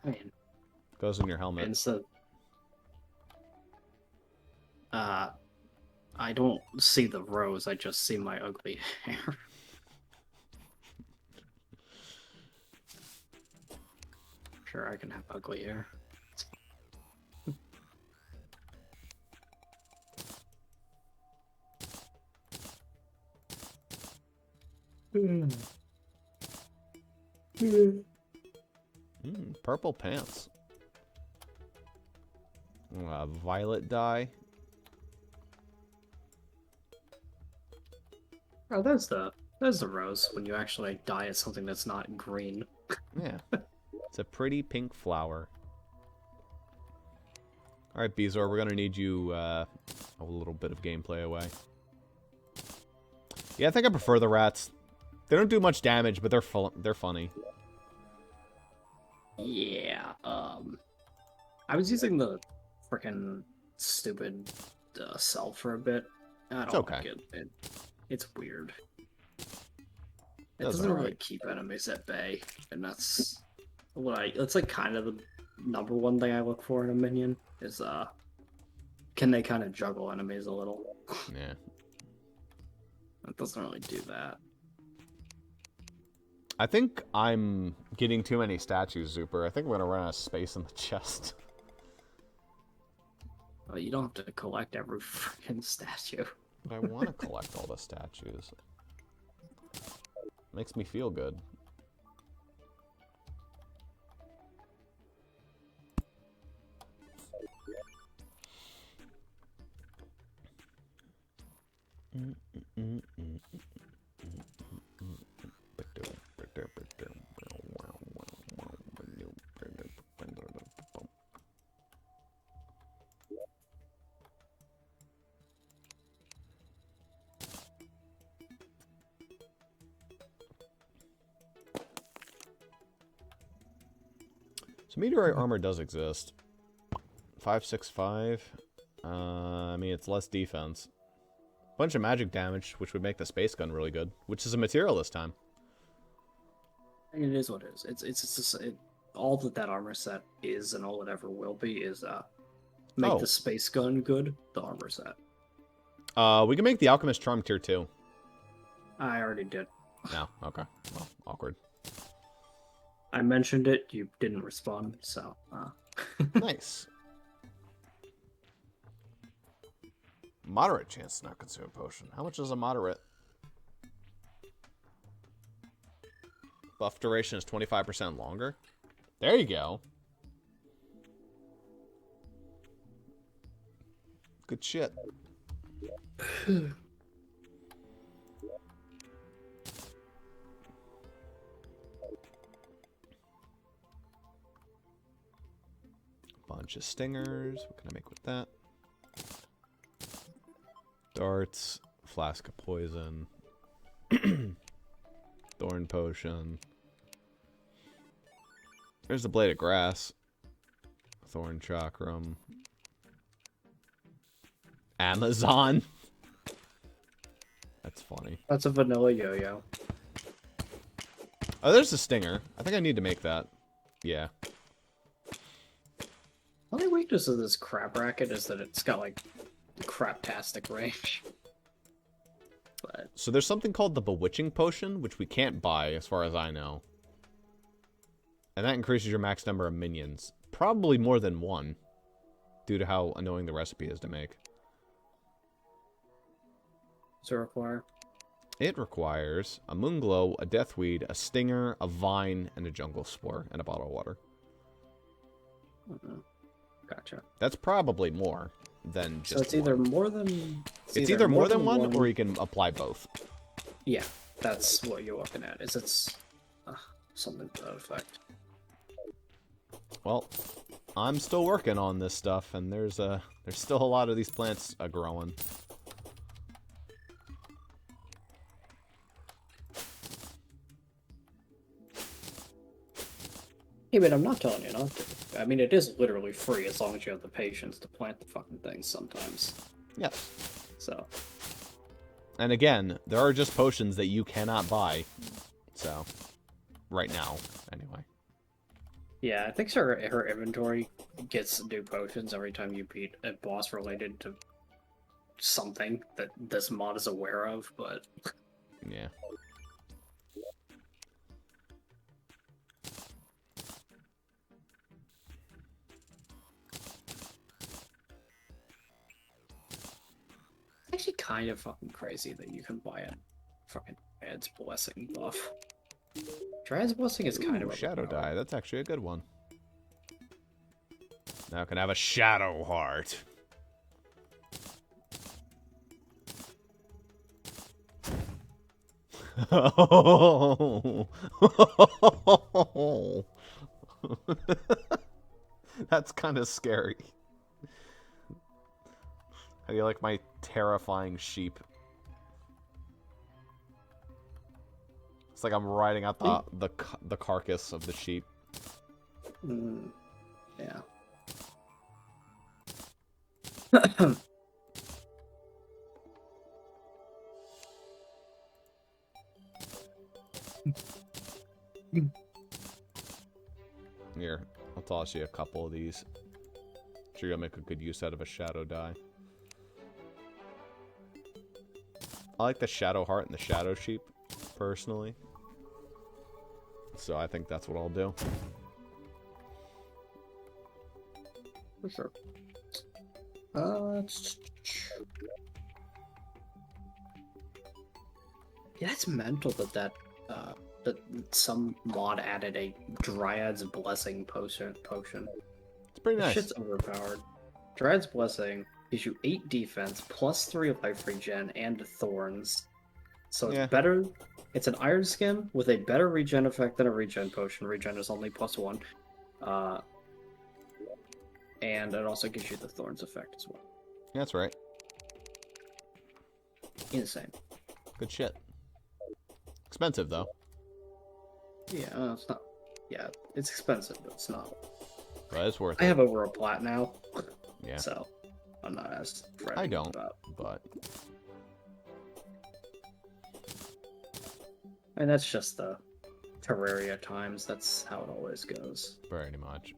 I mean, Goes in your helmet. instead, I don't see the rose. I just see my ugly hair. Sure, I can have ugly hair. Purple pants. Violet dye. Oh, there's the rose when you actually dye it something that's not green. Yeah. It's a pretty pink flower. Alright, Beezor, we're gonna need you a little bit of gameplay away. Yeah, I think I prefer the rats. They don't do much damage, but they're funny. Yeah, I was using the frickin' stupid cell for a bit. I don't like it. It's weird. It doesn't really keep enemies at bay, and that's that's like kind of the number one thing I look for in a minion is can they kind of juggle enemies a little? Yeah. It doesn't really do that. I think I'm getting too many statues, Zuper. I think we're gonna run out of space in the chest. Well, you don't have to collect every freaking statue. I want to collect all the statues. Makes me feel good. So meteorite armor does exist. 565. I mean, it's less defense. Bunch of magic damage, which would make the space gun really good, which is a material this time. It is what it is. It's just, all that armor set is, and all it ever will be, is make the space gun good. The armor set. We can make the alchemist charm tier 2. I already did. No, okay. Well, awkward. I mentioned it. You didn't respond, so. Nice. Moderate chance to not consume a potion. How much is a moderate? Buff duration is 25% longer. There you go. Good shit. Bunch of stingers. What can I make with that? Darts. Flask of poison. Thorn potion. There's the blade of grass. Thorn chakram. Amazon. That's funny. That's a vanilla yo-yo. Oh, there's a stinger. I think I need to make that. Yeah. The only weakness of this crap racket is that it's got, like, craptastic range. But... So there's something called the Bewitching Potion, which we can't buy, as far as I know. And that increases your max number of minions. Probably more than one, due to how annoying the recipe is to make. Does it require? It requires a moonglow, a deathweed, a stinger, a vine, and a jungle spore, and a bottle of water. Gotcha. That's probably more than just So it's either more than... It's either more than one, or you can apply both. Yeah, that's what you're looking at. It's something to that effect. Well, I'm still working on this stuff, and there's still a lot of these plants growing. Hey, man, I'm not telling you not to. I mean, it is literally free as long as you have the patience to plant the fucking things sometimes. Yes. So. And again, there are just potions that you cannot buy. So, right now, anyway. Yeah, I think her inventory gets new potions every time you beat a boss related to something that this mod is aware of, but... Yeah. It's actually kind of fucking crazy that you can buy a fucking Dryad's Blessing buff. Dryad's Blessing is kind of Shadow Die. That's actually a good one. Now I can have a Shadow Heart. That's kind of scary. How do you like my terrifying sheep? It's like I'm riding out the carcass of the sheep. Yeah. Here, I'll toss you a couple of these. Sure, you'll make a good use out of a Shadow Die. I like the Shadow Heart and the Shadow Sheep, personally. So I think that's what I'll do. For sure. Yeah, it's mental that some mod added a Dryad's Blessing potion. It's pretty nice. Shit's overpowered. Dryad's Blessing gives you 8 defense, plus 3 life regen, and thorns. So it's better. It's an iron skin with a better regen effect than a regen potion. Regen is only +1. And it also gives you the thorns effect as well. That's right. Insane. Good shit. Expensive, though. Yeah, it's not. Yeah, it's expensive, but it's not. But it's worth it. I have over a plat now. Yeah. So, I'm not as fretting I don't, about. but... And that's just the Terraria times. That's how it always goes. Pretty much.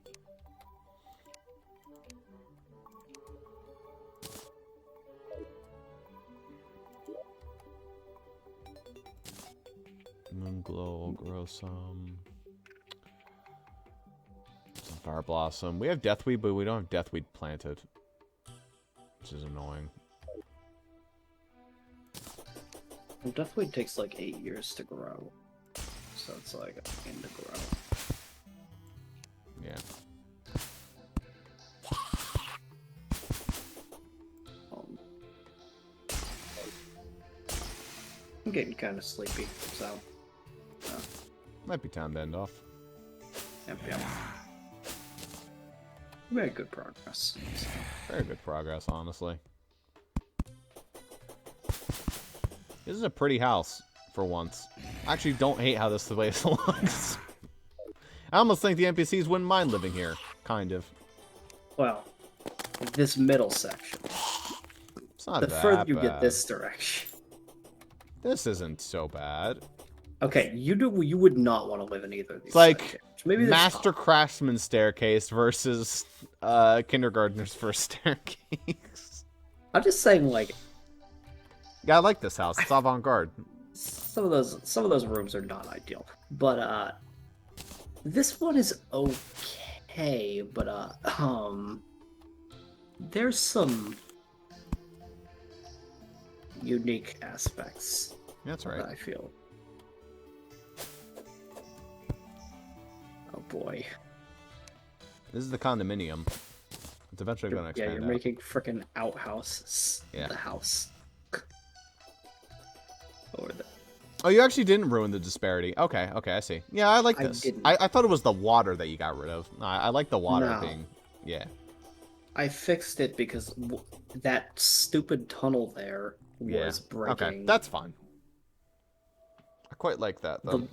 Moonglow will grow some Fire Blossom. We have Deathweed, but we don't have Deathweed planted, which is annoying. Well, Deathweed takes like 8 years to grow, so it's like a pain to grow. Yeah. I'm getting kind of sleepy, so. Might be time to end off. Yep. We made good progress. So. Very good progress, honestly. This is a pretty house, for once. I actually don't hate how this place looks. I almost think the NPCs wouldn't mind living here. Kind of. Well, this middle section. It's not the that further you bad. get this direction. This isn't so bad. Okay, you would not want to live in either of these. It's like sections. Maybe Master Craftsman staircase versus Kindergartner's first staircase. I'm just saying, like, yeah, I like this house. It's avant-garde. Some of those rooms are not ideal, but this one is okay. But there's some unique aspects. That's right. I feel. Oh boy. This is the condominium. It's eventually going to expand. Yeah, you're making freaking outhouses. Yeah. The house. Or the Oh, you actually didn't ruin the disparity. Okay, okay, I see. Yeah, I like I this. didn't. I thought it was the water that you got rid of. I like the water No. being... Yeah. I fixed it because that stupid tunnel there Yeah. was Okay, breaking. that's fine. I quite like that, The though.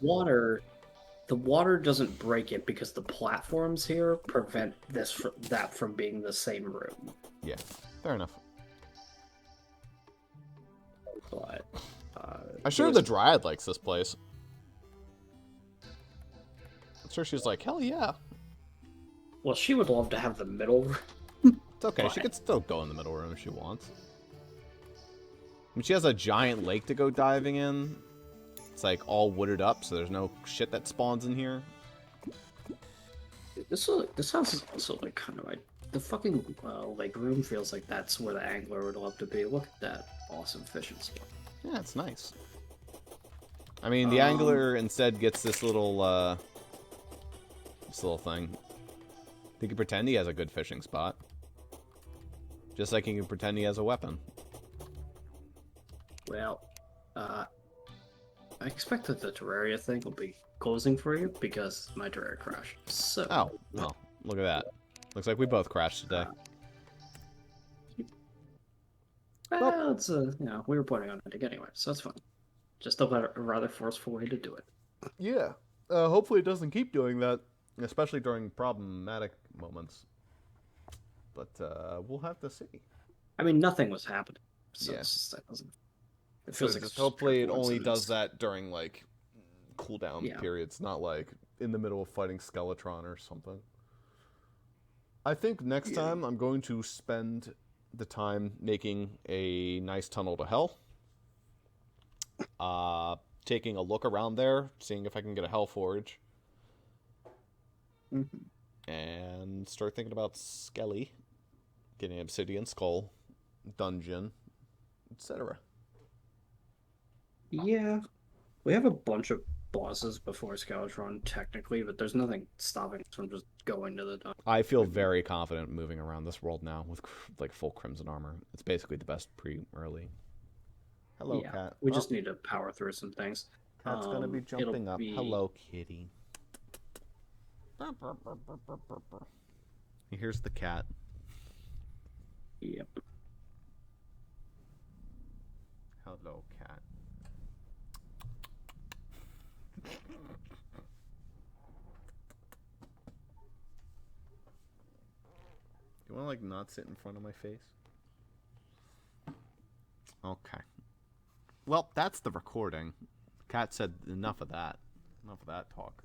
water doesn't break it because the platforms here prevent that from being the same room. Yeah, fair enough. But I'm sure the Dryad likes this place. I'm sure she's like, hell yeah. well, she would love to have the middle room. It's okay, But she could still go in the middle room if she wants. I mean, she has a giant lake to go diving in. It's like all wooded up, so there's no shit that spawns in here. This house is also like kind of like the fucking like room feels like that's where the angler would love to be. Look at that awesome fishing spot. Yeah, it's nice. I mean, the angler instead gets this little thing. He can pretend he has a good fishing spot. Just like he can pretend he has a weapon. Well, I expect that the Terraria thing will be closing for you because my Terraria crashed. So. Oh, well, look at that. Looks like we both crashed today. Well, it's we were planning on it anyway, so that's fine. Just a rather forceful way to do it. Yeah. Hopefully it doesn't keep doing that, especially during problematic moments. But we'll have to see. I mean, nothing was happening, so Yeah. that doesn't. It feels like Hopefully it only does that during like cooldown Yeah. periods, not like in the middle of fighting Skeletron or something. I think next time I'm going to spend the time making a nice tunnel to hell. Taking a look around there, seeing if I can get a hell forge. And start thinking about Skelly, getting an obsidian skull, dungeon, etc. Yeah, we have a bunch of bosses before Skeletron technically, but there's nothing stopping us from just going to the dungeon. I feel very confident moving around this world now with like full crimson armor. It's basically the best pre-early. Hello, Yeah, cat. we just need to power through some things. Cat's gonna be jumping up. Hello, kitty. Here's the cat. Yep. Hello, cat. You want to like not sit in front of my face? Okay. Well, that's the recording. Cat said enough of that. Enough of that talk.